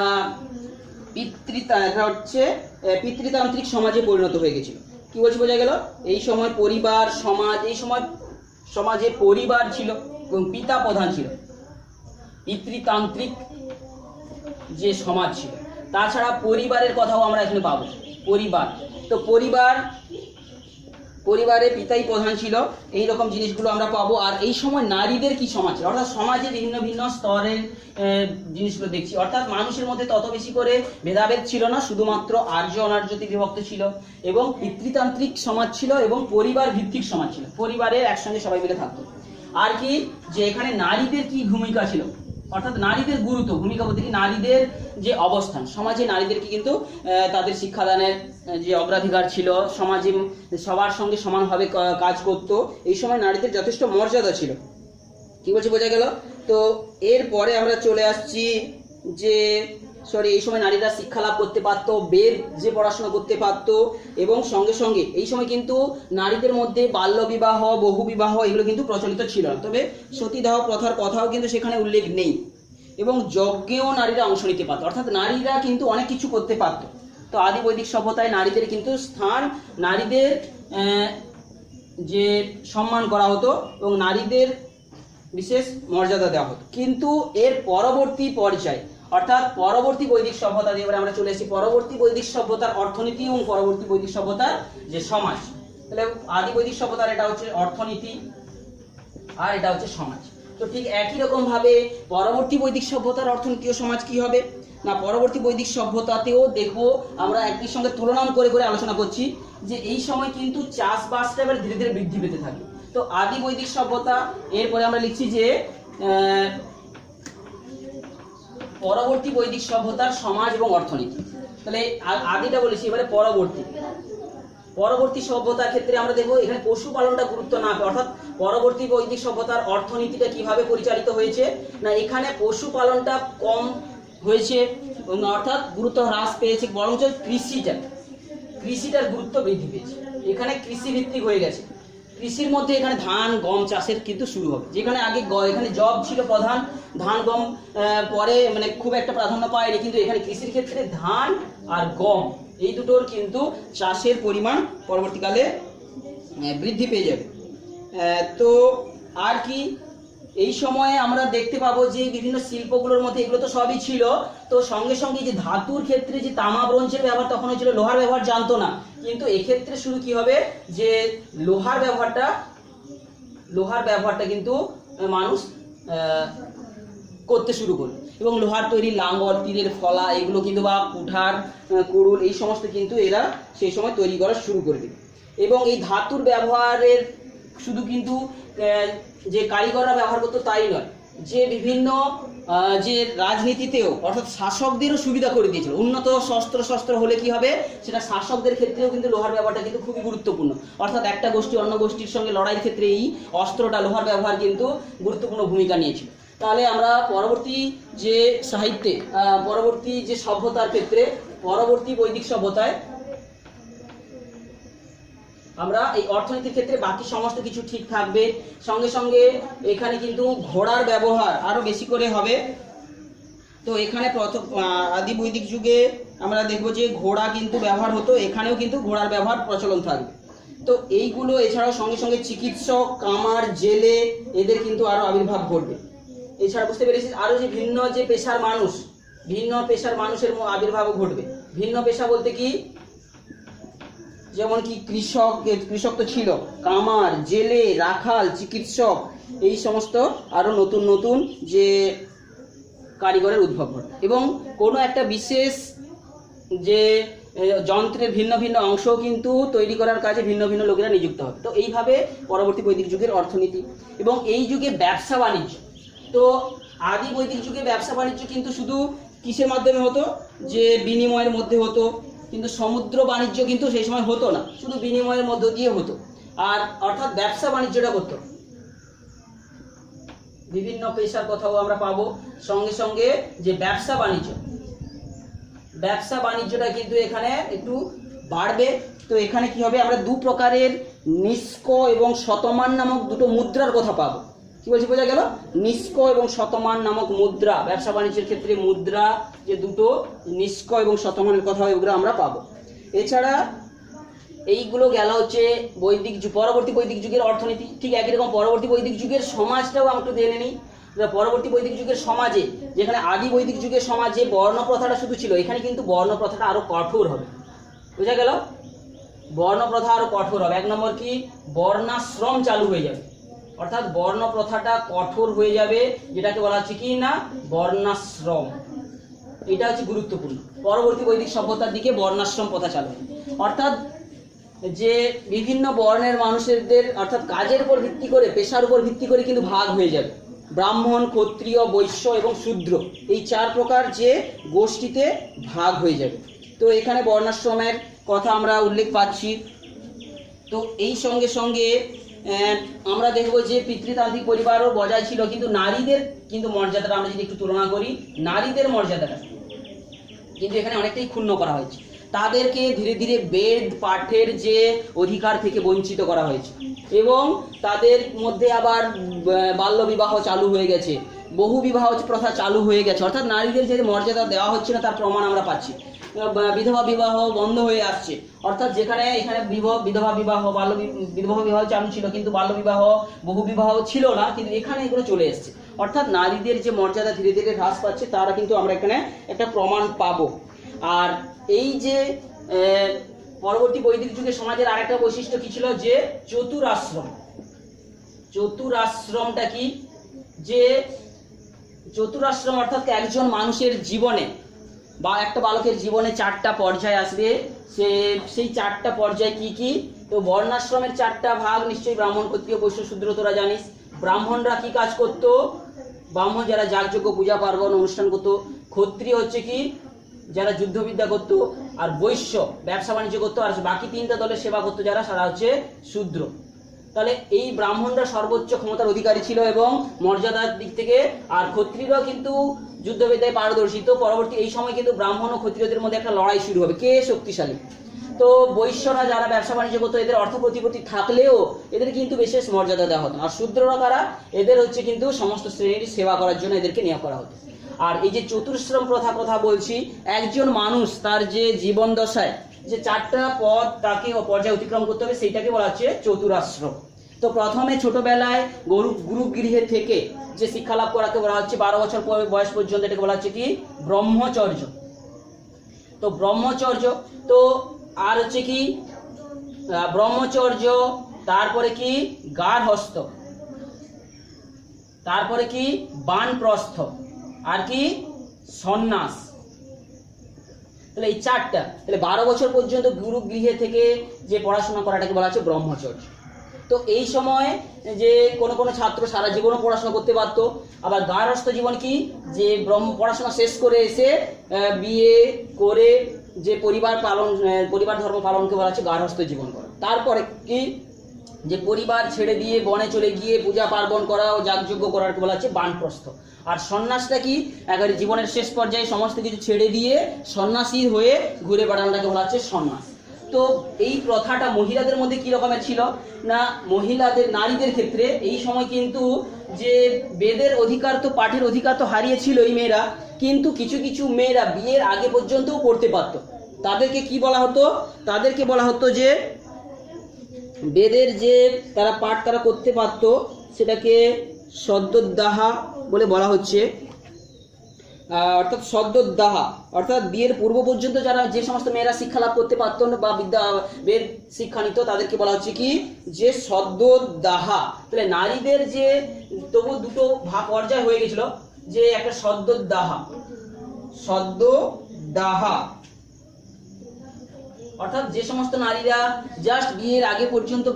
পিতৃতান্ত্রিক সমাজে পরিণত হয়ে গেছিল। কি বলছি বোঝা গেল? এই সময় পরিবার সমাজ, এই সময় সমাজে পরিবার ছিল এবং পিতা প্রধান ছিল, পিতৃতান্ত্রিক যে সমাজ ছিল। তাছাড়া পরিবারের কথাও আমরা এখানে পাবো, পরিবার। তো পরিবারে পিতাই প্রধান ছিল, এই রকম জিনিসগুলো আমরা পাবো। আর এই সময় নারীদের কি সমাজ ছিল, অর্থাৎ সমাজে ভিন্ন ভিন্ন স্তরের জিনিসগুলো দেখছি। অর্থাৎ মানুষের মধ্যে তত বেশি করে ভেদাভেদ ছিল না, শুধুমাত্র আর্য অনার্যতে বিভক্ত ছিল, এবং পিতৃতান্ত্রিক সমাজ ছিল এবং পরিবার ভিত্তিক সমাজ ছিল, পরিবারের একসঙ্গে সবাই মিলে থাকতো। আর কি, যে এখানে নারীদের কি ভূমিকা ছিল, অর্থাৎ নারীদের গুরুত্ব, ভূমিকা বলতে কি নারীদের যে অবস্থান সমাজে, নারীদেরকে কিন্তু তাদের শিক্ষাদানের যে অগ্রাধিকার ছিল, সমাজে সবার সঙ্গে সমানভাবে কাজ করতো, এই সময় নারীদের যথেষ্ট মর্যাদা ছিল। কি বলছি বোঝা গেল? তো এরপরে আমরা চলে আসছি যে এই সময় নারীরা শিক্ষা লাভ করতে পারতো, বেদ যে পড়াশোনা করতে পারতো, এবং সঙ্গে সঙ্গে এই সময় কিন্তু নারীদের মধ্যে বাল্য বিবাহ, বহু বিবাহ এগুলো কিন্তু প্রচলিত ছিল না, তবে সতীদাহ প্রথার কথাও কিন্তু সেখানে উল্লেখ নেই। এবং যজ্ঞেও নারীরা অংশ নিতে পারতো, অর্থাৎ নারীরা কিন্তু অনেক কিছু করতে পারতো। তো আদি বৈদিক সভ্যতায় নারীদের কিন্তু স্থান, নারীদের যে সম্মান করা হতো এবং নারীদের বিশেষ মর্যাদা দেওয়া হতো। কিন্তু এর পরবর্তী পর্যায়ে, অর্থাৎ পরবর্তী বৈদিক সভ্যতা দিয়ে আমরা চলে এসেছি পরবর্তী বৈদিক সভ্যতার অর্থনীতি এবং পরবর্তী বৈদিক সভ্যতার যে সমাজ। তাহলে আদি বৈদিক সভ্যতার এটা হচ্ছে অর্থনীতি আর এটা হচ্ছে সমাজ। তো ঠিক একই রকম ভাবে পরবর্তী বৈদিক সভ্যতার অর্থনীতি ও সমাজ কি হবে না, পরবর্তী বৈদিক সভ্যতাতেও দেখবো আমরা একই সঙ্গে তুলনা করে করে আলোচনা করছি যে এই সময় কিন্তু চাষবাসটা এবার ধীরে ধীরে বৃদ্ধি পেতে থাকে। তো আদি বৈদিক সভ্যতা, এরপরে আমরা লিখছি যে পরবর্তী বৈদিক সভ্যতার সমাজ এবং অর্থনীতি। তাহলে আদিটা বলেছি, এবারে পরবর্তী সভ্যতার ক্ষেত্রে আমরা দেখবো এখানে পশুপালনটা গুরুত্ব না পায়, অর্থাৎ পরবর্তী বৈদিক সভ্যতার অর্থনীতিটা কিভাবে পরিচালিত হয়েছে না, এখানে পশুপালনটা কম হয়েছে, অর্থাৎ গুরুত্ব হ্রাস পেয়েছে, বরঞ্চ কৃষিটার গুরুত্ব বৃদ্ধি পেয়েছে। এখানে কৃষি ভিত্তিক হয়ে গেছে, কৃষির মধ্যে এখানে ধান গম চাষের কিন্তু শুরু হবে, যেখানে আগে এখানে জব ছিল প্রধান, ধান গম পরে মানে খুব একটা প্রাধান্য পায়নি, কিন্তু এখানে কৃষির ক্ষেত্রে ধান আর গম এই দুটোর কিন্তু চাষের পরিমাণ পরবর্তীকালে বৃদ্ধি পেয়ে যাবে। তো আর কি, এই সময়ে আমরা দেখতে পাবো যে বিভিন্ন শিল্পগুলোর মধ্যে এগুলো তো সবই ছিল, তো সঙ্গে সঙ্গে যে ধাতুর ক্ষেত্রে যে তামা ব্রোঞ্জের ব্যবহার তখন হয়েছিল, লোহার ব্যবহার জানতো না, কিন্তু এক্ষেত্রে শুরু কি হবে যে লোহার ব্যবহারটা কিন্তু মানুষ করতে শুরু করলো, এবং লোহার তৈরি লাঙ্গল, তীরের ফলা এগুলো কিন্তু বা কুঠার কুড়ুল এই সমস্ত কিন্তু এরা সেই সময় তৈরি করা শুরু করে দিল। এবং এই ধাতুর ব্যবহারের শুধু কিন্তু যে কারিগররা ব্যবহার করতো তাই নয়, যে বিভিন্ন যে রাজনীতিতেও অর্থাৎ শাসকদেরও সুবিধা করে দিয়েছিল, উন্নত শস্ত্র হলে কি হবে, সেটা শাসকদের ক্ষেত্রেও কিন্তু লোহার ব্যবহারটা কিন্তু খুবই গুরুত্বপূর্ণ, অর্থাৎ একটা গোষ্ঠী অন্য গোষ্ঠীর সঙ্গে লড়াইয়ের ক্ষেত্রে এই অস্ত্রটা লোহার ব্যবহার কিন্তু গুরুত্বপূর্ণ ভূমিকা নিয়েছিল। তাহলে আমরা পরবর্তী যে সাহিত্যে, পরবর্তী যে সভ্যতার ক্ষেত্রে, পরবর্তী বৈদিক সভ্যতায় আমরা এই অর্থনীতির ক্ষেত্রে বাকি সমস্ত কিছু ঠিক থাকবে, সঙ্গে সঙ্গে এখানে কিন্তু ঘোড়ার ব্যবহার আরো বেশি করে হবে। তো এখানে প্রথম আদি বৈদিক যুগে আমরা দেখব যে ঘোড়া কিন্তু ব্যবহার হতো, এখানেও কিন্তু ঘোড়ার ব্যবহার প্রচলন থাকবে। তো এইগুলো এছাড়াও সঙ্গে সঙ্গে চিকিৎসক, কামার, জেলে এদের কিন্তু আরো আবির্ভাব ঘটবে। এছাড়া বুঝতে পেরেছি আরো যে ভিন্ন পেশার মানুষের আবির্ভাবও ঘটবে। ভিন্ন পেশা বলতে কি, যেমন কি কৃষক তো ছিল, কামার, জেলে, রাখাল, চিকিৎসক, এই সমস্ত আরো নতুন নতুন যে কারিগরের উদ্ভব ঘটে, এবং কোনো একটা বিশেষ যে যন্ত্রের ভিন্ন ভিন্ন অংশ কিন্তু তৈরি করার কাজে ভিন্ন ভিন্ন লোকেরা নিযুক্ত হবে। তো এইভাবে পরবর্তী বৈদিক যুগের অর্থনীতি। এবং এই যুগে ব্যবসা বাণিজ্য, তো আদি বৈদিক যুগে ব্যবসা বাণিজ্য কিন্তু শুধু কিসের মাধ্যমে হতো, যে বিনিময়ের মধ্যে হতো, কিন্তু সমুদ্র বাণিজ্য কিন্তু সেই সময় হতো না, শুধু বিনিময়ের মধ্য দিয়ে হতো। আর অর্থাৎ ব্যবসা বাণিজ্যটা করতো, বিভিন্ন পেশার কথাও আমরা পাবো। সঙ্গে সঙ্গে যে ব্যবসা বাণিজ্যটা কিন্তু এখানে একটু বাড়বে। তো এখানে কি হবে, আমরা দু প্রকারের নিষ্ক এবং শতমান নামক দুটো মুদ্রার কথা পাবো। কি বলছি বোঝা গেল, নিষ্ক এবং শতমান নামক মুদ্রা, ব্যবসা বাণিজ্যের ক্ষেত্রে মুদ্রা যে দুটো, নিষ্ক এবং শতমানের কথা এগুলো আমরা পাবো। এছাড়া এইগুলো গেল হচ্ছে পরবর্তী বৈদিক যুগের অর্থনীতি। ঠিক একই রকম পরবর্তী বৈদিক যুগের সমাজটাও আমরা একটু জেনে নিই। পরবর্তী বৈদিক যুগের সমাজে, যেখানে আদি বৈদিক যুগের সমাজে বর্ণ প্রথাটা শুধু ছিল, এখানে কিন্তু বর্ণ প্রথাটা আরো কঠোর হবে। বুঝা গেল? বর্ণ প্রথা আরো কঠোর হবে। 1 নম্বর কি, বর্ণাশ্রম চালু হয়ে যাবে, অর্থাৎ বর্ণ প্রথাটা কঠোর হয়ে যাবে, যেটাকে বলা হচ্ছে কি না, বর্ণাশ্রম। এটা হচ্ছে গুরুত্বপূর্ণ। পরবর্তী বৈদিক সভ্যতার দিকে বর্ণাশ্রম প্রথা চালু হবে, অর্থাৎ যে বিভিন্ন বর্ণের মানুষদের অর্থাৎ কাজের উপর ভিত্তি করে, পেশার উপর ভিত্তি করে কিন্তু ভাগ হয়ে যাবে। ব্রাহ্মণ, ক্ষত্রিয়, বৈশ্য এবং শূদ্র, এই 4 প্রকার যে গোষ্ঠীতে ভাগ হয়ে যাবে। তো এখানে বর্ণাশ্রমের কথা আমরা উল্লেখ পাচ্ছি। তো এই সঙ্গে সঙ্গে আমরা দেখব যে পিতৃতান্ত্রিক পরিবারও বজায় ছিল, কিন্তু নারীদের কিন্তু মর্যাদাটা আমরা যদি একটু তুলনা করি, নারীদের মর্যাদাটা কিন্তু এখানে অনেকটাই ক্ষুণ্ণ করা হয়েছে। তাদেরকে ধীরে ধীরে বেদ পাঠের যে অধিকার থেকে বঞ্চিত করা হয়েছে, এবং তাদের মধ্যে আবার বাল্যবিবাহ চালু হয়ে গেছে, বহু বিবাহ প্রথা চালু হয়ে গেছে, অর্থাৎ নারীদের যে মর্যাদা দেওয়া হচ্ছে না তার প্রমাণ আমরা পাচ্ছি। বিধবা বিবাহ বন্ধ হয়ে আসছে, অর্থাৎ যেখানে এখানে বিধবা বিবাহ, বিধবা বিবাহ চালু ছিল, কিন্তু বাল্য বিবাহ, বহু বিবাহ ছিল না, কিন্তু এখানে এগুলো চলে এসছে। অর্থাৎ নারীদের যে মর্যাদা ধীরে ধীরে হ্রাস পাচ্ছে, তারা কিন্তু আমরা এখানে একটা প্রমাণ পাবো। আর এই যে পরবর্তী বৈদিক যুগে সমাজের আরেকটা বৈশিষ্ট্য কি ছিল, যে চতুরাশ্রম। চতুরাশ্রমটা কি, যে চতুরাশ্রম অর্থাৎ একজন মানুষের জীবনে বা একটা বালকের জীবনে 4টা পর্যায় আসবে। সেই 4টা পর্যায় কি কি? তো বর্ণাশ্রমের 4টা ভাগ নিশ্চয়ই ব্রাহ্মণ, ক্ষত্রিয়, বৈশ্য, শূদ্র তোরা জানিস। ব্রাহ্মণরা কি কাজ করত? ব্রাহ্মণ যারা যাগযজ্ঞ, পূজা পার্বণ অনুষ্ঠান করত। ক্ষত্রিয় হচ্ছে কি, যারা যুদ্ধবিদ্যা করতো। আর বৈশ্য ব্যবসা বাণিজ্য করতো। আর বাকি 3টা দলের সেবা করতো যারা, সারা হচ্ছে শূদ্র। তাহলে এই ব্রাহ্মণরা সর্বোচ্চ ক্ষমতার অধিকারী ছিল এবং মর্যাদার দিক থেকে, আর ক্ষত্রিয়রাও কিন্তু যুদ্ধবিদ্যায় পারদর্শী। তো পরবর্তী এই সময় কিন্তু ব্রাহ্মণ ও ক্ষত্রিয়দের মধ্যে একটা লড়াই শুরু হবে, কে শক্তিশালী। তো বৈশ্যরা যারা ব্যবসা বাণিজ্য করতো, এদের অর্থ প্রতিপত্তি থাকলেও এদের কিন্তু বিশেষ মর্যাদা দেওয়া হতো। আর শূদ্ররা কারা? এদের হচ্ছে কিন্তু সমস্ত শ্রেণীর সেবা করার জন্য এদেরকে নিয়োগ করা হতো। আর এই যে চতুর্শ্রম প্রথা কথা বলছি, একজন মানুষ তার যে জীবন দশায় যে 4টা পদ তাকে পর্যায়ে অতিক্রম করতে হবে, সেইটাকে বলা হচ্ছে চতুরাশ্রম। তো প্রথমে ছোটবেলায় গুরুগৃহে থেকে যে শিক্ষা লাভ করাকে বলা হচ্ছে 12 বছর বয়স পর্যন্ত, এটাকে বলা হচ্ছে কি, ব্রহ্মচর্য। তো ব্রহ্মচর্য, তো আর হচ্ছে কি ব্রহ্মচর্য, তারপরে কি গার্হস্থ্য, তারপরে কি বানপ্রস্থ, আর কি সন্ন্যাস। তাহলে এই 4টা, তাহলে 12 বছর পর্যন্ত গুরুগৃহে থেকে যে পড়াশোনা করাটাকে বলা হচ্ছে ব্রহ্মচর্য। তো এই সময় যে কোনো ছাত্র সারা জীবনও পড়াশোনা করতে পারত। আবার গার্হস্থ্য জীবন কি, যে পড়াশোনা শেষ করে এসে বিয়ে করে যে পরিবার ধর্ম পালনকে বলা হচ্ছে গার্হস্থ্য জীবন করা। তারপরে কি, যে পরিবার ছেড়ে দিয়ে বনে চলে গিয়ে পূজা পার্বণ করা ও যাগযজ্ঞ করার বলা হচ্ছে বানপ্রস্থ। আর সন্ন্যাসটা কি, একেবারে জীবনের শেষ পর্যায়ে সমস্ত কিছু ছেড়ে দিয়ে সন্ন্যাসী হয়ে ঘুরে বেড়ানোটাকে বলা হচ্ছে সন্ন্যাস। তো এই প্রথাটা মহিলাদের মধ্যে কি রকমের ছিল না, নারীদের ক্ষেত্রে এই সময় কিন্তু যে বেদের অধিকার, তো পাঠের অধিকার তো হারিয়েছিল এই মেয়েরা, কিন্তু কিছু কিছু মেয়েরা বিয়ের আগে পর্যন্তও পড়তে পারত। তাদেরকে কি বলা হতো? তাদেরকে বলা হতো যে বেদের যে তারা পাঠ তারা করতে পারত, সেটাকে সদ্যোদাহা বলে বলা হচ্ছে। অর্থাৎ সদ্যোদাহা অর্থাৎ বিয়ের পূর্ব পর্যন্ত যারা যে সমস্ত মেয়েরা শিক্ষা লাভ করতে পারত না বা বেদ শিক্ষা নিত, তাদেরকে বলা হচ্ছে কি, যে সদ্যোদাহা। তাহলে নারীদের যে তবু দুটো পর্যায় হয়ে গেছিল, যে একটা সদ্যোদাহা অর্থাৎ যে সমস্ত নারীরা জাস্ট বিয়ের আগে পর্যন্ত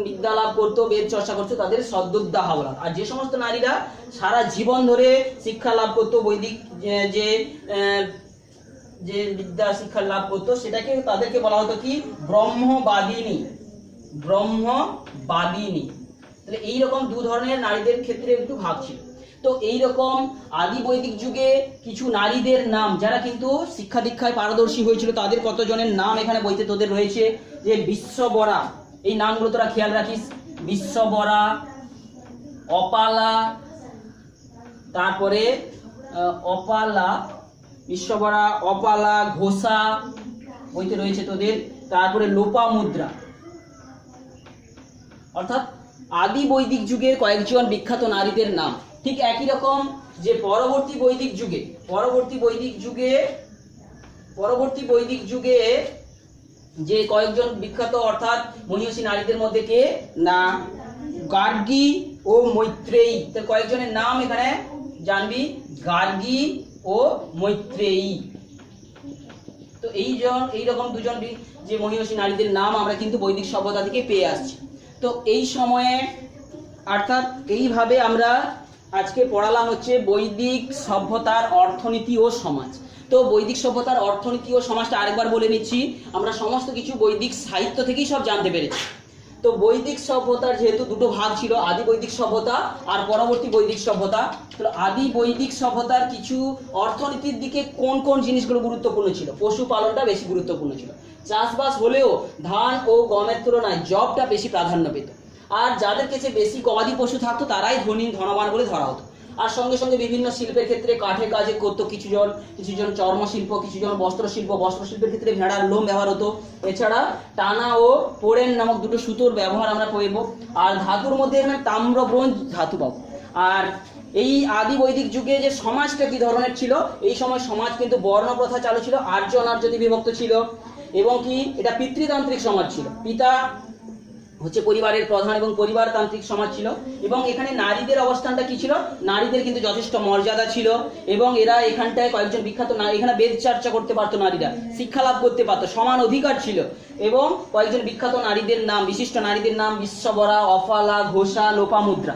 বিদ্যা লাভ করতো, বেদ চর্চা করতো, তাদের সদ্যোদাহা বলা। আর যে সমস্ত নারীরা সারা জীবন ধরে শিক্ষা লাভ করতো, বৈদিক যে বিদ্যা শিক্ষা লাভ করতো, সেটাকে তাদেরকে বলা হতো কি, ব্রহ্মবাদিনী। তাহলে এইরকম 2 ধরনের নারীদের ক্ষেত্রে একটু ভাগ ছিল। তো এইরকম আদি বৈদিক যুগে কিছু নারীদের নাম, যারা কিন্তু শিক্ষা দীক্ষায় পারদর্শী হয়েছিল, তাদের কতজনের নাম এখানে বইতে তোদের রয়েছে। যে বিশ্ববরা, এই নামগুলো তোরা খেয়াল রাখিস, বিশ্ববরা, অপালা, তারপরে বিশ্ববরা, অপালা, ঘোষা বইতে রয়েছে তোদের। তারপরে লোপামুদ্রা। অর্থাৎ আদি বৈদিক যুগের কয়েকজন বিখ্যাত নারীদের নাম। ঠিক একই রকম যে পরবর্তী বৈদিক যুগে যে কয়েকজন বিখ্যাত অর্থাৎ মহিষী নারীদের মধ্যে কে না গার্গী ও মৈত্রেয়ী। তো কয়েকজনের নাম এখানে জানবি, গার্গী ও মৈত্রেয়ী। তো এইরকম দুজন যে মহিষী নারীদের নাম আমরা কিন্তু বৈদিক সভ্যতা থেকে পেয়ে আসছি। তো এই সময়ে অর্থাৎ এইভাবে আমরা আজকে পড়ালাম হচ্ছে বৈদিক সভ্যতার অর্থনীতি ও সমাজ। তো বৈদিক সভ্যতার অর্থনীতি ও সমাজটা আরেকবার বলে নিচ্ছি, আমরা সমস্ত কিছু বৈদিক সাহিত্য থেকেই সব জানতে পেরেছি। তো বৈদিক সভ্যতার যেহেতু দুটো ভাগ ছিল, আদি বৈদিক সভ্যতা আর পরবর্তী বৈদিক সভ্যতা। তো আদি বৈদিক সভ্যতার কিছু অর্থনীতির দিকে কোন কোন জিনিসগুলো গুরুত্বপূর্ণ ছিল? পশুপালনটা বেশি গুরুত্বপূর্ণ ছিল। চাষবাস হলেও ধান ও গমের তুলনায় যবটা বেশি প্রাধান্য পেত। আর যাদের কাছে বেশি গবাদি পশু থাকতো তারাই ধনবান বলে ধরা হতো। আর সঙ্গে সঙ্গে বিভিন্ন শিল্পের ক্ষেত্রে কাঠে কাজে করতো কিছুজন চর্মশিল্প, কিছুজন বস্ত্রশিল্পের ক্ষেত্রে ভেড়ার লোম ব্যবহার হতো। এছাড়া টানা ও পোড়েন নামক দুটো সুতোর ব্যবহার আমরা পাবো। আর ধাতুর মধ্যে এখানে তাম্র ব্রোঞ্জ ধাতু পাবো। আর এই আদি বৈদিক যুগে যে সমাজটা কি ধরনের ছিল, এই সময় সমাজ কিন্তু বর্ণ প্রথা চালু ছিল, আর্য অনার্যতে বিভক্ত ছিল এবং কি এটা পিতৃতান্ত্রিক সমাজ ছিল। পিতা হচ্ছে পরিবারের প্রধান এবং পরিবারতান্ত্রিক সমাজ ছিল। এবং এখানে নারীদের অবস্থানটা কি ছিল? নারীদের কিন্তু যথেষ্ট মর্যাদা ছিল এবং এরা এখানটায় কয়েকজন বিখ্যাত এখানে বেদ চর্চা করতে পারতো, নারীরা শিক্ষা লাভ করতে পারতো, সমান অধিকার ছিল। এবং কয়েকজন বিখ্যাত নারীদের নাম, বিশিষ্ট নারীদের নাম বিশ্ববরা, অফালা, ঘোষা, লোপামুদ্রা।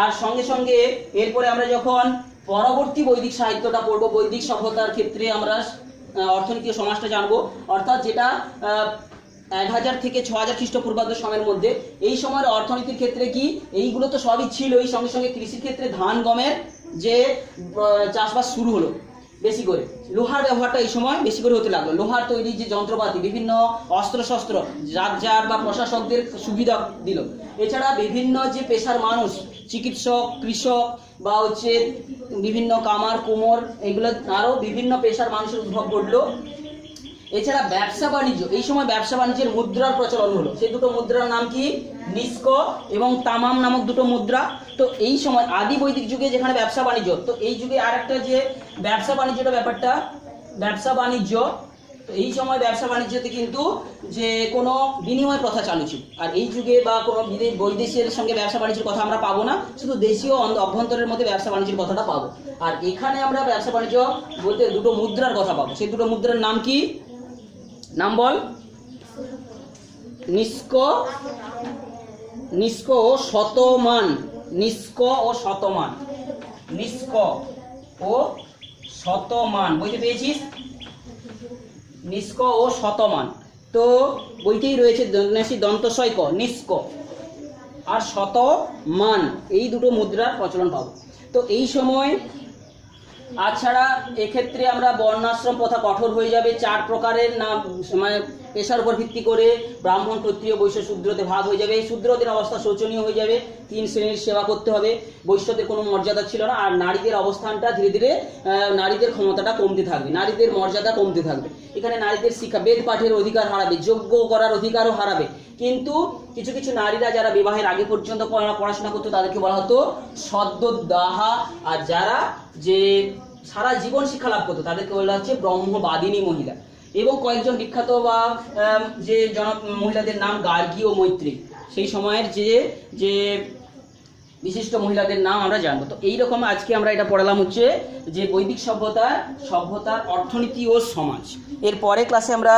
আর সঙ্গে সঙ্গে এরপরে আমরা যখন পরবর্তী বৈদিক সাহিত্যটা পড়বো, বৈদিক সভ্যতার ক্ষেত্রে আমরা অর্থনীতি ও সমাজটা জানবো। অর্থাৎ যেটা 1000 থেকে 6000 খ্রিস্টপূর্বাব্দ সময়ের মধ্যে। এই সময়ের অর্থনীতির ক্ষেত্রে কি এইগুলো তো সবই ছিল, এই সঙ্গে সঙ্গে কৃষির ক্ষেত্রে ধান গমের যে চাষবাস শুরু হলো বেশি করে। লোহার ব্যবহারটা এই সময় বেশি করে হতে লাগলো। লোহার তৈরি যে যন্ত্রপাতি, বিভিন্ন অস্ত্রশস্ত্র যার বা প্রশাসকদের সুবিধা দিল। এছাড়া বিভিন্ন যে পেশার মানুষ, চিকিৎসক, কৃষক বা হচ্ছে বিভিন্ন কামার কুমোর, এগুলো আরও বিভিন্ন পেশার মানুষের উদ্ভব ঘটলো। এছাড়া ব্যবসা বাণিজ্য, এই সময় ব্যবসা বাণিজ্যের মুদ্রার প্রচলন হলো। সেই দুটো মুদ্রার নাম কি? নিষ্ক এবং তামাম নামক দুটো মুদ্রা। তো এই সময় আদি বৈদিক যুগে যেখানে ব্যবসা বাণিজ্য, তো এই যুগে আরেকটা যে ব্যবসা বাণিজ্যটা ব্যাপারটা ব্যবসা বাণিজ্য, তো এই সময় ব্যবসা বাণিজ্যতে কিন্তু যে কোনো বিনিময় প্রথা চালু ছিল। আর এই যুগে বা কোনো বৈদেশিকের সঙ্গে ব্যবসা বাণিজ্যের কথা আমরা পাবো না, শুধু দেশীয় অভ্যন্তরের মধ্যে ব্যবসা বাণিজ্যের কথাটা পাবো। আর এখানে আমরা ব্যবসা বাণিজ্য বলতে দুটো মুদ্রার কথা পাবো। সেই দুটো মুদ্রার নাম কি? নাম বল। নিষ্ক ও শতমান। নিষ্ক ও শতমান। নিষ্ক ও শতমান বইতে পেয়েছিস? নিষ্ক ও শতমান। তো বইতেই রয়েছে দন্তশয় ক, নিষ্ক আর শতমান, এই দুটো মুদ্রার প্রচলন পাবো। তো এই সময় আছাড়া এক্ষেত্রে আমরা বর্ণাশ্রম প্রথা কঠোর হয়ে যাবে। 4 প্রকারের নাম মানে পেশার উপর ভিত্তি করে ব্রাহ্মণ, ক্ষত্রিয়, বৈশ্য, শূদ্রতে ভাগ হয়ে যাবে। শূদ্রদের অবস্থা শোচনীয় হয়ে যাবে, 3 শ্রেণীর সেবা করতে হবে। বৈশ্যদের কোনো মর্যাদা ছিল না। আর নারীদের অবস্থানটা ধীরে ধীরে নারীদের ক্ষমতাটা কমতে থাকবে, নারীদের মর্যাদা কমতে থাকবে। এখানে নারীদের শিক্ষা, বেদ পাঠের অধিকার হারাবে, যজ্ঞ করার অধিকারও হারাবে। কিন্তু কিছু কিছু নারীরা যারা বিবাহের আগে পর্যন্ত পড়াশোনা করতো তাদেরকে বলা হতো সদ্যোদাহা। আর যারা যে সারা জীবন শিক্ষা লাভ করতো তাদেরকে বলা হচ্ছে ব্রহ্মবাদিনী মহিলা। এবং কয়েকজন বিখ্যাত বা যে মহিলাদের নাম গার্গী ও মৈত্রী। সেই সময়ের যে বিশিষ্ট মহিলাদের নাম আমরা জানবো। তো এইরকম আজকে আমরা এটা পড়ালাম হচ্ছে যে বৈদিক সভ্যতার অর্থনীতি ও সমাজ। এর পরে ক্লাসে আমরা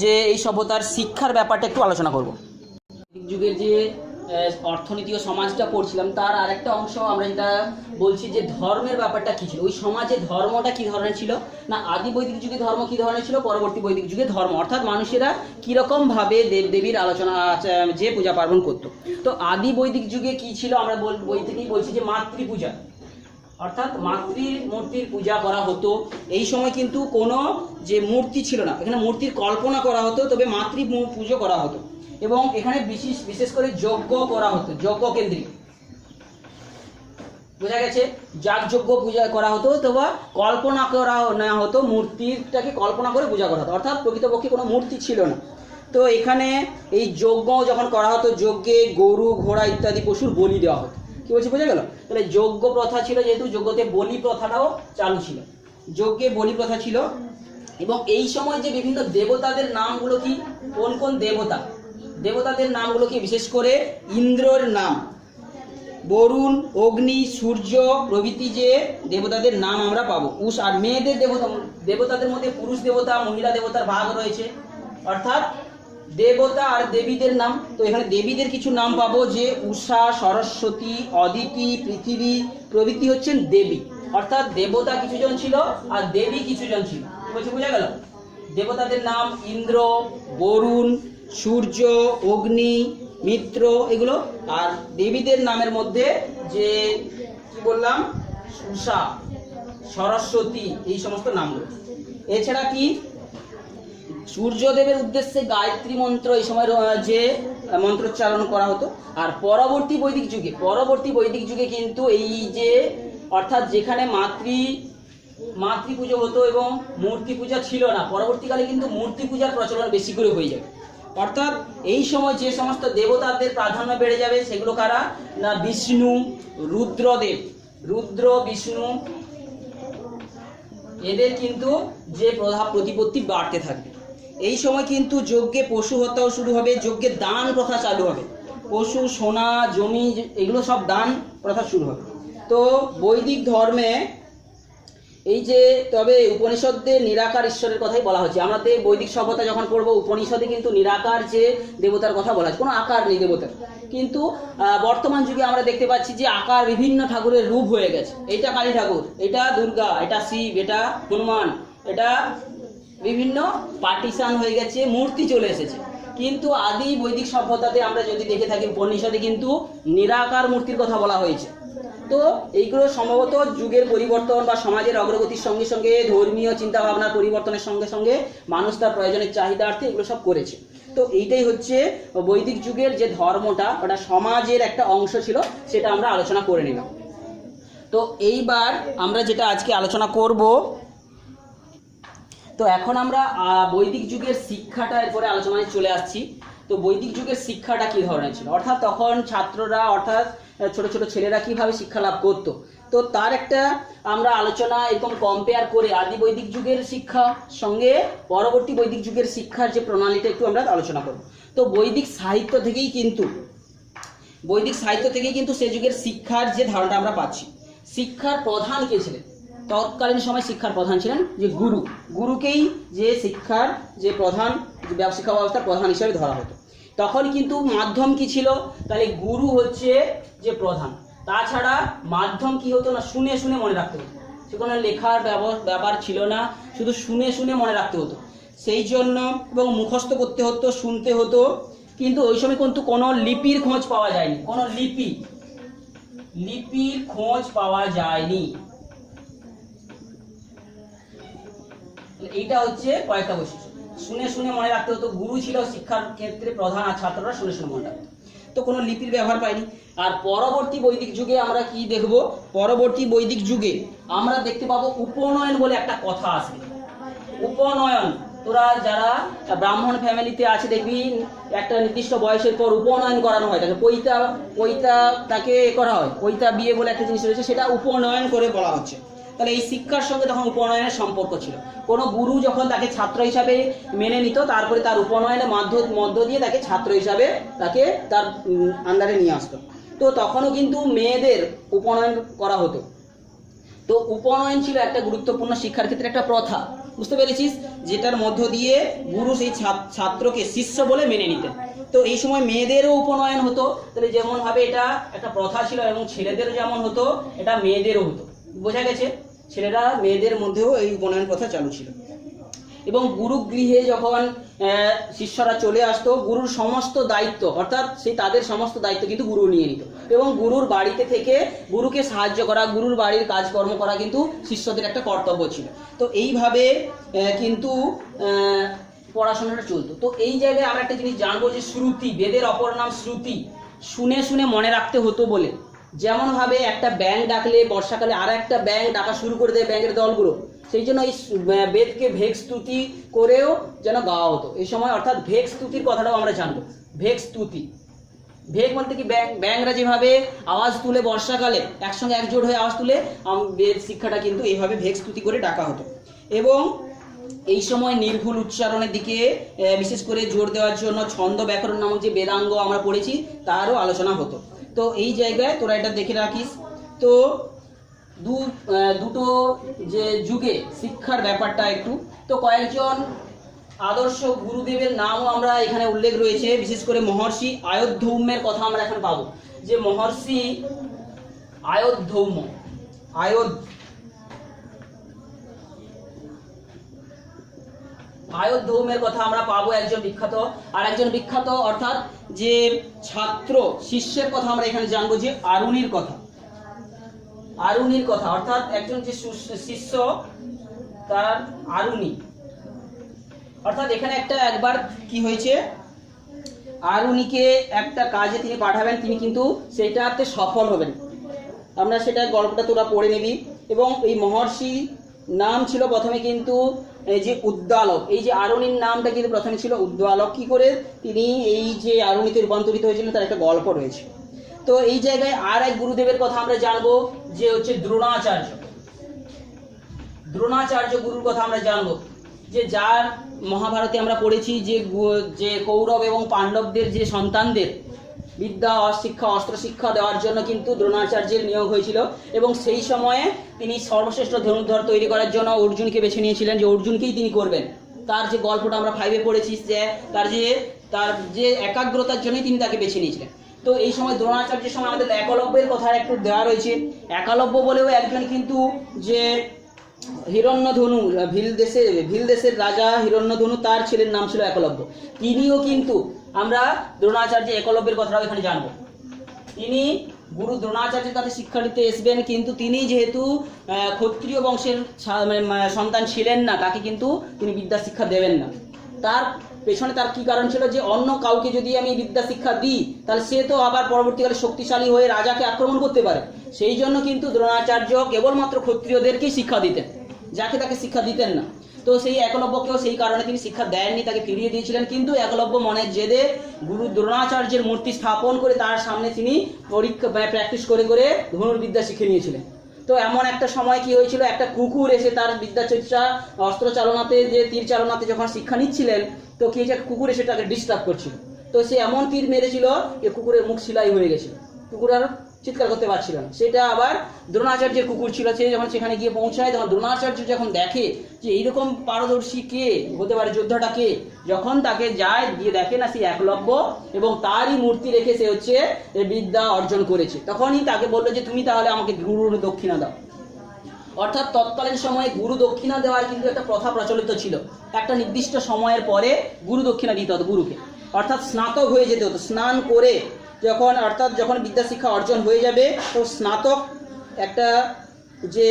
যে এই সভ্যতার শিক্ষার ব্যাপারটা একটু আলোচনা করব। বৈদিক যুগের যে অর্থনীতি ও সমাজটা পড়ছিলাম তার আরেকটা অংশ আমরা যেটা বলছি যে ধর্মের ব্যাপারটা কি ছিল, ওই সমাজে ধর্মটা কি ধরনের ছিল না। আদি বৈদিক যুগে ধর্ম কি ধরনের ছিল, পরবর্তী বৈদিক যুগে ধর্ম, অর্থাৎ মানুষেরা কিরকম ভাবে দেবদেবীর আলোচনা যে পূজা পার্বণ করতো। তো আদি বৈদিক যুগে কি ছিল আমরা বই থেকেই বলছি যে মাতৃপূজা, অর্থাৎ মূর্তির পূজা করা হতো। এই সময় কিন্তু কোনো যে মূর্তি ছিল না, এখানে মূর্তির কল্পনা করা হতো, তবে মাতৃ পুজো করা হতো। এবং এখানে বিশেষ করে যজ্ঞ করা হতো, যজ্ঞ কেন্দ্রিক, বোঝা গেছে। যাগযজ্ঞ পূজা করা হতো, অথবা কল্পনা করা না হতো, মূর্তিটাকে কল্পনা করে পূজা করা হতো, অর্থাৎ প্রকৃতপক্ষে কোনো মূর্তি ছিল না। তো এখানে এই যজ্ঞ যখন করা হতো, যজ্ঞে গরু ঘোড়া ইত্যাদি পশুর বলি দেওয়া হতো। কি বলছি, বোঝা গেল? তাহলে যজ্ঞ প্রথা ছিল, যেহেতু যজ্ঞতে বলি প্রথাটাও চালু ছিল, যজ্ঞে বলি প্রথা ছিল। এবং এই সময় যে বিভিন্ন দেবতাদের নামগুলো কি, কোন কোন দেবতাদের নামগুলো কি, বিশেষ করে ইন্দ্রর নাম, বরুণ, অগ্নি, সূর্য প্রভৃতি যে দেবতাদের নাম আমরা পাবো। আর মেয়েদের দেবতাদের মধ্যে পুরুষ দেবতা মহিলা দেবতার ভাগ রয়েছে, অর্থাৎ দেবতা আর দেবীদের নাম। তো এখানে দেবীদের কিছু নাম পাবো, যে উষা, সরস্বতী, অদিতি, পৃথিবী প্রভৃতি হচ্ছেন দেবী। অর্থাৎ দেবতা কিছুজন ছিল আর দেবী কিছুজন ছিল। বলছি, বোঝা গেল? দেবতাদের নাম ইন্দ্র, বরুণ, সূর্য, অগ্নি, মিত্র, এগুলো। আর দেবীদের নামের মধ্যে যে কি বললাম, উষা, সরস্বতী, এই সমস্ত নামগুলো। এছাড়া কি, সূর্যদেবের উদ্দেশ্যে গায়ত্রী মন্ত্র এই সময় যে মন্ত্রোচ্চারণ করা হতো। আর পরবর্তী বৈদিক যুগে কিন্তু এই যে, অর্থাৎ যেখানে মাতৃ পুজো হতো এবং মূর্তি পূজা ছিল না, পরবর্তীকালে কিন্তু মূর্তি পূজার প্রচলন বেশি করে হয়ে যাবে। অর্থাৎ এই সময় যে সমস্ত দেবতাদের প্রাধান্য বেড়ে যাবে, সেগুলো কারা না, বিষ্ণু, রুদ্রদেব, রুদ্র, বিষ্ণু, এদের কিন্তু যে প্রতিপত্তি বাড়তে থাকবে। এই সময় কিন্তু যজ্ঞে পশু হত্যাও শুরু হবে, যজ্ঞে দান প্রথা চালু হবে, পশু, সোনা, জমি, এগুলো সব দান প্রথা শুরু হবে। তো বৈদিক ধর্মে এই যে, তবে উপনিষদে নিরাকার ঈশ্বরের কথাই বলা হচ্ছে। আমাদের বৈদিক সভ্যতা যখন পড়বো, উপনিষদে কিন্তু নিরাকার যে দেবতার কথা বলা হচ্ছে, কোনো আকার নেই দেবতার। কিন্তু বর্তমান যুগে আমরা দেখতে পাচ্ছি যে আকার বিভিন্ন ঠাকুরের রূপ হয়ে গেছে। এটা কালী ঠাকুর, এটা দুর্গা, এটা শিব, এটা হনুমান, এটা বিভিন্ন পার্টিশন হয়ে গেছে, মূর্তি চলে এসেছে। কিন্তু আদি বৈদিক সভ্যতাতে আমরা যদি দেখে থাকি, উপনিষদে কিন্তু নিরাকার মূর্তির কথা বলা হয়েছে। তো এইগুলো সম্ভবত যুগের পরিবর্তন বা সমাজের অগ্রগতির সঙ্গে সঙ্গে, ধর্মীয় চিন্তাভাবনার পরিবর্তনের সঙ্গে সঙ্গে মানুষ তার প্রয়োজনের চাহিদার্থে এগুলো সব করেছে। তো এইটাই হচ্ছে বৈদিক যুগের যে ধর্মটা, ওটা সমাজের একটা অংশ ছিল, সেটা আমরা আলোচনা করে নিলাম। তো এইবার আমরা যেটা আজকে আলোচনা করব, তো এখন আমরা বৈদিক যুগের শিক্ষাটা এরপরে আলোচনায় চলে আসছি। তো বৈদিক যুগের শিক্ষাটা কি ধরনের ছিল, অর্থাৎ তখন ছাত্ররা, অর্থাৎ ছোট ছোট ছেলেরা কিভাবে শিক্ষা লাভ করতো, তো তার একটা আমরা আলোচনা এরকম কম্পেয়ার করে আদি বৈদিক যুগের শিক্ষা সঙ্গে পরবর্তী বৈদিক যুগের শিক্ষার যে প্রণালীটা একটু আমরা আলোচনা করব। তো বৈদিক সাহিত্য থেকেই কিন্তু সে যুগের শিক্ষার যে ধারণাটা আমরা পাচ্ছি। শিক্ষার প্রধান কে ছিলেন? তৎকালীন সময় শিক্ষার প্রধান ছিলেন যে গুরুকেই যে শিক্ষার যে প্রধান, শিক্ষা ব্যবস্থার প্রধান হিসেবে ধরা হতো। তখন কিন্তু মাধ্যম কি ছিল, তাহলে গুরু হচ্ছে যে প্রধান। তাছাড়া মাধ্যম কি হতো না, শুনে শুনে মনে রাখতে হতো। সেখানে লেখার ব্যাপার ছিল না, শুধু শুনে শুনে মনে রাখতে হতো। সেই জন্য এবং মুখস্থ করতে হতো, শুনতে হতো। কিন্তু ওই সময় কিন্তু কোনো লিপির খোঁজ পাওয়া যায়নি, কোনো লিপির খোঁজ পাওয়া যায়নি। এইটা হচ্ছে কয়েকটা বৈশিষ্ট্য। শুনে শুনে মনে রাখতে হতো, গুরু ছিল শিক্ষার ক্ষেত্রে প্রধান, আর ছাত্ররা শুনে শুনে মনে রাখতো। তো কোনো লিপির ব্যবহার পাইনি। আর পরবর্তী বৈদিক যুগে আমরা কি দেখব, পরবর্তী বৈদিক যুগে আমরা দেখতে পাবো উপনয়ন বলে একটা কথা আছে। উপনয়ন, তোরা যারা ব্রাহ্মণ ফ্যামিলিতে আছে দেখবি, একটা নির্দিষ্ট বয়সের পর উপনয়ন করানো হয়, তাকে পৈতা তাকে করা হয়, পৈতা বিয়ে বলে একটা জিনিস রয়েছে, সেটা উপনয়ন করে বলা হচ্ছে। তাহলে এই শিক্ষার সঙ্গে তখন উপনয়নের সম্পর্ক ছিল। কোনো গুরু যখন তাকে ছাত্র হিসাবে মেনে নিত, তারপরে তার উপনয়নের মধ্য দিয়ে তাকে ছাত্র হিসাবে তাকে তার আন্ডারে নিয়ে আসতো। তো তখনও কিন্তু মেয়েদের উপনয়ন করা হতো। তো উপনয়ন ছিল একটা গুরুত্বপূর্ণ শিক্ষার ক্ষেত্রে একটা প্রথা, বুঝতে পেরেছিস, যেটার মধ্য দিয়ে গুরু সেই ছাত্রকে শিষ্য বলে মেনে নিতেন। তো এই সময় মেয়েদেরও উপনয়ন হতো। তাহলে যেমন ভাবে এটা একটা প্রথা ছিল, এবং ছেলেদেরও যেমন হতো, এটা মেয়েদেরও হতো। বোঝা গেছে, ছেলেরা মেয়েদের মধ্যেও এই উপনয়ন প্রথা চালু ছিল। এবং গুরুগৃহে যখন শিষ্যরা চলে আসতো, গুরুর সমস্ত দায়িত্ব, অর্থাৎ সেই তাদের সমস্ত দায়িত্ব কিন্তু গুরু নিয়ে নিত। এবং গুরুর বাড়িতে থেকে গুরুকে সাহায্য করা, গুরুর বাড়ির কাজকর্ম করা কিন্তু শিষ্যদের একটা কর্তব্য ছিল। তো এইভাবে কিন্তু পড়াশোনাটা চলতো। তো এই জায়গায় আমরা একটা জিনিস জানবো যে শ্রুতি, বেদের অপর নাম শ্রুতি, শুনে শুনে মনে রাখতে হতো বলে। যেমন ভাবে একটা ব্যাঙ ডাকলে বর্ষাকালে আর একটা ব্যাঙ ডাকা শুরু করে দেয় ব্যাঙের দলগুলো, সেই জন্য এই বেদকে ভেগ স্তুতি করেও যেন গাওয়া হতো এই সময়। অর্থাৎ ভেগ স্তুতির কথাটাও আমরা জানবো। ভেগ স্তুতি, ভেগ বলতে কি ব্যাঙরা যেভাবে আওয়াজ তুলে বর্ষাকালে একসঙ্গে একজোট হয়ে আওয়াজ তুলে, বেদ শিক্ষাটা কিন্তু এইভাবে ভেগ স্তুতি করে ডাকা হতো। এবং এই সময় নির্ভুল উচ্চারণের দিকে বিশেষ করে জোর দেওয়ার জন্য ছন্দ ব্যাকরণ নামক যে বেদাঙ্গ আমরা পড়েছি তারও আলোচনা হতো। তো এই জায়গায় তোরা এটা দেখে রাখিস। তো দুটো যে যুগে শিক্ষার ব্যাপারটা একটু, তো কয়েকজন আদর্শ গুরুদেবের নামও আমরা এখানে উল্লেখ রয়েছে। বিশেষ করে মহর্ষি আয়োধ্যৌম্যের কথা আমরা এখন পাবো, যে মহর্ষি আয়োধ্যৌম্য, আয়োধ্যৌম্যের কথা আমরা পাবো একজন বিখ্যাত। আর একজন বিখ্যাত অর্থাৎ যে ছাত্র শিষ্যের কথা আমরা এখানে জানবো, যে আরুণির কথা। আরুণির কথা অর্থাৎ একজন যে শিষ্য তার আরুণি, অর্থাৎ এখানে একবার কি হয়েছে, আরুণিকে একটা কাজে তিনি পাঠাবেন, তিনি কিন্তু সেটাতে সফল হবেন। আমরা সেটা গল্পটা তোরা পড়ে নিবি। এবং এই মহর্ষি নাম ছিল প্রথমে কিন্তু এই যে উদ্দালক, এই যে আরুণির নামটা কিন্তু প্রথমে ছিল উদ্দালক। কি করে তিনি এই যে আরুণিতে রূপান্তরিত হয়েছিলেন তার একটা গল্প রয়েছে। তো এই জায়গায় আর এক গুরুদেবের কথা আমরা জানবো, যে হচ্ছে দ্রোণাচার্য। দ্রোণাচার্য গুরুর কথা আমরা জানবো, যে যার মহাভারতে আমরা পড়েছি যে কৌরব এবং পাণ্ডবদের যে সন্তানদের বিদ্যা শিক্ষা অস্ত্র শিক্ষা দেওয়ার জন্য কিন্তু দ্রোণাচার্যের নিয়োগ হয়েছিল। এবং সেই সময়ে তিনি সর্বশ্রেষ্ঠ ধনুর্ধর তৈরি করার জন্য অর্জুনকে বেছে নিয়েছিলেন, যে অর্জুনকেই তিনি করবেন। তার যে গল্পটা আমরা 5-এ পড়েছি, যে তার যে একাগ্রতার জন্যই তিনি তাকে বেছে নিয়েছিলেন। তো এই সময় দ্রোণাচার্যের সময় আমাদের একলব্যের কথা একটু দেওয়া রয়েছে। একলব্য বলেও একজন কিন্তু যে হিরণ্যধনু, ভিল দেশের রাজা হিরণ্যধনু, তার ছেলের নাম ছিল একলব্য। তিনিও কিন্তু আমরা দ্রোণাচার্য একলব্যের কথাও এখানে জানবো। তিনি গুরু দ্রোণাচার্যের কাছে শিক্ষা নিতে আসবেন, কিন্তু তিনি যেহেতু ক্ষত্রিয় বংশের সন্তান ছিলেন না, তাকে কিন্তু তিনি বিদ্যা শিক্ষা দেবেন না। তার পেছনে তার কি কারণ ছিল, যে অন্য কাউকে যদি আমি বিদ্যা শিক্ষা দিই তাহলে সে তো আবার পরবর্তীকালে শক্তিশালী হয়ে রাজাকে আক্রমণ করতে পারে। সেই জন্য কিন্তু দ্রোণাচার্য কেবলমাত্র ক্ষত্রিয়দেরকেই শিক্ষা দিতেন, যাকে তাকে শিক্ষা দিতেন না। তো সেই একলব্যকেও সেই কারণে তিনি শিক্ষা দেননি, তাকে ফিরিয়ে দিয়েছিলেন। কিন্তু একলব্য মনের জেদে গুরু দ্রোণাচার্যের মূর্তি স্থাপন করে তার সামনে তিনি প্র্যাকটিস করে করে ধনুর্বিদ্যা শিখে নিয়েছিলেন। তো এমন একটা সময় কি হয়েছিল, একটা কুকুর এসে তার বিদ্যাচর্চা অস্ত্র চালনাতে, যে তীর চালনাতে যখন শিক্ষা নিচ্ছিলেন, তো কি হয়েছে, কুকুর এসে তাকে ডিস্টার্ব করছিল। তো সে এমন তীর মেরেছিল যে কুকুরের মুখ সেলাই হয়ে গেছিল, কুকুর আর চিৎকার করতে পারছিল না। সেটা আবার দ্রোণাচার্যের কুকুর ছিল। সে যখন সেখানে গিয়ে পৌঁছায়, তখন দ্রোণাচার্য যখন দেখে যে এইরকম পারদর্শী কে হতে পারে, যোদ্ধাটা কে, যখন তাকে যায় গিয়ে দেখে না সে একলব্য এবং তারই মূর্তি রেখে সে হচ্ছে বিদ্যা অর্জন করেছে, তখনই তাকে বললো যে তুমি তাহলে আমাকে গুরুর দক্ষিণা দাও। অর্থাৎ তৎকালীন সময়ে গুরু দক্ষিণা দেওয়ার কিন্তু একটা প্রথা প্রচলিত ছিল। একটা নির্দিষ্ট সময়ের পরে গুরু দক্ষিণা দিতে হতো গুরুকে, অর্থাৎ স্নাতক হয়ে যেতে হতো। স্নান করে যখন বিদ্যা শিক্ষা অর্জন হয়ে যাবে, তো স্নাতক একটা যে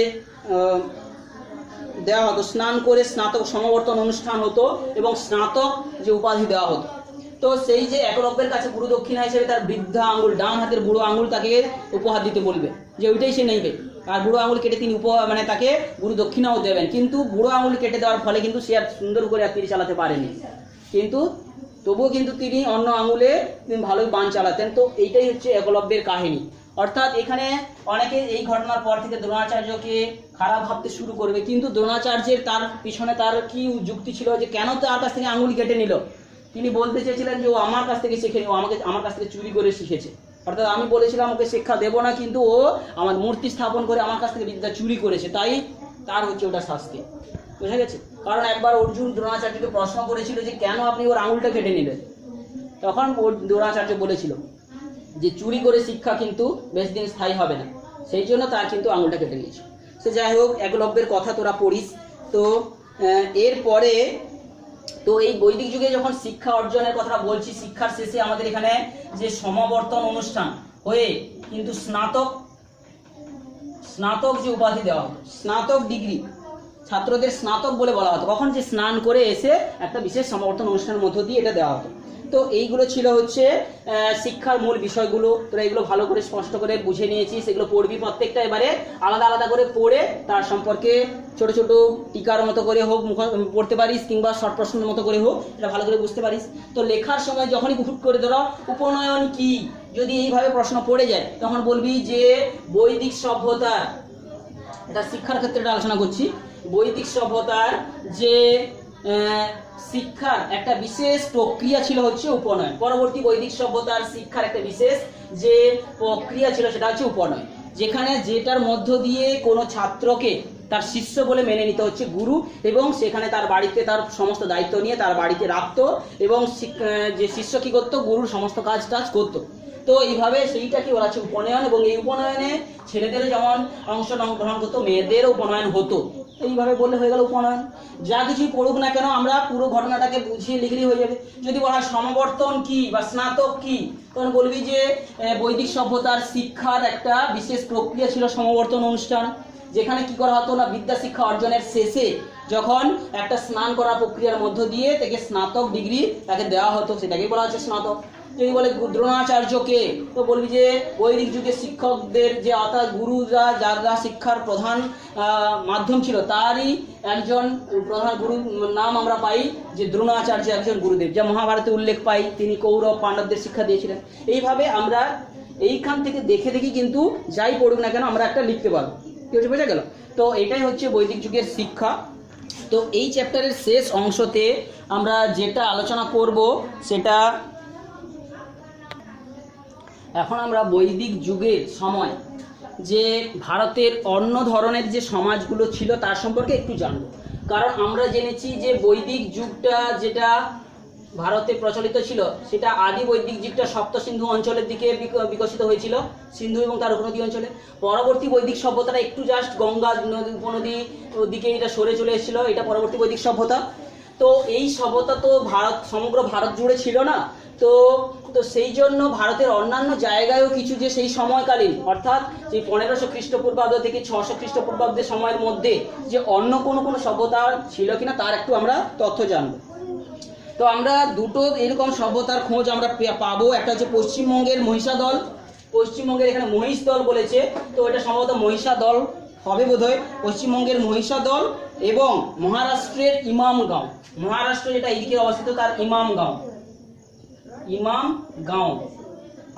দেওয়া হতো, স্নান করে স্নাতক সমাবর্তন অনুষ্ঠান হতো এবং স্নাতক যে উপাধি দেওয়া হতো। তো সেই যে একলব্যের কাছে গুরু দক্ষিণা হিসেবে তার বৃদ্ধা আঙুল, ডান হাতের বুড়ো আঙুল তাকে উপহার দিতে বলবে, যে ওইটাই সে নেবে। আর বুড়ো আঙুল কেটে তিনি তাকে গুরু দক্ষিণাও দেবেন। কিন্তু বুড়ো আঙুল কেটে দেওয়ার ফলে কিন্তু সে আর সুন্দর করে তীর চালাতে পারেনি, কিন্তু তবুও কিন্তু তিনি অন্য আঙুলে তিনি ভালোই বাণ চালাতেন। তো এইটাই হচ্ছে একলব্যের কাহিনী। অর্থাৎ এখানে অনেকে এই ঘটনার পর থেকে দ্রোণাচার্যকে খারাপ ভাবতে শুরু করবে, কিন্তু দ্রোণাচার্যের তার পিছনে তার কি যুক্তি ছিল, যে কেন তার কাছ থেকে আঙুল কেটে নিল। তিনি বলতে চেয়েছিলেন যে ও আমার কাছ থেকে শিখেনি, ও আমার কাছ থেকে চুরি করে শিখেছে। অর্থাৎ আমি বলেছিলাম ওকে শিক্ষা দেবো না, কিন্তু ও আমার মূর্তি স্থাপন করে আমার কাছ থেকে বিদ্যা চুরি করেছে, তাই তার হচ্ছে ওটা শাস্তি। বুঝা গেছে? কারণ একবার অর্জুন দ্রোণাচার্যকে প্রশ্ন করেছিল যে কেন আপনি ওর আঙুলটা কেটে নিলেন, তখন দ্রোণাচার্য বলেছিল যে চুরি করে শিক্ষা কিন্তু বেশ দিন স্থায়ী হবে না, সেই জন্য তার কিন্তু আঙুলটা কেটে নিয়েছে। সে যাই হোক, একলব্যের কথা তোরা পড়িস। তো এরপরে তো এই বৈদিক যুগে যখন শিক্ষা অর্জনের কথা বলছি, শিক্ষার শেষে আমাদের এখানে যে সমাবর্তন অনুষ্ঠান হয়ে কিন্তু স্নাতক যে উপাধি দেওয়া হতো, স্নাতক ডিগ্রি ছাত্রদের স্নাতক বলে বলা হতো, কখন যে স্নান করে এসে একটা বিশেষ সমাবর্তন অনুষ্ঠানের মধ্য দিয়ে এটা দেওয়া হতো। তো এইগুলো ছিল হচ্ছে শিক্ষার মূল বিষয়গুলো। তোরা এগুলো ভালো করে স্পষ্ট করে বুঝে নিয়েছিস, এগুলো পড়বি প্রত্যেকটা, এবারে আলাদা আলাদা করে পড়ে তার সম্পর্কে ছোট ছোট টিকার মতো করে হোক পড়তে পারিস, কিংবা শর্ট প্রশ্নের মতো করে হোক, এটা ভালো করে বুঝতে পারিস। তো লেখার সময় যখনই হুট করে ধরো উপনয়ন কি যদি এইভাবে প্রশ্ন পড়ে যায়, তখন বলবি যে বৈদিক সভ্যতার, এটা শিক্ষার ক্ষেত্রে এটা আলোচনা করছি, বৈদিক সভ্যতার যে শিক্ষার একটা বিশেষ প্রক্রিয়া ছিল হচ্ছে উপনয়ন। পরবর্তী বৈদিক সভ্যতার শিক্ষার একটা বিশেষ যে প্রক্রিয়া ছিল সেটা হচ্ছে উপনয়ন, যেখানে যেটার মধ্য দিয়ে কোনো ছাত্রকে তার শিষ্য বলে মেনে নিতে হচ্ছে গুরু, এবং সেখানে তার বাড়িতে তার সমস্ত দায়িত্ব নিয়ে তার বাড়িতে রাখতো, এবং যে শিষ্য কি করতো, গুরুর সমস্ত কাজ টাজ করতো। তো এইভাবে সেইটা কি বলা হচ্ছে উপনয়ন, এবং এই উপনয়নে ছেলেদেরও যেমন অংশগ্রহণ করতো, মেয়েদেরও উপনয়ন হতো। এইভাবে বললে হয়ে গেল উপনয়ন। যা কিছুই পড়ুক না কেন আমরা পুরো ঘটনাটাকে বুঝিয়ে লিখলেই হয়ে যাবে। যদি বলা হয় সমাবর্তন কি বা স্নাতক কি, তখন বলবি যে বৈদিক সভ্যতার শিক্ষার একটা বিশেষ প্রক্রিয়া ছিল সমাবর্তন অনুষ্ঠান, যেখানে কি করা হতো না, বিদ্যা শিক্ষা অর্জনের শেষে যখন একটা স্নান করার প্রক্রিয়ার মধ্য দিয়ে তাকে স্নাতক ডিগ্রি তাকে দেওয়া হতো, সেটাকেই বলা হচ্ছে স্নাতক। যদি বলে দ্রোণাচার্যকে, তো বলবি যে বৈদিক যুগের শিক্ষকদের যে অর্থাৎ গুরুরা যারা শিক্ষার প্রধান মাধ্যম ছিল, তারই একজন প্রধান গুরু নাম আমরা পাই যে দ্রোণাচার্য, একজন গুরুদেব, যা মহাভারতে উল্লেখ পাই, তিনি কৌরব পাণ্ডবদের শিক্ষা দিয়েছিলেন। এইভাবে আমরা এইখান থেকে দেখে দেখি কিন্তু যাই পড়ুক না কেন আমরা একটা লিখতে পারবো। কি হচ্ছে, বোঝা গেল? তো এটাই হচ্ছে বৈদিক যুগের শিক্ষা। তো এই চ্যাপ্টারের শেষ অংশতে আমরা যেটা আলোচনা করব সেটা, এখন আমরা বৈদিক যুগের সময় যে ভারতের অন্য ধরনের যে সমাজগুলো ছিল তার সম্পর্কে একটু জানব। কারণ আমরা জেনেছি যে বৈদিক যুগটা যেটা ভারতে প্রচলিত ছিল সেটা আদি বৈদিক যুগটা সপ্ত সিন্ধু অঞ্চলের দিকে বিকশিত হয়েছিল, সিন্ধু এবং তার উপনদী অঞ্চলে। পরবর্তী বৈদিক সভ্যতাটা একটু জাস্ট গঙ্গা উপনদী দিকে এটা সরে চলে এসেছিল, এটা পরবর্তী বৈদিক সভ্যতা। তো এই সভ্যতা তো সমগ্র ভারত জুড়ে ছিল না, তো সেই জন্য ভারতের অন্যান্য জায়গায়ও কিছু যে সেই সময়কালীন অর্থাৎ যে 1500 খ্রিস্টপূর্বাব্দ থেকে 600 খ্রিস্টপূর্বাব্দের সময়ের মধ্যে যে অন্য কোনো সভ্যতা ছিল কিনা তার একটু আমরা তথ্য জানবো। তো আমরা দুটো এরকম সভ্যতার খোঁজ আমরা পাবো। একটা হচ্ছে পশ্চিমবঙ্গের মহিষাদল, পশ্চিমবঙ্গের এখানে মহিষদল বলেছে, তো এটা সম্ভবত মহিষাদল হবে বোধহয়, পশ্চিমবঙ্গের মহিষাদল, এবং মহারাষ্ট্রের ইমামগাঁও, মহারাষ্ট্র যেটা এইদিকে অবস্থিত তার ইমামগাঁও,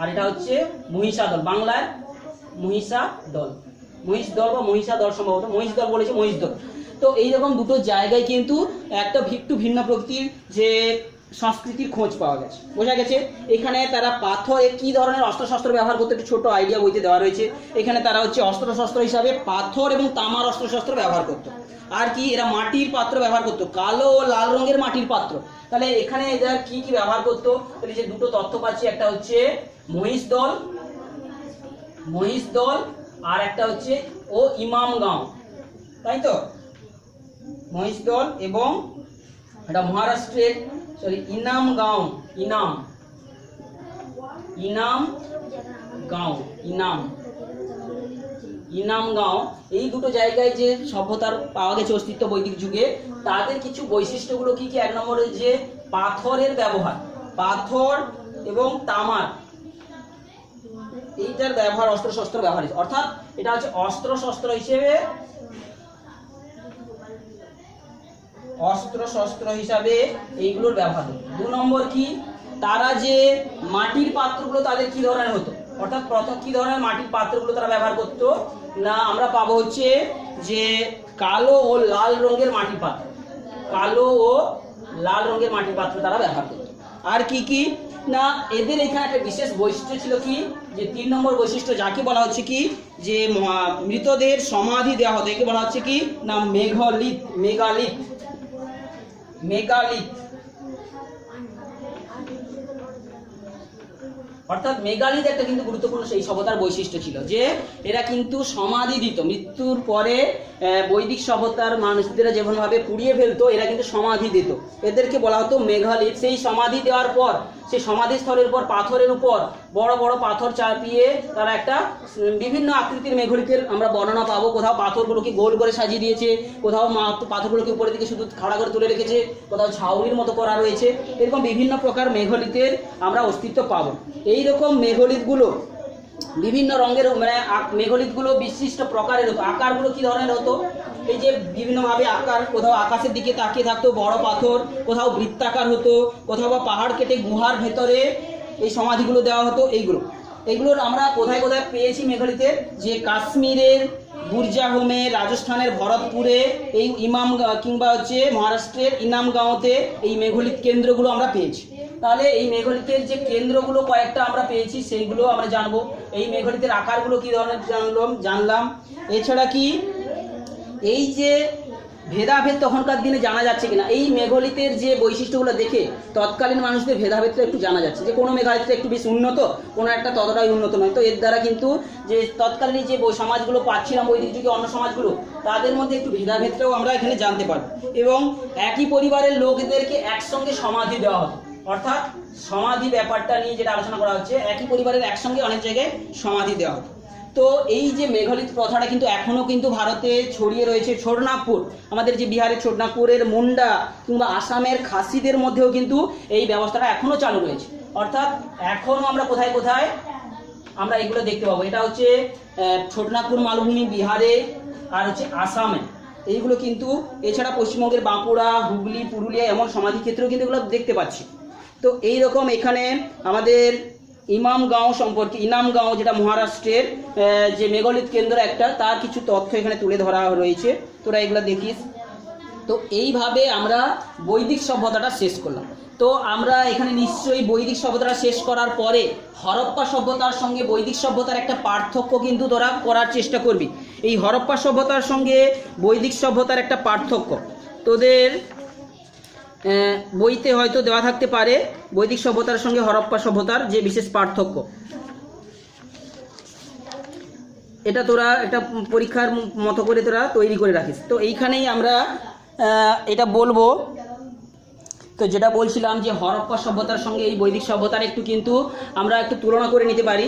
আর এটা হচ্ছে মহিষাদল, বাংলায় মহিষাদল, মহিষদল বা মহিষাদল, সম্ভবত মহিষদল বলেছে, মহিষদল। তো এইরকম দুটো জায়গায় কিন্তু একটা একটু ভিন্ন প্রকৃতির যে সংস্কৃতির খোঁজ পাওয়া গেছে, বোঝা গেছে। এখানে তারা পাথরে কি ধরনের অস্ত্রশস্ত্র ব্যবহার করতে একটু ছোট আইডিয়া বইতে দেওয়া রয়েছে। এখানে তারা হচ্ছে অস্ত্রশস্ত্র হিসাবে পাথর এবং তামার অস্ত্রশস্ত্র ব্যবহার করতো। আর কি, এরা মাটির পাত্র ব্যবহার করতো, কালো ও লাল রঙের মাটির পাত্র। তাহলে এখানে এরা কি কি ব্যবহার করতো, তাহলে যে দুটো তথ্য পাচ্ছি, একটা হচ্ছে মহিষদল আর একটা হচ্ছে ও ইমামগাঁও, তাই তো, মহিষদল এবং এটা মহারাষ্ট্রের ইনামগাঁও, ইনামগাঁও, এই দুটো জায়গায় যে সভ্যতার পাওয়া গেছে অস্তিত্ব বৈদিক যুগে, তাদের কিছু বৈশিষ্ট্যগুলো কি কি, এক নম্বরে যে পাথরের ব্যবহার, পাথর এবং তামার এইটার ব্যবহার, অস্ত্রশস্ত্র ব্যবহার, অর্থাৎ এটা হচ্ছে অস্ত্রশস্ত্র হিসাবে এইগুলোর ব্যবহার। দু নম্বর কি, তারা যে মাটির পাত্রগুলো তাদের কি ধরনের হতো, অর্থাৎ প্রথম কি ধরনের মাটির পাত্রগুলো তারা ব্যবহার করতো না, আমরা পাবো হচ্ছে যে কালো ও লাল রঙের মাটির পাত্র, কালো ও লাল রঙের মাটির পাত্র তারা ব্যবহার করতো। আর কি কি না, এদের এখানে একটা বিশেষ বৈশিষ্ট্য ছিল কি, যে 3 নম্বর বৈশিষ্ট্য, যাকে বলা হচ্ছে কি, যে মৃতদের সমাধি দেওয়া হতো, একে বলা হচ্ছে কি না মেগালিথ। অর্থাৎ মেগালিথ একটা কিন্তু গুরুত্বপূর্ণ সেই সভ্যতার বৈশিষ্ট্য ছিল, যে এরা কিন্তু সমাধি দিত, মৃত্যুর পরে বৈদিক সভ্যতার মানুষদের যেমন ভাবে পুড়িয়ে ফেলতো, এরা কিন্তু সমাধি দিত, এদেরকে বলা হতো মেঘালিথ। সেই সমাধি দেওয়ার পর সেই সমাধিস্থলের উপর পাথরের উপর বড় বড় পাথর চাপিয়ে তারা একটা বিভিন্ন আকৃতির মেঘলিতের আমরা বর্ণনা পাবো। কোথাও পাথরগুলোকে গোল করে সাজিয়ে দিয়েছে, কোথাও পাথরগুলোকে উপরের দিকে শুধু খাড়া করে তুলে রেখেছে, কোথাও ছাউনির মতো করা রয়েছে। এরকম বিভিন্ন প্রকার মেঘলিতের আমরা অস্তিত্ব পাবো। এইরকম মেঘলিতগুলো বিভিন্ন রঙের, মানে মেঘলিতগুলো বিশিষ্ট প্রকারের হতো। আকারগুলো কি ধরনের হতো, এই যে বিভিন্নভাবে আকার, কোথাও আকাশের দিকে তাকিয়ে থাকতো বড় পাথর, কোথাও বৃত্তাকার হতো, কোথাও বা পাহাড় কেটে গুহার ভেতরে এই সমাধিগুলো দেওয়া হতো। এইগুলোর আমরা কোথায় কোথায় পেয়েছি মেঘলিতের, যে কাশ্মীরের বুরজাহোমে, রাজস্থানের ভরতপুরে, এই ইমাম কিংবা হচ্ছে মহারাষ্ট্রের ইনামগাঁওতে এই মেঘলিত কেন্দ্রগুলো আমরা পেয়েছি। তাহলে এই মেঘলিতের যে কেন্দ্রগুলো কয়েকটা আমরা পেয়েছি সেইগুলো আমরা জানবো। এই মেঘলিতের আকারগুলো কি ধরনের জানলাম। এছাড়া কি এই যে ভেদাভেদ তখনকার দিনে জানা যাচ্ছে কিনা, এই মেঘলিতের যে বৈশিষ্ট্যগুলো দেখে তৎকালীন মানুষদের ভেদাভেদটা একটু জানা যাচ্ছে, যে কোনো মেঘালিতটা একটু বেশি উন্নত, কোনো একটা ততটাই উন্নত নয়। তো এর দ্বারা কিন্তু যে তৎকালীন যে সমাজগুলো পাচ্ছিলাম বৈদিক যুগে অন্য সমাজগুলো, তাদের মধ্যে একটু ভেদাভেদটাও আমরা এখানে জানতে পারবো। এবং একই পরিবারের লোকদেরকে একসঙ্গে সমাধি দেওয়া হতো, অর্থাৎ সমাধি ব্যাপারটা নিয়ে যেটা আলোচনা করা হচ্ছে, একই পরিবারের একসঙ্গে অনেক জায়গায় সমাধি দেওয়া হতো। তো এই যে মেঘলিত প্রথাটা কিন্তু এখনো কিন্তু ভারতে ছড়িয়ে রয়েছে। ছোটনাগপুর, আমাদের যে বিহারের ছোটনাগপুরের মুন্ডা কিংবা আসামের খাসিদের মধ্যেও কিন্তু এই ব্যবস্থাটা এখনো চালু রয়েছে। অর্থাৎ এখনো আমরা কোথায় কোথায় আমরা এগুলো দেখতে পাবো। এটা হচ্ছে ছোটনাগপুর মালভূমি বিহারে, আর হচ্ছে আসামে এইগুলো কিন্তু। এছাড়া পশ্চিমবঙ্গের বাঁকুড়া, হুগলি, পুরুলিয়া এমন সমাধি ক্ষেত্রেও কিন্তু এগুলো দেখতে পাচ্ছি। তো এই রকম এখানে আমাদের ইমামগাঁও সম্পর্কে, ইনামগাঁও যেটা মহারাষ্ট্রের যে মেঘলিত কেন্দ্র একটা, তার কিছু তথ্য এখানে তুলে ধরা রয়েছে, তোরা এগুলো দেখিস। তো এইভাবে আমরা বৈদিক সভ্যতাটা শেষ করলাম। তো আমরা এখানে নিশ্চয়ই বৈদিক সভ্যতাটা শেষ করার পরে হরপ্পা সভ্যতার সঙ্গে বৈদিক সভ্যতার একটা পার্থক্য কিন্তু তোরা করার চেষ্টা করবি। এই হরপ্পা সভ্যতার সঙ্গে বৈদিক সভ্যতার একটা পার্থক্য তোদের বইতে হয়তো দেওয়া থাকতে পারে, বৈদিক সভ্যতার সঙ্গে হরপ্পা সভ্যতার যে বিশেষ পার্থক্য, এটা তোরা একটা পরীক্ষার মতো করে তোরা তৈরি করে রাখিস। তো এইখানেই আমরা এটা বলবো। তো যেটা বলছিলাম যে হরপ্পা সভ্যতার সঙ্গে এই বৈদিক সভ্যতার কিন্তু আমরা একটু তুলনা করে নিতে পারি,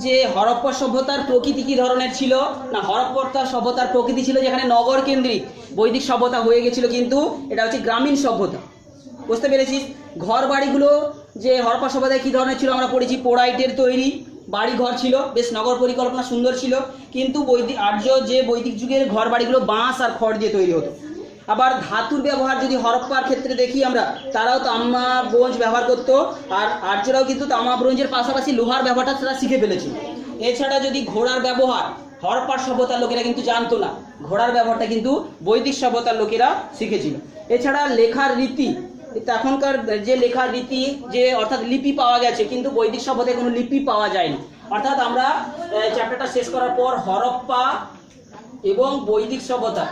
যে হরপ্পা সভ্যতার প্রকৃতি কী ধরনের ছিল না। হরপ্পা সভ্যতার প্রকৃতি ছিল যেখানে নগর কেন্দ্রিক, বৈদিক সভ্যতা হয়ে গেছিল কিন্তু এটা হচ্ছে গ্রামীণ সভ্যতা। বুঝতে পেরেছিস? ঘর বাড়িগুলো যে হরপ্পা সভ্যতায় কী ধরনের ছিল আমরা পড়েছি, পোড়াইটের তৈরি বাড়ি ঘর ছিল, বেশ নগর পরিকল্পনা সুন্দর ছিল। কিন্তু আর্য যে বৈদিক যুগের ঘর বাড়িগুলো বাঁশ আর খড় দিয়ে তৈরি হতো। আবার ধাতুর ব্যবহার যদি হরপ্পার ক্ষেত্রে দেখি আমরা, তারাও তামা ব্রোঞ্জ ব্যবহার করতো, আর আর্যরাও কিন্তু তামা ব্রোঞ্জের পাশাপাশি লোহার ব্যবহারটা তারা শিখে ফেলেছিল। এছাড়া যদি ঘোড়ার ব্যবহার, হরপ্পার সভ্যতার লোকেরা কিন্তু জানতো না, ঘোড়ার ব্যবহারটা কিন্তু বৈদিক সভ্যতার লোকেরা শিখেছিল। এছাড়া লেখার রীতি, তখনকার যে লেখার রীতি, যে অর্থাৎ লিপি পাওয়া গেছে, কিন্তু বৈদিক সভ্যতায় কোনো লিপি পাওয়া যায়নি। অর্থাৎ আমরা চ্যাপ্টারটা শেষ করার পর হরপ্পা এবং বৈদিক সভ্যতা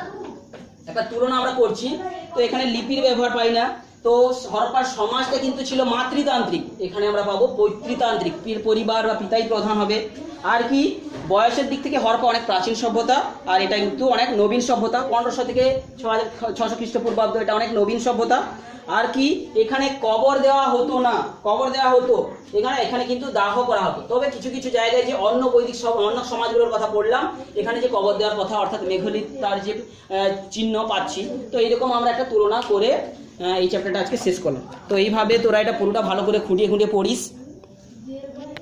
একটা তুলনা আমরা করছি। তো এখানে লিপির ব্যবহার পাই না। তো হরপ্পার সমাজটা কিন্তু ছিল মাতৃতান্ত্রিক, এখানে আমরা পাবো পৈতৃতান্ত্রিক, পরিবার বা পিতাই প্রধান হবে। আর কি বয়সের দিক থেকে হরপ্পা অনেক প্রাচীন সভ্যতা, আর এটা কিন্তু অনেক নবীন সভ্যতা, 1500 থেকে 6600 খ্রিস্টপূর্বাব্দ, এটা অনেক নবীন সভ্যতা। আর কি এখানে কবর দেওয়া হতো না, কবর দেওয়া হতো এখানে কিন্তু দাহ করা হতো। তবে কিছু কিছু জায়গায় যে অন্য বৈদিক অন্য সমাজগুলোর কথা বললাম, এখানে যে কবর দেওয়ার কথা, অর্থাৎ মেঘলিত তার যে চিহ্ন পাচ্ছি। তো এইরকম আমরা একটা তুলনা করে এই চ্যাপ্টারটা আজকে শেষ করলাম। তো এইভাবে তোরা এটা পুরোটা ভালো করে খুঁটিয়ে খুঁটিয়ে পড়িস।